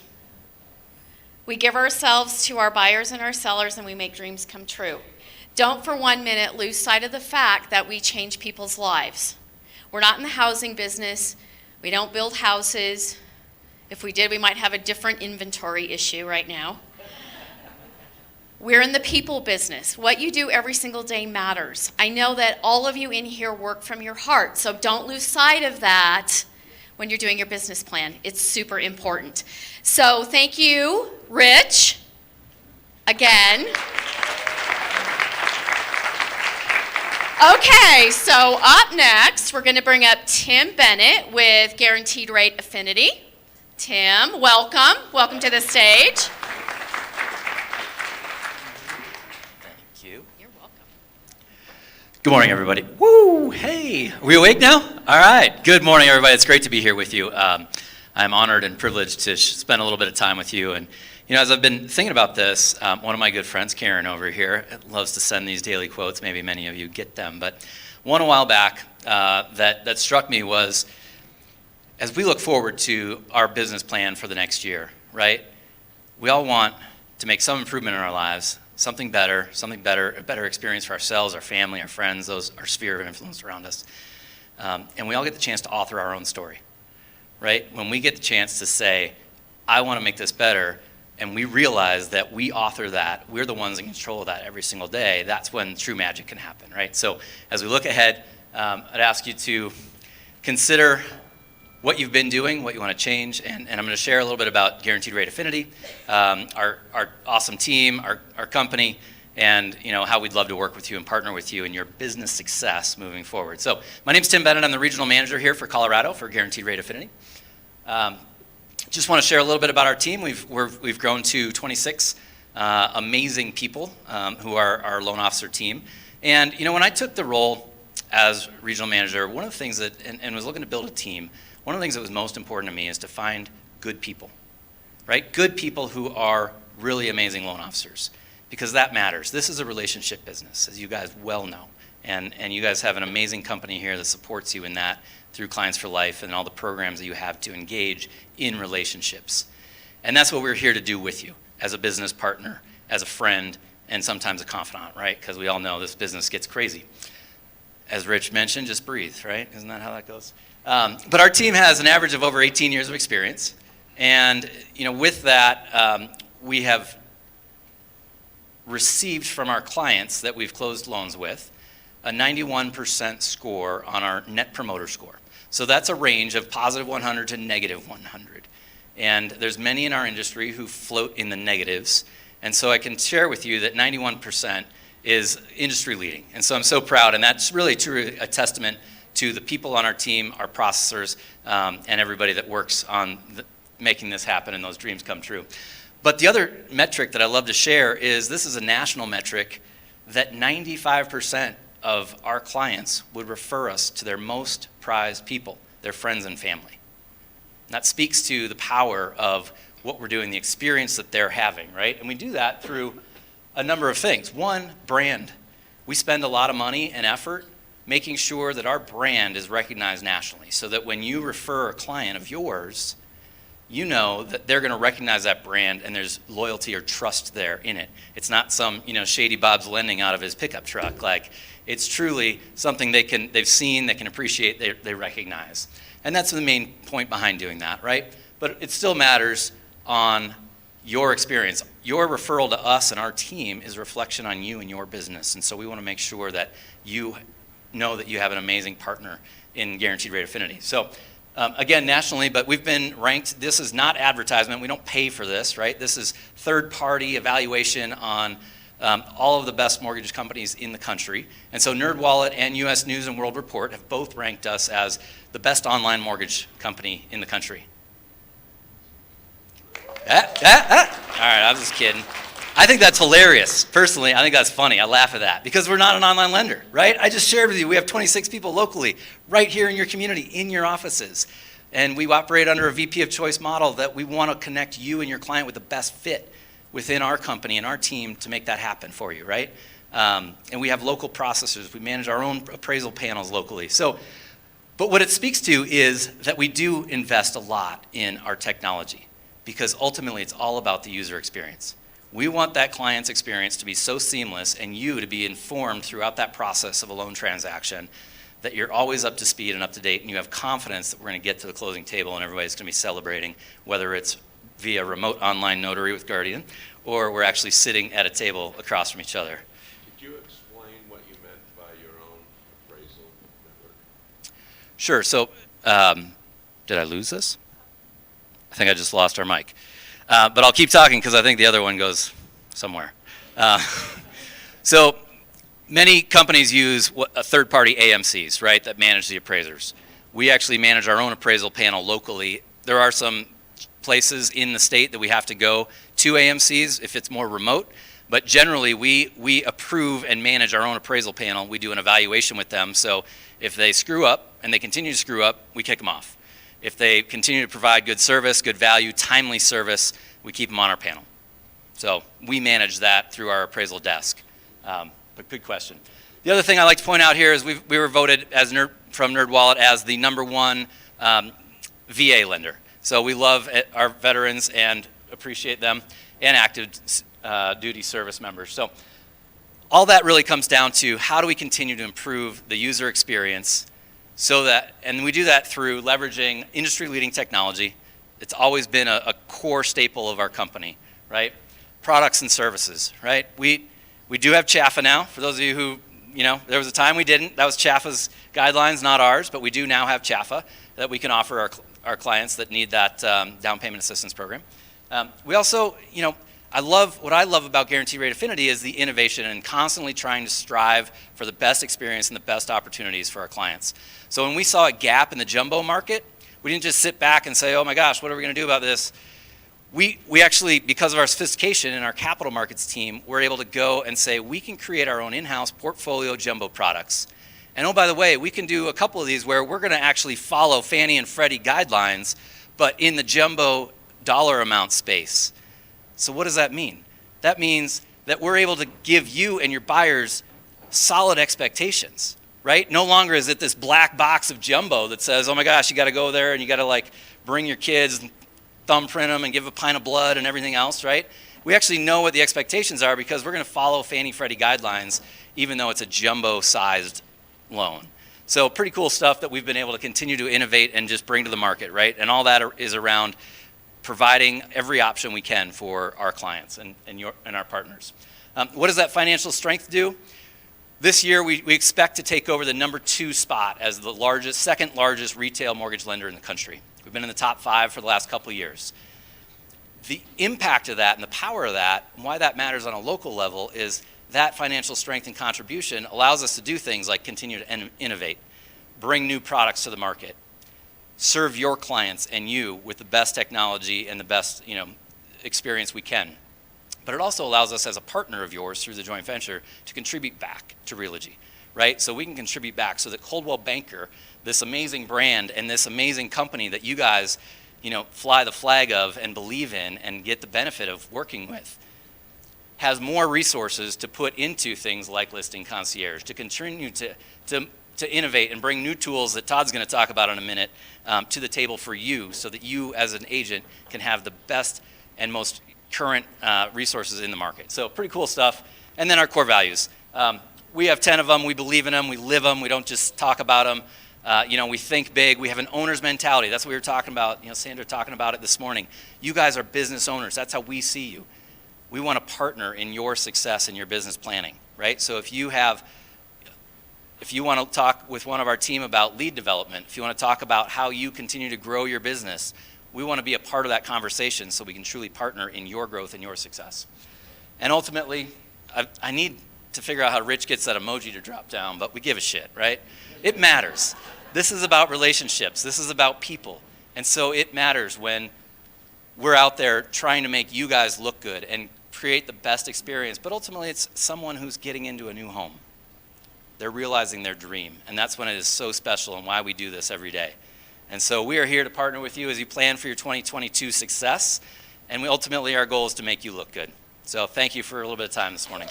We give ourselves to our buyers and our sellers, and we make dreams come true. Don't for 1 minute lose sight of the fact that we change people's lives. We're not in the housing business. We don't build houses. If we did, we might have a different inventory issue right now. We're in the people business. What you do every single day matters. I know that all of you in here work from your heart, so don't lose sight of that when you're doing your business plan. It's super important. So thank you, Rich, again. Okay, so up next, we're going to bring up Tim Bennett with Guaranteed Rate Affinity. Tim, welcome. Welcome to the stage. Thank you. You're welcome. Good morning, everybody. Woo! Hey, are we awake now? All right. Good morning, everybody. It's great to be here with you. I'm honored and privileged to spend a little bit of time with you. And you know, as I've been thinking about this, one of my good friends, Karen over here, loves to send these daily quotes. Maybe many of you get them, but one a while back that struck me was, as we look forward to our business plan for the next year, right? We all want to make some improvement in our lives, something better, a better experience for ourselves, our family, our friends, our sphere of influence around us. And we all get the chance to author our own story, right? When we get the chance to say, I want to make this better, and we realize that we author that, we're the ones in control of that every single day, that's when true magic can happen, right? So as we look ahead, I'd ask you to consider what you've been doing, what you want to change, and I'm going to share a little bit about Guaranteed Rate Affinity, our awesome team, our company, and how we'd love to work with you and partner with you in your business success moving forward. So my name's Tim Bennett. I'm the regional manager here for Colorado for Guaranteed Rate Affinity. Just want to share a little bit about our team. We've grown to 26 amazing people who are our loan officer team. And when I took the role as regional manager, one of the things that, and was looking to build a team, one of the things that was most important to me is to find good people, right? Good people who are really amazing loan officers, because that matters. This is a relationship business, as you guys well know. And you guys have an amazing company here that supports you in that through Clients for Life and all the programs that you have to engage in relationships. And that's what we're here to do with you as a business partner, as a friend, and sometimes a confidant, right? Because we all know this business gets crazy. As Rich mentioned, just breathe, right? Isn't that how that goes? But our team has an average of over 18 years of experience. And with that, we have received from our clients that we've closed loans with a 91% score on our Net Promoter Score. So that's a range of positive 100 to negative 100. And there's many in our industry who float in the negatives. And so I can share with you that 91% is industry leading. And so I'm so proud, and that's really truly a testament to the people on our team, our processors, and everybody that works on making this happen and those dreams come true. But the other metric that I love to share is this is a national metric that 95% of our clients would refer us to their most prized people, their friends and family. And that speaks to the power of what we're doing, the experience that they're having, right? And we do that through a number of things. One, brand. We spend a lot of money and effort making sure that our brand is recognized nationally, so that when you refer a client of yours, you know that they're going to recognize that brand and there's loyalty or trust there in it. It's not some, Shady Bob's lending out of his pickup truck. Like, it's truly something they've seen, they can appreciate, they recognize. And that's the main point behind doing that, right? But it still matters on your experience. Your referral to us and our team is a reflection on you and your business. And so we want to make sure that you know that you have an amazing partner in Guaranteed Rate Affinity. So again, nationally, but we've been ranked. This is not advertisement. We don't pay for this, right? This is third-party evaluation on all of the best mortgage companies in the country. And so NerdWallet and U.S. News and World Report have both ranked us as the best online mortgage company in the country. All right, I was just kidding. I think that's hilarious. Personally, I think that's funny. I laugh at that because we're not an online lender, right? I just shared with you, we have 26 people locally right here in your community, in your offices. And we operate under a VP of Choice model that we want to connect you and your client with the best fit within our company and our team to make that happen for you, right? And we have local processors. We manage our own appraisal panels locally. But what it speaks to is that we do invest a lot in our technology because ultimately it's all about the user experience. We want that client's experience to be so seamless and you to be informed throughout that process of a loan transaction that you're always up to speed and up to date and you have confidence that we're going to get to the closing table and everybody's going to be celebrating, whether it's via remote online notary with Guardian or we're actually sitting at a table across from each other. Could you explain what you meant by your own appraisal network? Sure. So did I lose this? I think I just lost our mic. But I'll keep talking because I think the other one goes somewhere. So many companies use third-party AMCs, right, that manage the appraisers. We actually manage our own appraisal panel locally. There are some places in the state that we have to go to AMCs if it's more remote. But generally, we approve and manage our own appraisal panel. We do an evaluation with them. So if they screw up and they continue to screw up, we kick them off. If they continue to provide good service, good value, timely service, we keep them on our panel. So we manage that through our appraisal desk. But good question. The other thing I like to point out here is we were voted from NerdWallet as the #1 VA lender. So we love our veterans and appreciate them. and active duty service members. So all that really comes down to how do we continue to improve the user experience so that, and we do that through leveraging industry-leading technology. It's always been a core staple of our company, right? Products and services, right? We do have CHAFA now. For those of you who, there was a time we didn't. That was CHAFA's guidelines, not ours, but we do now have CHAFA that we can offer our clients that need that down payment assistance program. We also, what I love about Guaranteed Rate Affinity is the innovation and constantly trying to strive for the best experience and the best opportunities for our clients. So when we saw a gap in the jumbo market, we didn't just sit back and say, oh my gosh, what are we going to do about this? We actually, because of our sophistication in our capital markets team, we're able to go and say we can create our own in-house portfolio jumbo products. And oh, by the way, we can do a couple of these where we're going to actually follow Fannie and Freddie guidelines, but in the jumbo dollar amount space. So what does that mean? That means that we're able to give you and your buyers solid expectations, right? No longer is it this black box of jumbo that says, oh my gosh, you got to go there and you got to bring your kids, thumbprint them and give a pint of blood and everything else, right? We actually know what the expectations are because we're going to follow Fannie Freddie guidelines even though it's a jumbo-sized loan. So pretty cool stuff that we've been able to continue to innovate and just bring to the market, right? And all that is around providing every option we can for our clients and our partners. What does that financial strength do? This year, we expect to take over the #2 spot as the second largest retail mortgage lender in the country. We've been in the top 5 for the last couple of years. The impact of that and the power of that, and why that matters on a local level, is that financial strength and contribution allows us to do things like continue to innovate, bring new products to the market, serve your clients and you with the best technology and the best experience we can. But it also allows us as a partner of yours through the joint venture to contribute back to Realogy, right? So we can contribute back so that Coldwell Banker, this amazing brand and this amazing company that you guys, fly the flag of and believe in and get the benefit of working with, has more resources to put into things like listing concierge, to continue to innovate and bring new tools that Todd's going to talk about in a minute to the table for you so that you as an agent can have the best and most current resources in the market. So pretty cool stuff. And then our core values. We have 10 of them. We believe in them. We live them. We don't just talk about them. We think big. We have an owner's mentality. That's what we were talking about. Sandra talking about it this morning. You guys are business owners. That's how we see you. We want to partner in your success in your business planning, right? So if you want to talk with one of our team about lead development, if you want to talk about how you continue to grow your business, we want to be a part of that conversation so we can truly partner in your growth and your success. And ultimately, I need to figure out how Rich gets that emoji to drop down, but we give a shit, right? It matters. This is about relationships. This is about people. And so it matters when we're out there trying to make you guys look good and create the best experience. But ultimately, it's someone who's getting into a new home. They're realizing their dream. And that's when it is so special and why we do this every day. And so we are here to partner with you as you plan for your 2022 success. And ultimately, our goal is to make you look good. So thank you for a little bit of time this morning.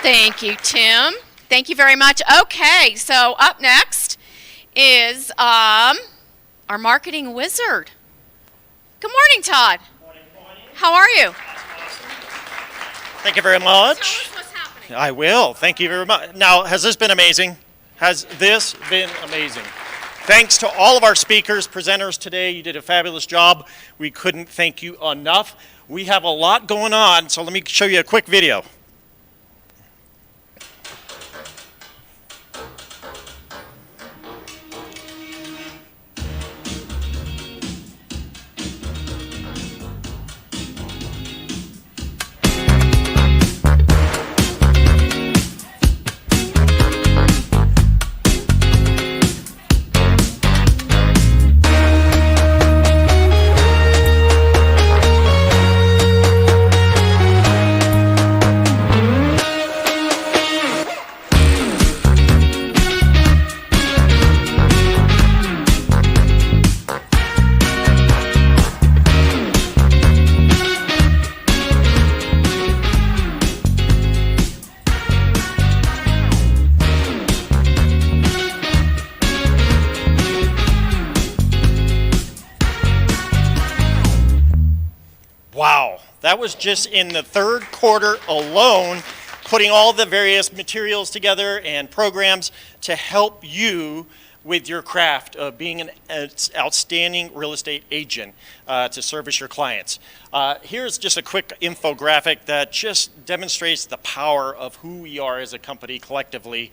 Thank you, Tim. Thank you very much. Okay, so up next is our marketing wizard. Good morning, Todd. How are you? Thank you very much. Tell us what's happening. I will. Thank you very much. Now, has this been amazing? Has this been amazing? Thanks to all of our speakers, presenters today. You did a fabulous job. We couldn't thank you enough. We have a lot going on, so let me show you a quick video. That was just in the third quarter alone, putting all the various materials together and programs to help you with your craft of being an outstanding real estate agent to service your clients. Here's just a quick infographic that just demonstrates the power of who we are as a company collectively.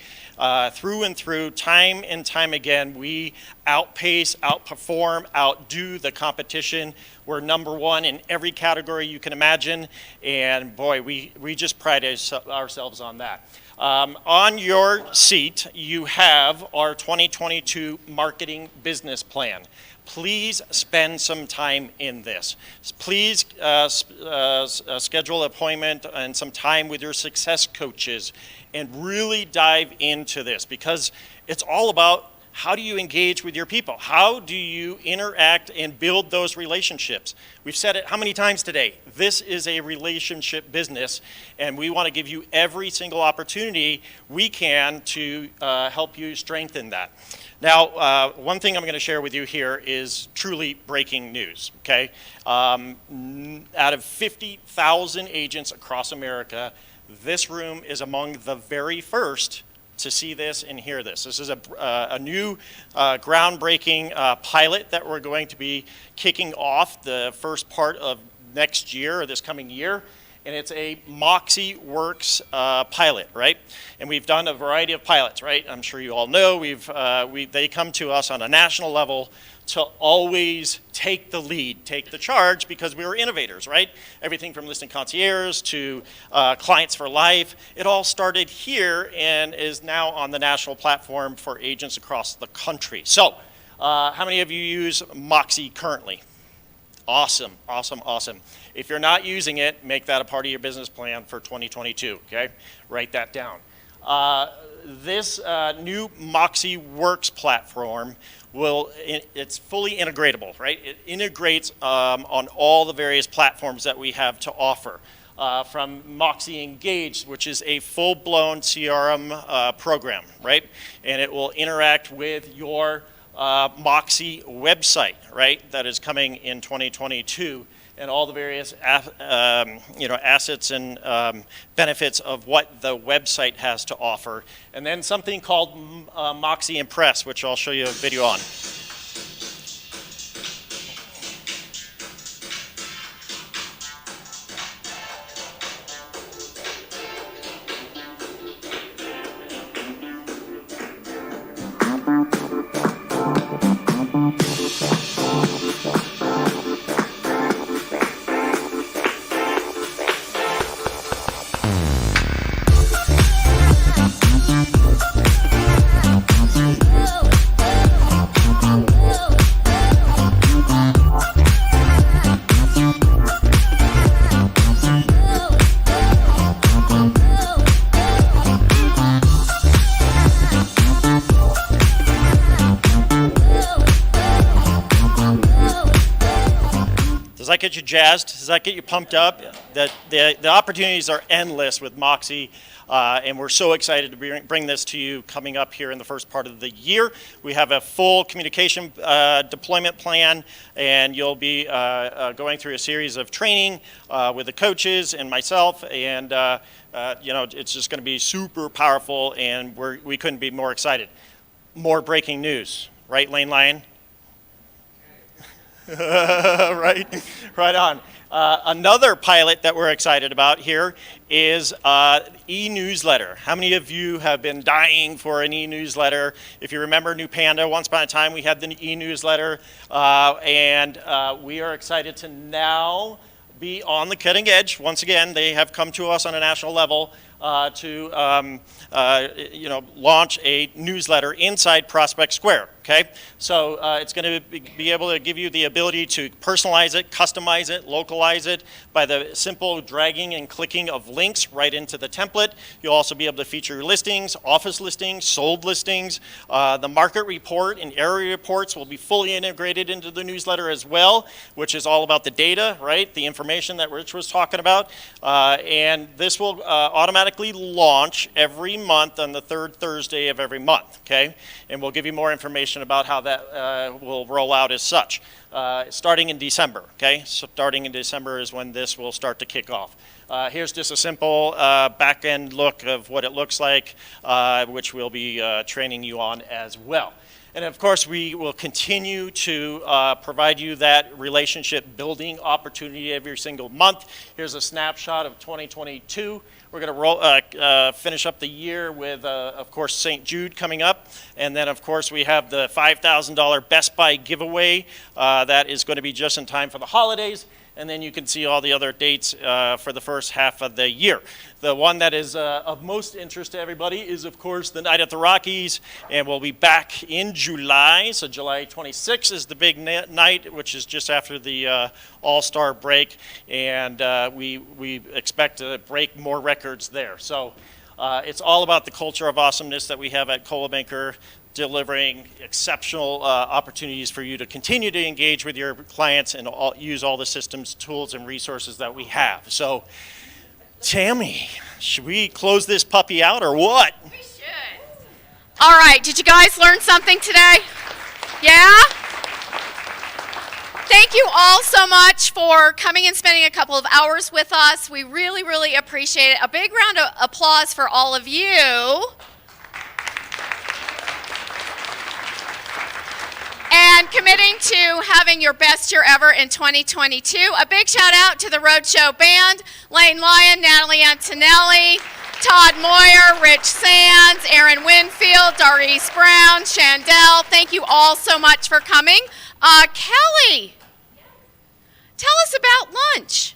Through and through, time and time again, we outpace, outperform, outdo the competition. We're number one in every category you can imagine, and boy, we just pride ourselves on that. On your seat, you have our 2022 marketing business plan. Please spend some time in this. Please schedule an appointment and some time with your success coaches and really dive into this, because it's all about how do you engage with your people? How do you interact and build those relationships? We've said it how many times today? This is a relationship business, and we want to give you every single opportunity we can to help you strengthen that. Now, one thing I'm going to share with you here is truly breaking news, okay? Out of 50,000 agents across America, this room is among the very first to see this and hear this. This is a new groundbreaking pilot that we're going to be kicking off the first part of next year, or this coming year, and it's a Moxie Works pilot, right? And we've done a variety of pilots, right? I'm sure you all know they come to us on a national level to always take the lead, take the charge, because we were innovators, right? Everything from listing concierge to clients for life. It all started here and is now on the national platform for agents across the country. So, how many of you use Moxie currently? Awesome, awesome, awesome. If you're not using it, make that a part of your business plan for 2022, okay? Write that down. This new Moxie Works platform it's fully integratable, right? It integrates on all the various platforms that we have to offer. From Moxie Engage, which is a full-blown CRM program, right? And it will interact with your Moxie website, right? That is coming in 2022. And all the various assets and benefits of what the website has to offer. And then something called Moxie Impress, which I'll show you a video on. Does that get you jazzed? Does that get you pumped up? The opportunities are endless with Moxie, and we're so excited to bring this to you coming up here in the first part of the year. We have a full communication deployment plan, and you'll be going through a series of training with the coaches and myself, and it's just going to be super powerful, and we couldn't be more excited. More breaking news, right, Lane Lyon? right on. Another pilot that we're excited about here is e-newsletter. How many of you have been dying for an e-newsletter? If you remember New Panda, once upon a time we had the e-newsletter, and we are excited to now be on the cutting edge. Once again, they have come to us on a national level to launch a newsletter inside Prospect Square. Okay, so it's going to be able to give you the ability to personalize it, customize it, localize it by the simple dragging and clicking of links right into the template. You'll also be able to feature your listings, office listings, sold listings. The market report and area reports will be fully integrated into the newsletter as well, which is all about the data, right? The information that Rich was talking about. And this will automatically launch every month on the third Thursday of every month, okay? And we'll give you more information information about how that will roll out as such. Starting in December, okay? So starting in December is when this will start to kick off. Here's just a simple back-end look of what it looks like, which we'll be training you on as well. And of course, we will continue to provide you that relationship building opportunity every single month. Here's a snapshot of 2022. We're going to finish up the year with, of course, St. Jude coming up. And then, of course, we have the $5,000 Best Buy giveaway. That is going to be just in time for the holidays. And then you can see all the other dates for the first half of the year. The one that is of most interest to everybody is, of course, the Night at the Rockies, and we'll be back in July. So July 26th is the big night, which is just after the All-Star break, and we expect to break more records there. So it's all about the culture of awesomeness that we have at Coldwell Banker, delivering exceptional opportunities for you to continue to engage with your clients and use all the systems, tools, and resources that we have. So, Tammy, should we close this puppy out or what? We should. All right, did you guys learn something today? Yeah? Thank you all so much for coming and spending a couple of hours with us. We really, really appreciate it. A big round of applause for all of you. And committing to having your best year ever in 2022. A big shout out to the Roadshow Band, Lane Lyon, Natalie Antonelli, Todd Moyer, Rich Sands, Aaron Winfield, Doris Brown, Chandel. Thank you all so much for coming. Kelly, tell us about lunch.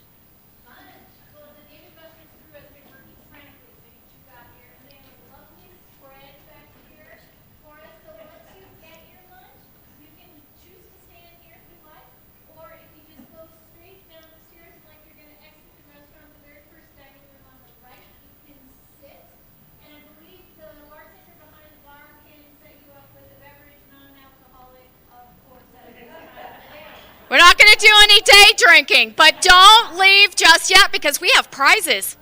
We're not going to do any day drinking, but don't leave just yet because we have prizes.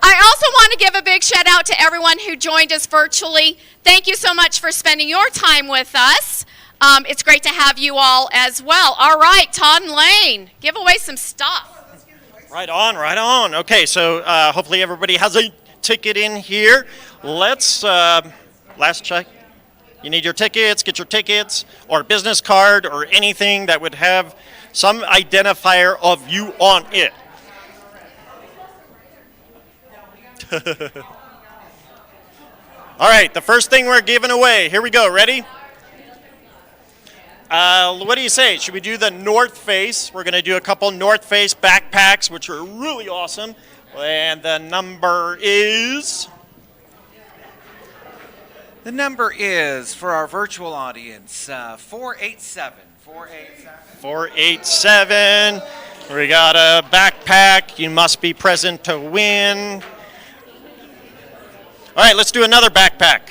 I also want to give a big shout out to everyone who joined us virtually. Thank you so much for spending your time with us. It's great to have you all as well. All right, Todd and Lane, give away some stuff. Right on, right on. Okay, so hopefully everybody has a ticket in here. Let's, last check. You need your tickets, get your tickets, or a business card, or anything that would have some identifier of you on it. All right, the first thing we're giving away. Here we go. Ready? What do you say? Should we do the North Face? We're going to do a couple North Face backpacks, which are really awesome. And the number is... The number is, for our virtual audience, 487. 487. 487. We got a backpack. You must be present to win. All right, let's do another backpack.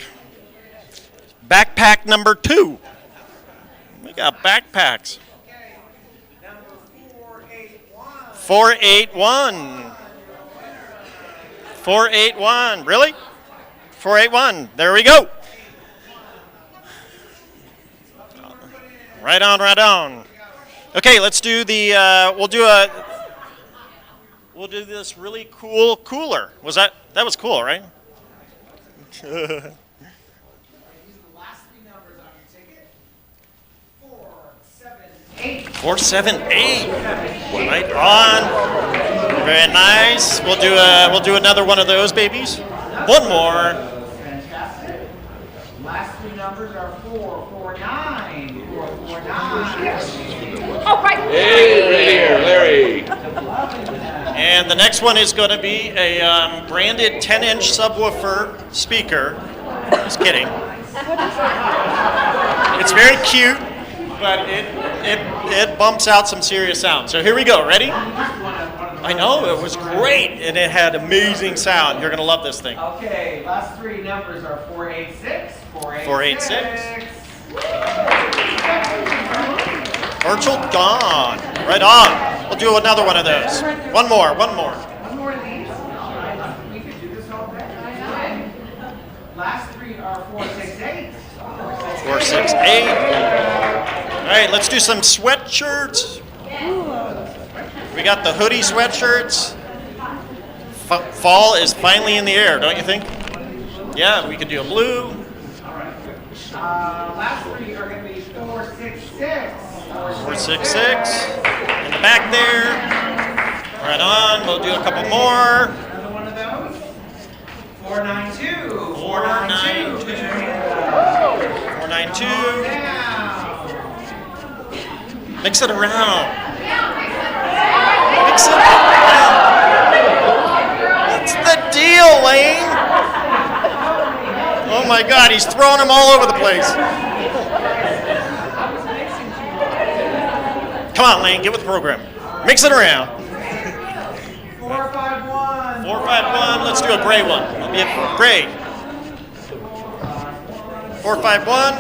Backpack number 2. We got backpacks. 481. 481. Really? 481. There we go. Right on, right on. Okay, let's do the, we'll do this really cool cooler. That was cool, right? 478. Right on. Very nice. We'll do another one of those babies. One more. Fantastic. Last 3 numbers are 449. 449. Oh, right. Hey, Larry. And the next one is going to be a branded 10-inch subwoofer speaker. Just kidding. It's very cute, but it bumps out some serious sound. So here we go. Ready? I know, it was great, and it had amazing sound. You're going to love this thing. Okay, last 3 numbers are 486. 486. Virtual Dawn. Right on. We'll do another one of those. One more. One more of these? We could do this all day. Last 3 are 468. 468. All right, let's do some sweatshirts. We got the hoodie sweatshirts. Fall is finally in the air, don't you think? Yeah, we could do a blue. Last three are going to be 466. 466. In the back there. Right on. We'll do a couple more. Another one of those. 492. 492. 492. Mix it around. Mix it around. What's the deal, Lane? Oh my God, he's throwing them all over the place. Come on, Lane, get with the program. Mix it around. 451. 451, let's do a gray one. It'll be a gray. 451.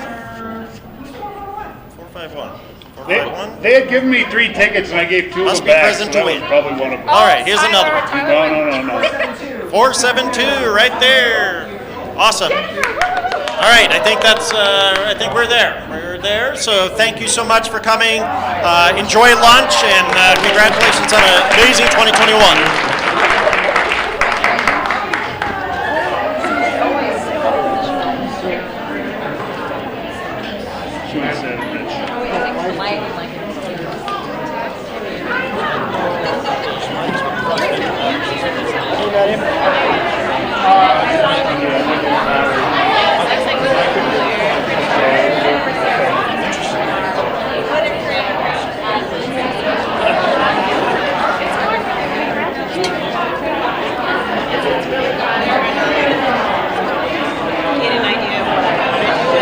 451. 451. They had given me 3 tickets and I gave 2 Must of be them back, present so to that win. was probably one of them. All right, here's another one. No. 472, right there. Awesome. All right, I think we're there. We're there. So thank you so much for coming. Enjoy lunch and congratulations on an amazing 2021. Should have said it, Rich.